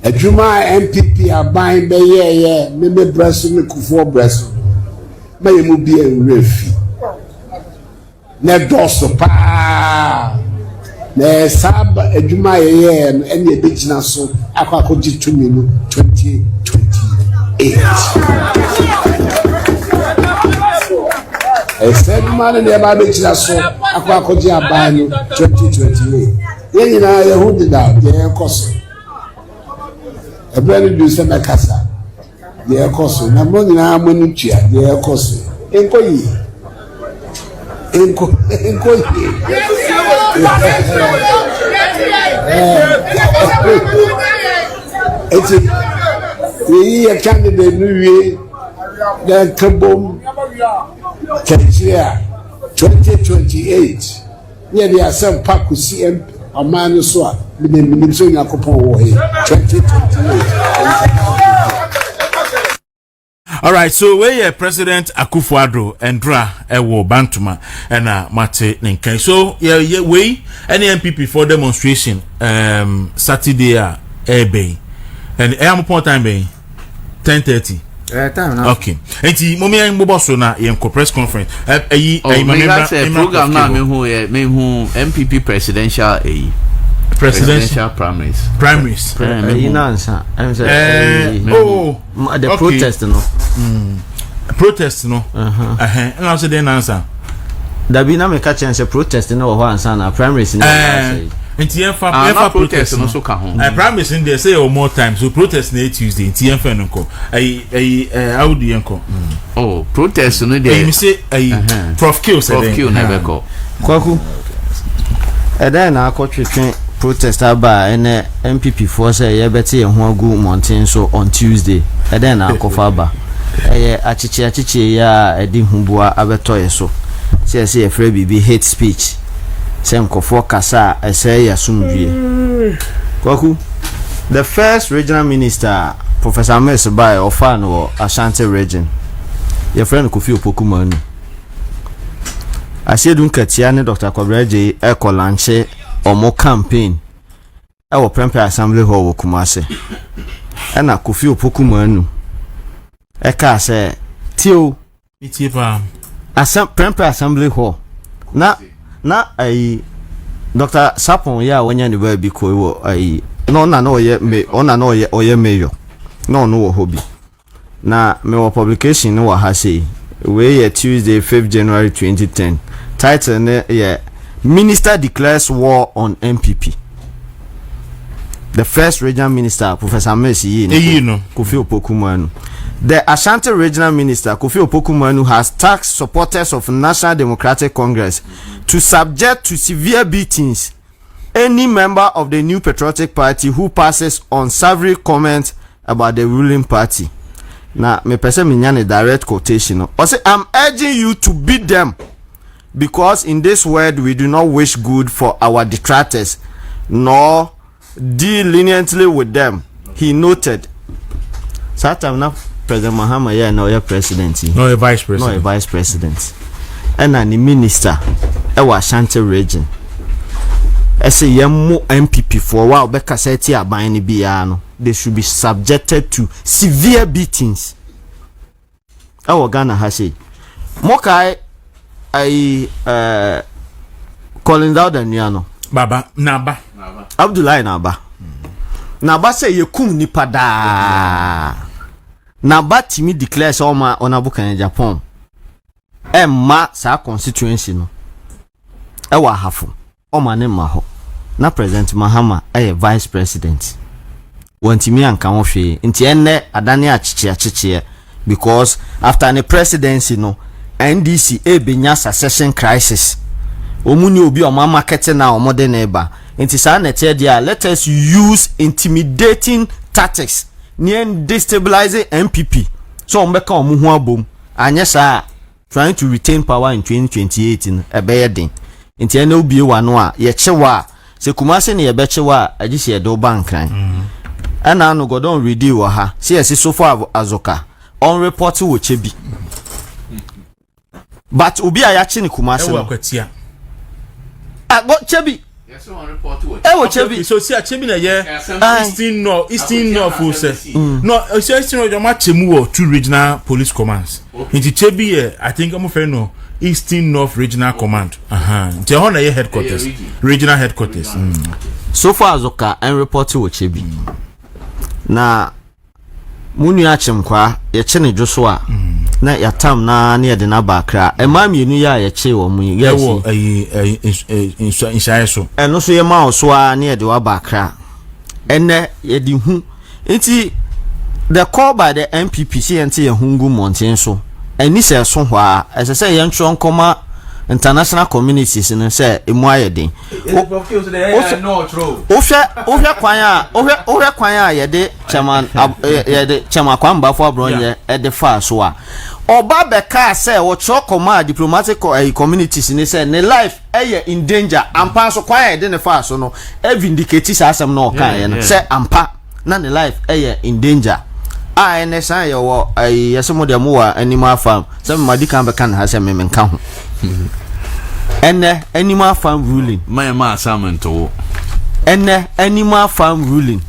Adwuma NPP aban be ye me breso me kufuo breso ma ye mu bi enrefi na doso pa na sab adwuma ye ene be gina so akwakoji tumi no 2028 said man in the Bible so akwakoji abanu 2028 yen na ye hu did out ye koso e brand do se makasa ye koso na mo nyina amonu tua ye koso enkoyi eti we a candidate new the kabom Kenya 2028 near the Assam Park CM a man so a minimum so yakopon wo he 2028. All right, so where President Akufo-Addo Endra ewo Bantuma and Mate Ninkai. So yeah we any NPP for demonstration Saturday Bay and am point time be 10:30. Time now. Okay. Enti mo me mbo so na yem press conference. Program na me hu NPP presidential presidential primaries. The protest no. Protest no. And also the answer. Da bi na me ka chen se protest no ho ansa na primaries no. Nti yenfa protest no so ka ho. Primaries in there say more time so protest na Tuesday nti yenfa no ko. Audu yenko. Oh, protest no there. Me say Prof Kill na be ko. Kwaku. Eda na akotwetwe protest aba ene NPP for say ye beti ye ho agu mountain so on Tuesday. Eda na akofa aba. Achichi ya edi hubua abeto ye so. Say afraid bibi hate speech. Say nkofo kasa say ya sumdue. Kwaku. The first regional minister Professor Amos Bai ofan wo Ashanti region. Your friend Kofi Opokumanu. Asiedun Katia ne Dr. Kwabreje eko lanche omo campaign e wo Prempeh Assembly Hall wo Kumase. E na Kofi Opokumanu e ka se tio itipa Prempeh Assembly Hall na ai Dr. Sapon ya wanya ne ba bi ko wo ai no na no ye me ona no ye oye mayor no wo hobby na me wo publication no wa ha sei we Tuesday 5th January 2010 title ne Minister declares war on NPP. The first regional minister Professor Messi Kofi Opokumanu. The Ashanti regional minister Kofi Opokumanu has tasked supporters of National Democratic Congress to subject to severe beatings any member of the New Patriotic Party who passes unsavory comments about the ruling party. Now, me person me nyane direct quotation. I say I'm urging you to beat them because in this world we do not wish good for our detractors nor deal leniently with them. He noted. Satam na President Mahama ya no ya president. No a vice president. No a vice president. And an minister e wa Ashanti region. Ese yemo NPP for while beka seti aban ni bia no. They should be subjected to severe beatings. Our Ghana has said. Mokai calling out the Niano. Baba Naba. Abdullah Naba. Naba say ye kum nipada. Naba timi declares all my onabuka in Japan. Ma sa constituency no. Ewa hafu. Oma ne maho. Na President Mahama vice president. Wantimi anka wo hwe nti enne adane achichi because after the presidency no NDC benya succession crisis omuni obi o market na omode na eba nti sa na tie dia let us use intimidating tactics near destabilizing NPP so ombeka omu ho abom anye sa trying to retain power in 2028 ebe yedin nti enne obi wa no a ye chewa se kumase ne ye be chewa agisi edo bankran ana no godon ready wa ha see so far azoka on report wo chebi but obi ayachi ni kumase no kwatia go chebi yes on report wo chebi so see a chebi na ye eastern north say no eastern north ma chemu wo two regional police commands nti chebi I think am friend no Eastern North Regional Command. Nti ho na ye headquarters regional headquarters so far azoka en report wo chebi na munu achimkwa ye chene joso a na ya tam na ne de na ba Accra e ma mienu ya ye che wo mu ye wo inshayeso eno so ye ma oso a ne de wa ba Accra ene ye di hu nti the call by the NPP CNT ye hungu mountain so eni se so hwa ese se ye ntro nkoma international communities no say emu ayeden ohwe kwan a yede chairman yede chairman kwamba for abronye ede fa so a oba beka say wo cho koma diplomatic communities ni say ne life in danger ampa so kwan yede ne fa so no e vindicate sa asem no kan ye no say ampa na ne life in danger a ene san ye wo yesemo de mo wa animal farm say madi kan be kan ha say me nka ho animal farm ruling my assignment to animal farm ruling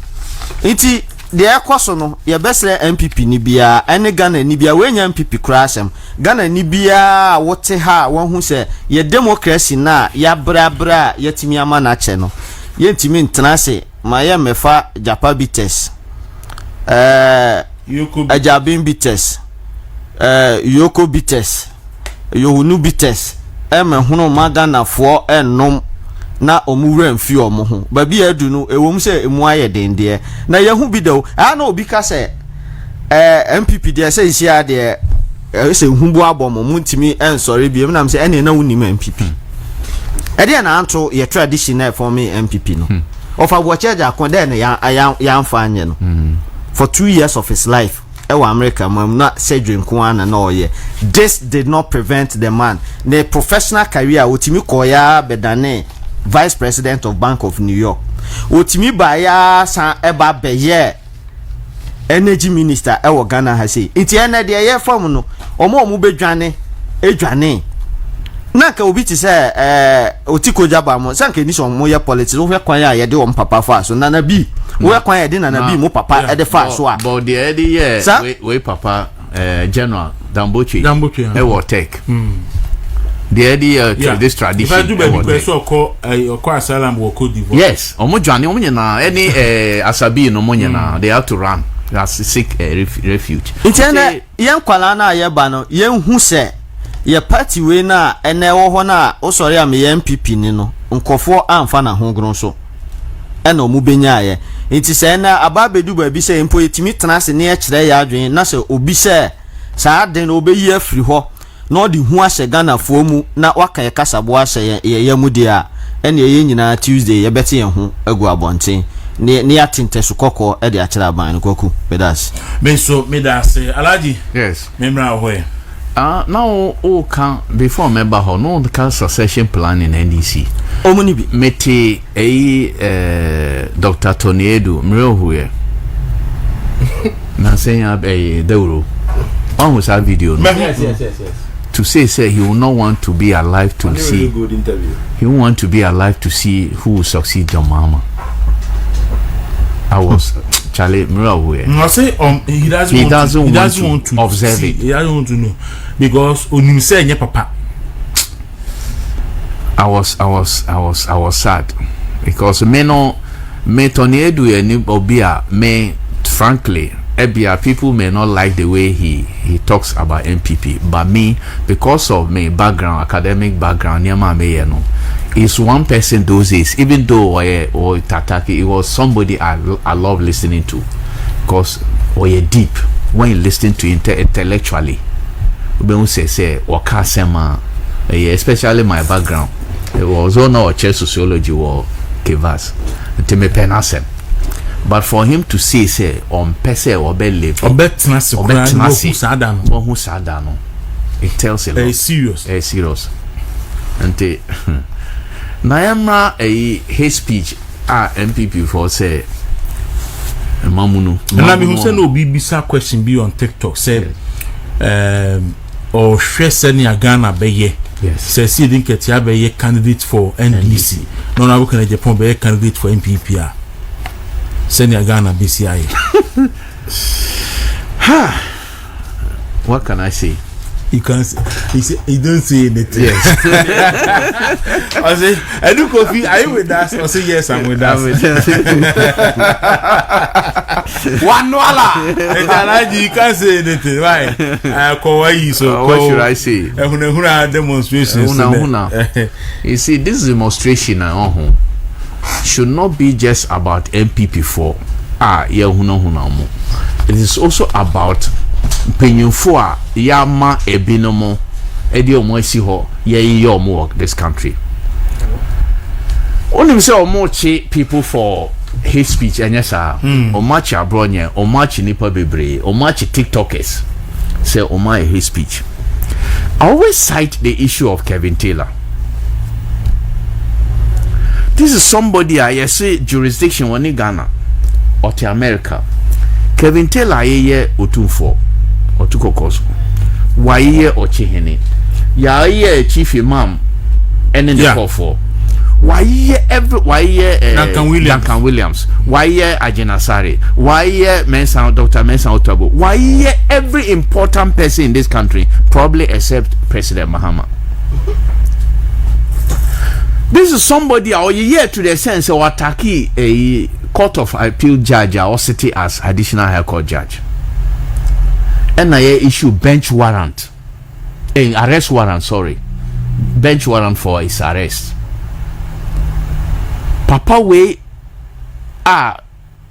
iti de ekoso no ye besle NPP ni bia ene Ghana ni bia wenya NPP krasem Ghana ni bia wote ha won hu se ye democracy na ya brabra yetimi ama na che no yentimi ntena se ma ye mefa japa bites ajabin bites yoko bites yohunu bites hunu magana fo ennom na omuwura mfi omo ho ba bia adu no ewom se emu aye dende na yehu bi do na obi ka se MPP de se isi ade se humbu abomo muntimi ensori bi em na se ene na wunim MPP ede na anto ye traditional for me MPP no of a charge akon de na ya amfa anye no for 2 years of his life America na Cedric Kwana na oye. This did not prevent the man the professional career otimi koya bedane vice president of Bank of New York otimi ba ya san eba beye energy minister ewo Ghana ha say iti ene de ye form no omo bedwane edwane na ka obi ti say otiko jaba mo sanke ni so mo ye politics wo hwe kwan ya ye de wo papa fa so na bi we kwan ya de na bi mo papa e de fa so a but the idea we papa general Dambochi e wo take the idea this tradition if I do be so call asylum wo Cote d'Ivoire yes omo dwane omo nyina any asabi no mo nyina they have to run that's seek refuge intene yen kwala na ye ba no yen hu se ye party we na ene wo ho na osori am ye NPP ni no nkofo amfa na ho gron so ena omu benya ye nti se na ababedu ba bi se empo etimi tenase ne kire ya adwen na se obi se saa den obeyi afiri ho na odi hu ahye Ghana fo mu na waka ye kasabo ahye ye mu dia ene ye nyina Tuesday ye bete ye ho agu abonten ne atinte so kokko e de akira ban koku pedas me so me da se alaji yes memra hoye now can before member ho no the succession plan in NDC omuni bi meti Dr. Toniedu mrehuye na saying Deuro on was a video no? yes to say he will not want to be alive to see good interview. He will want to be alive to see who will succeed John Mahama. I was Charlie Murawe. No, say he doesn't want to observe see, it. He doesn't want to know because onim say nye papa. I was sad because me Toniedu eni obia me frankly ebia people may not like the way he talks about NPP, but me because of my background, academic background, is one person those days, even though or Tataki, it was somebody I love listening to because deep when you listen to intellectually. Especially my background, it was no church sociology or kivas penasem. But for him to say on pese or live sadano, it tells a lot. It's serious. And Nayama his speech MPP for say Mamunu. And I mean who say no BBC question be on TikTok say or Shreseni Ghana beye. Yes. Say see think it be candidate for NDC. No na work in Japan be candidate for NPP. Senior Ghana BCI. What can I say? You can't say. He don't say anything. Yes. I say, I do coffee. Are you with us? I say yes, I'm with us. One wala. Alaji, you can't say anything, right? So what should I say? Demonstrations. You see, this demonstration should not be just about NPP for it is also about penyufo yama ebinomo edi omo esi ho ye work this country. Only say omochi people for hate speech enyesa omachi abronye omachi nipa bebre omachi TikTokers say omai hate speech. I always cite the issue of Kevin Taylor. This is somebody I say jurisdiction wani Ghana or to America. Kevin Taylor ye otumfo otukokoso wa ye ochihene ya ye chief imam ene ne kofo wa ye Duncan Williams wa ye Ajenasare wa ye Dr. Mensa Otago wa ye every important person in this country probably except President Mahama. This is somebody or ye to the sense of attacking a Court of Appeal judge or city as additional High Court judge. And I issue bench warrant, arrest warrant, bench warrant for his arrest. Papa way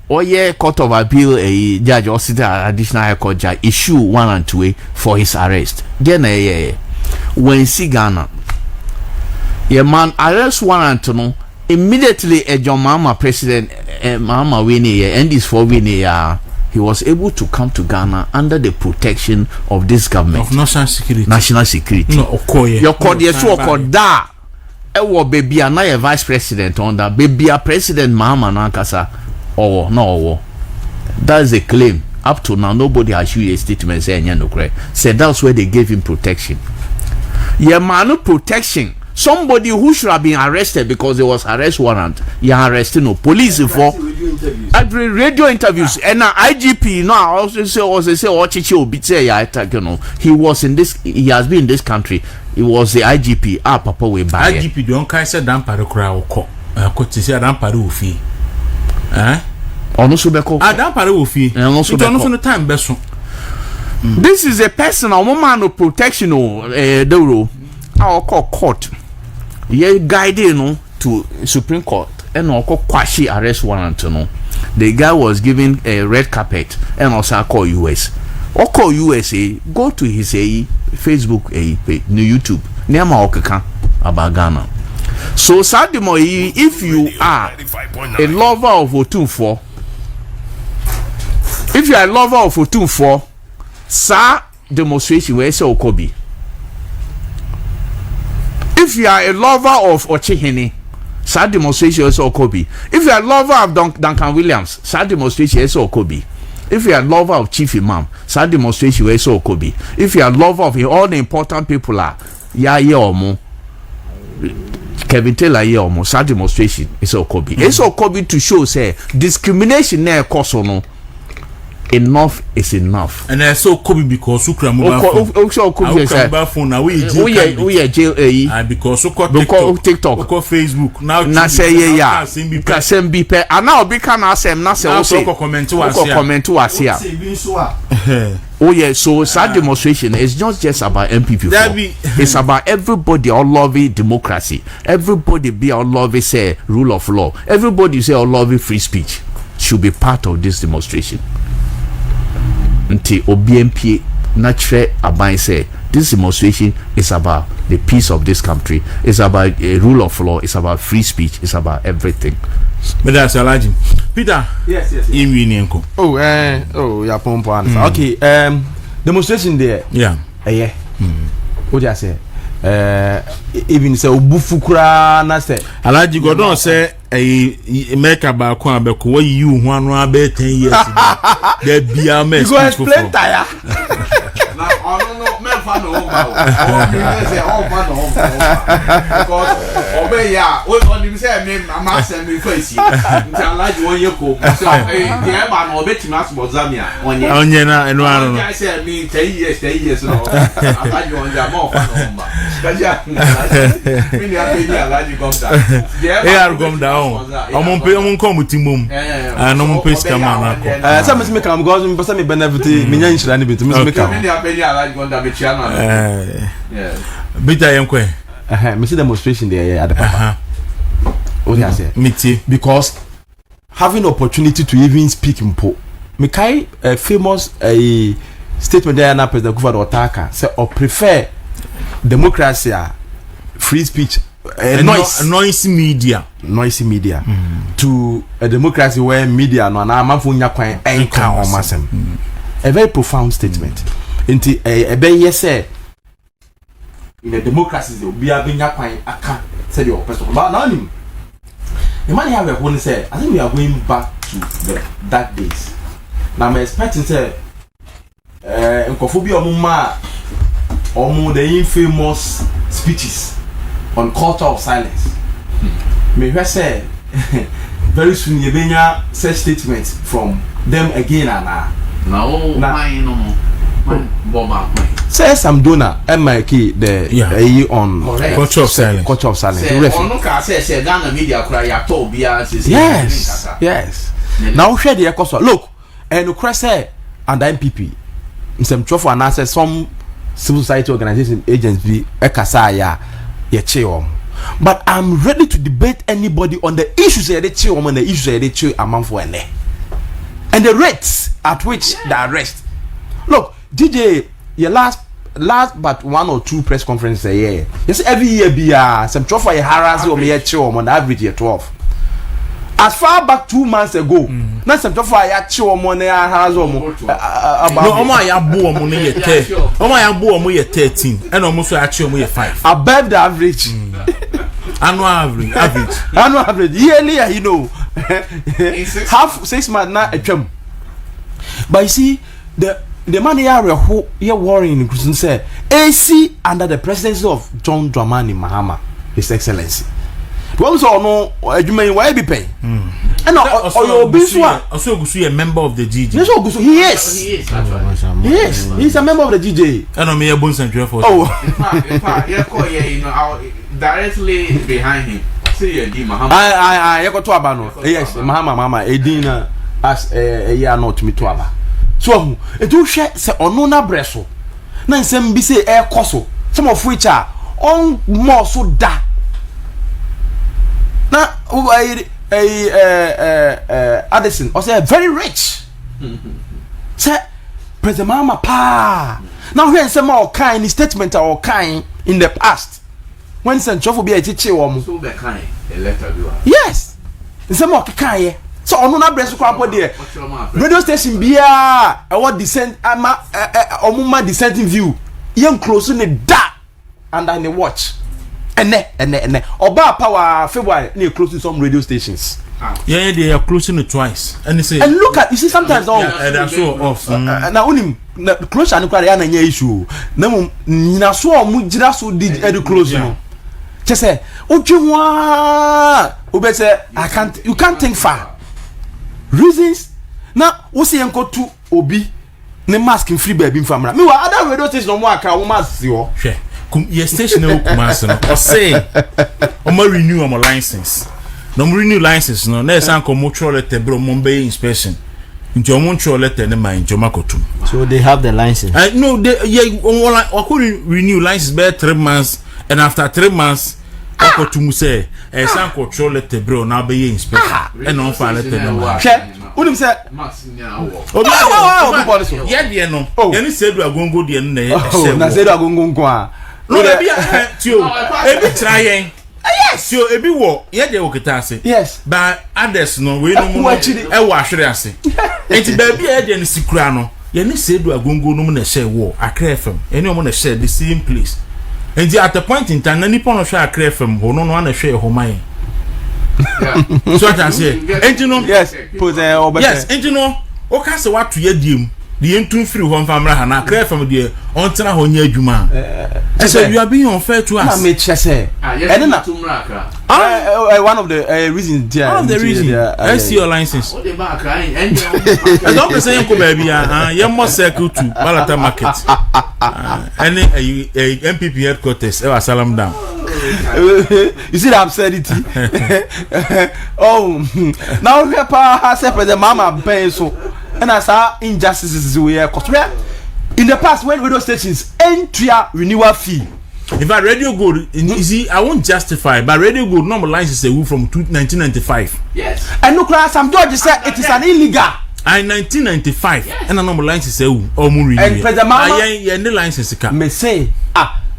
or Court of Appeal a judge or city additional High Court judge issue warrant way for his arrest. Then when see Ghana, man arrest warrant no. Immediately, a John Mahama president, Mahama Winnie, and this for Winnie, he was able to come to Ghana under the protection of this government of national security. National security. No, Okoye. Your code, yes, da. Ewo baby, and now vice president on that baby, a president Mahama Nankasa. Oh no, that's a claim. Up to now, nobody has issued a statement saying no credit. Said that's where they gave him protection. Yeah, man, protection. Somebody who should have been arrested because there was arrest warrant, you arrested no police for every radio interviews and IGP. No, I also say he was in this. He has been in this country. He was the IGP. Papa way back. IGP don't carry say damn pare kura oko. Ko say damn pare ofi. Ono so beko. Damn pare ofi. Ono so no time beso. This is a personal woman of protection. The our court. Ye guided to Supreme Court and also quashi arrest warrant. The guy was given a red carpet and also call US. Or call USA, go to his Facebook page, YouTube. Nema okaka about Ghana. So Sadimo, if you are a lover of Otunfo, if you are a lover of Otunfo, sa demonstration where say Okobi. If you are a lover of Ochihene, sad demonstration is Okobi. If you are a lover of Duncan Williams, sad demonstration is Okobi. If you are a lover of Chief Imam, sad demonstration is Okobi. If you are a lover of all the important people are Omo, Kevin Taylor Omo, sad demonstration is Okobi. It's Okobi to show say discrimination near Kosono. Enough is enough. And I saw Kobe because Ukra mobile phone. Now we jail because TikTok, Facebook. Now say yeah. Kasem bipe. And now be can asem na say comment to us here. Oh yeah, so sad demonstration is not just about NPP. It's about everybody all loving democracy. Everybody be all loving say rule of law. Everybody say all loving free speech should be part of this demonstration. Until OBMP natural aban say this demonstration is about the peace of this country, it's about a rule of law, it's about free speech, it's about everything. But that's Alaji. Peter. Yes. Yeah, pompo answer. Okay, demonstration there. Yeah. What do you say? Even say obufukura na say Alaji Godon say make ba ko abeko we you ho anu abe 10 years there be a mess. You go explain tire. Na no me fan no because obey ya we on him say me mama say me face nti like one year ko so the man no bet me asbo zamia onye na enu anu I say me 10 years no I you on the more fan no kaja me ni apedi alaji come down e are come down omon kom timum no mon pace kama na ko some me come because me person me benefit me nya nshira ne bit me come me ni apedi alaji come down me chia no yeah bita yenkwe me see demonstration there at the papa what you say miti because having opportunity to even speak mpo me kai a famous statement there na president Kufuor Otaka say or prefer democracy free speech noisy media to a democracy where media no na amafo nya kwan enka omasem a very profound statement nti e be yes in a democracy there will be a nya kwan aka say the person but now him the man here we say I think we are going back to the dark days now I'm expecting say nkofobia omuma the infamous speeches on culture of silence me hear say very soon you benya such statements from them again and no say some donor MIK the on culture of silence say Ghana media cry ya to bia yes now share the ekoso look and say and NPP some trofo and answer some civil society organization agents be ekasa ya cheom but I'm ready to debate anybody on the issues they cheom and the issues they chew among for and the rates at which they arrest. Look, DJ, your last but 1 or 2 press conferences a year. Yes, every year be some trophy harass or me cheom on average year 12. As far back 2 months ago, na some trophy cheom on harass or no omo ya bu omo ne ye 10 omo ya bu omo ye 13 and omo so ya che omo ye 5 above the average. annual average yearly you know half 6 months na atwam but you see the man here who here worrying in say AC under the presidency of John Dramani Mahama His Excellency we so no adwuma why be pay and also Ogusu a member of the GJ. Yes, Ogusu he is actually yes he's a member of the GJ and me bon central for in fact you know directly behind him see you Mahama I you go to aba no yes Mahama edin as a year not me to aba so it do share say ono na breso na nsem bi say e koso some of which are on more so da na Addison or say very rich say President Mahama pa now here some more kind statement or kind in the past when Sanchofo be a teacher wo so be kind a letter do yes some more kind so ono na breso kwa po there radio station bia e what descent ama omuma dissenting view yen close ne da under the watch ene oba power February near close to some radio stations yeah they are closing it twice and say and look at you see sometimes that's so off na unim close and kwara na nya issue na nyina so mu gira so di close no say odwwa obe say you can't think far reasons na wo say enko tu obi ne mask free baby famra me wa other radio station no mo aka wo mask si ho hwe your station no kumase no o say o ma renew our license no renew license no na esan ko mo tro letter bro mo be inspection nti o mo tro letter ne man joma kotum so they have the license no they o could renew license by 3 months and after 3 months akotum say esan ko tro letter bro na be inspection and on fa letter no unim say max nya wo obi ye de no ye ni sedu agongo de no na sedu agongo nko a no be tio ebi try yes yo ebi wo ye de okita ase yes but others no we no mo e wo ahwere ase enti ba bia ye de ni sikura no ye ni sedu agongo no mo na share wo Accra FM eni o mo na share the same place enti at the point in time na nipo no share Accra FM ho no na share ho man so that say enti no yes pose obese yes enti no o ka se watu ye diem the entun free one family na clear from the on tena ho nya adwuma so you are being unfair to us na me chese and na one of the reasons there one of the reasons I see your license I don't say you baby you must circle to Balata market any NPP headquarters ever salam down you see the absurdity oh now we has the mama ben so and as our injustices we are in the past when radio stations entry renewal fee. In fact, Radio Gold, you see, I won't justify, but Radio Gold normal license is from 1995. Yes. And no class, I'm George said it is an illegal. In 1995, yes. And a normal license is and President Mama, I the license me say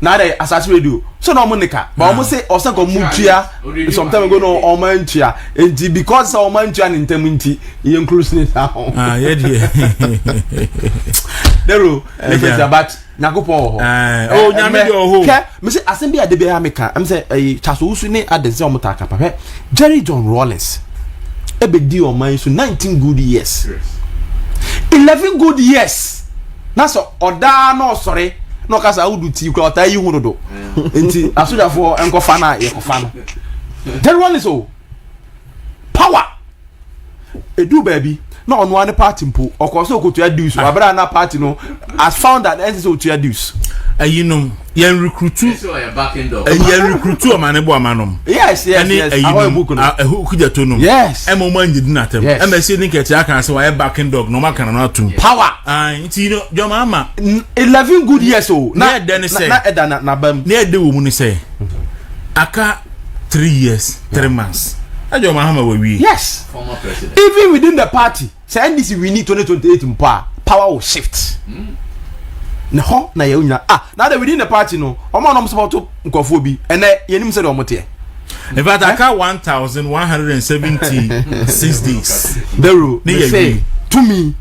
now they assassin radio. So no monica, but almost say also go mutia. Sometimes go no omantia. And because omantia and intimidate, he includes it. Yeah, dear. The rule, but Nagopo. Oh, Yamio. Mr. Assembly at the Beamica. I'm saying a Chasusune at the Zomotaka Papa. Jerry John Rollins. A big deal of mine, so 19 good years. 11 good years. That's or da no sorry. No kasa udu ti kwa ta yi hu do enti asoja for enko fana e ko fana then one is all power edu baby na onu one party mpo okoso okotua dues abra na party no has found that NDC otua dues you know yen recruit so ya backing door yen recruit o manebo amanom yes ahoy book no kuja to no yes e mo man jidi na tem e me say ni kete aka say wa backing dog no maka na atum power you know your mama 11 good years o na then say na bam na de wo mu ni say aka 3 years 3 months your mama we yes former president even within the party say NDC we need 2028 power will shift no na ya now that within the party no omo no support nkofo bi ene yenim say do omote in fact I got 1176 days the rule they say to me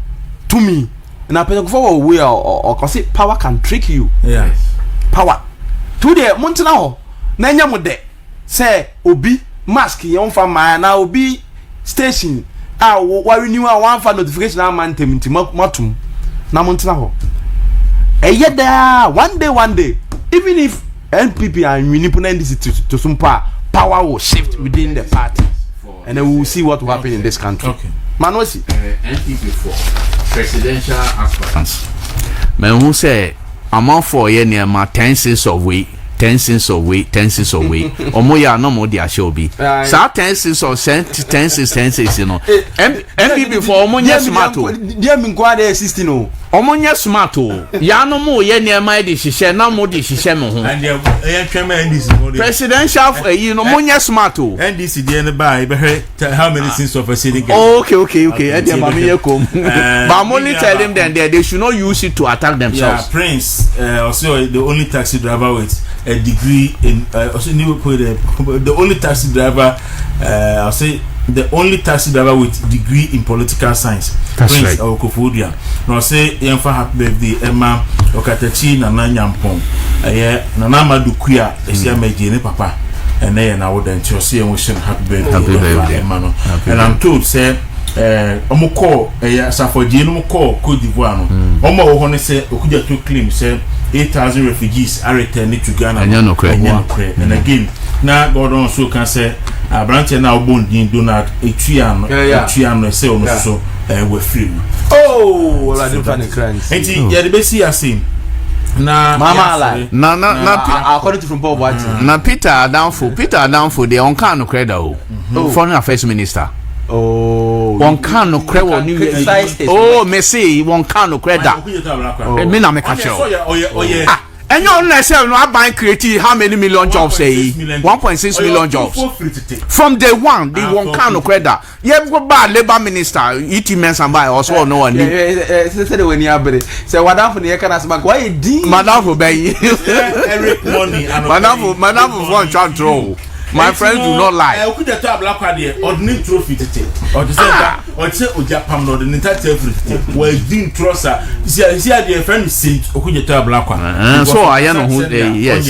na person for we or cause power can trick you yes power today montana ho na nya mo de say obi mask yon fa ma na obi station wa renew one for notification am ntem matum na montana ho one day even if NPP and NDC to some power will shift within the party and then we will see what will happen in this country. Okay. Manosi NPP for presidential aspirants. Man who say amount for year near my 10 cents of weight. 10 cents away. Omo ya no mo dia show bi. Sa 10 cents or 10 cents you know. MPP for omo nya smart o. Dia mi kwa dey 16 o. Omo nya smart o. Ya no mo ye ne ma dey hihye na mo dey hihye me ho. And ya twema NDC mo dey. Presidential you know mo nya smart o. NDC dey ne ba be how many cents of a city get. Okay. And dia ma me ye kom. But I'm only telling them they should not use it to attack themselves. Yeah, Prince also the only taxi driver with a degree in also new the only taxi driver I'll say the only taxi driver with degree in political science. That's Prince right. Okofodia. No say yemfa happy birthday Emma Okatachi na Nyampong. Nana Madukuya esia meje ne papa ene na wo den tio say emotion happy birthday Emma no. And I'm told say omo call Safoje no call Cote d'Ivoire no. Omo wo ne say okuja to claim say 8,000 refugees are returning to Ghana. And again, now God also can say, a branch now bonding Donald Etriano say on so we're free. Oh, well, I didn't find a crime. And yeah, the best I seen. Na Mama alive. According to from Bob Boadu. Na Peter Adamfo the on can no credit foreign affairs minister. Oh, one can no credit New Year. Oh, me see one can no credit. Me na me catch you. Oh yeah. And you only say no buy create how many million jobs say 1.6 million jobs from day one the one kind of credit yeah go bad labor minister it means and buy also no one say when you are say madam for the can ask why di madam for buy Eric money madam for one chant throw. My friends do not lie. I could have told black idea ordinary trophy to take. Or to say that, or to say Ojapam or the entire everything. Well, Dean Trosser. See, the friend is said, or could you tell black one? So I know who they yes.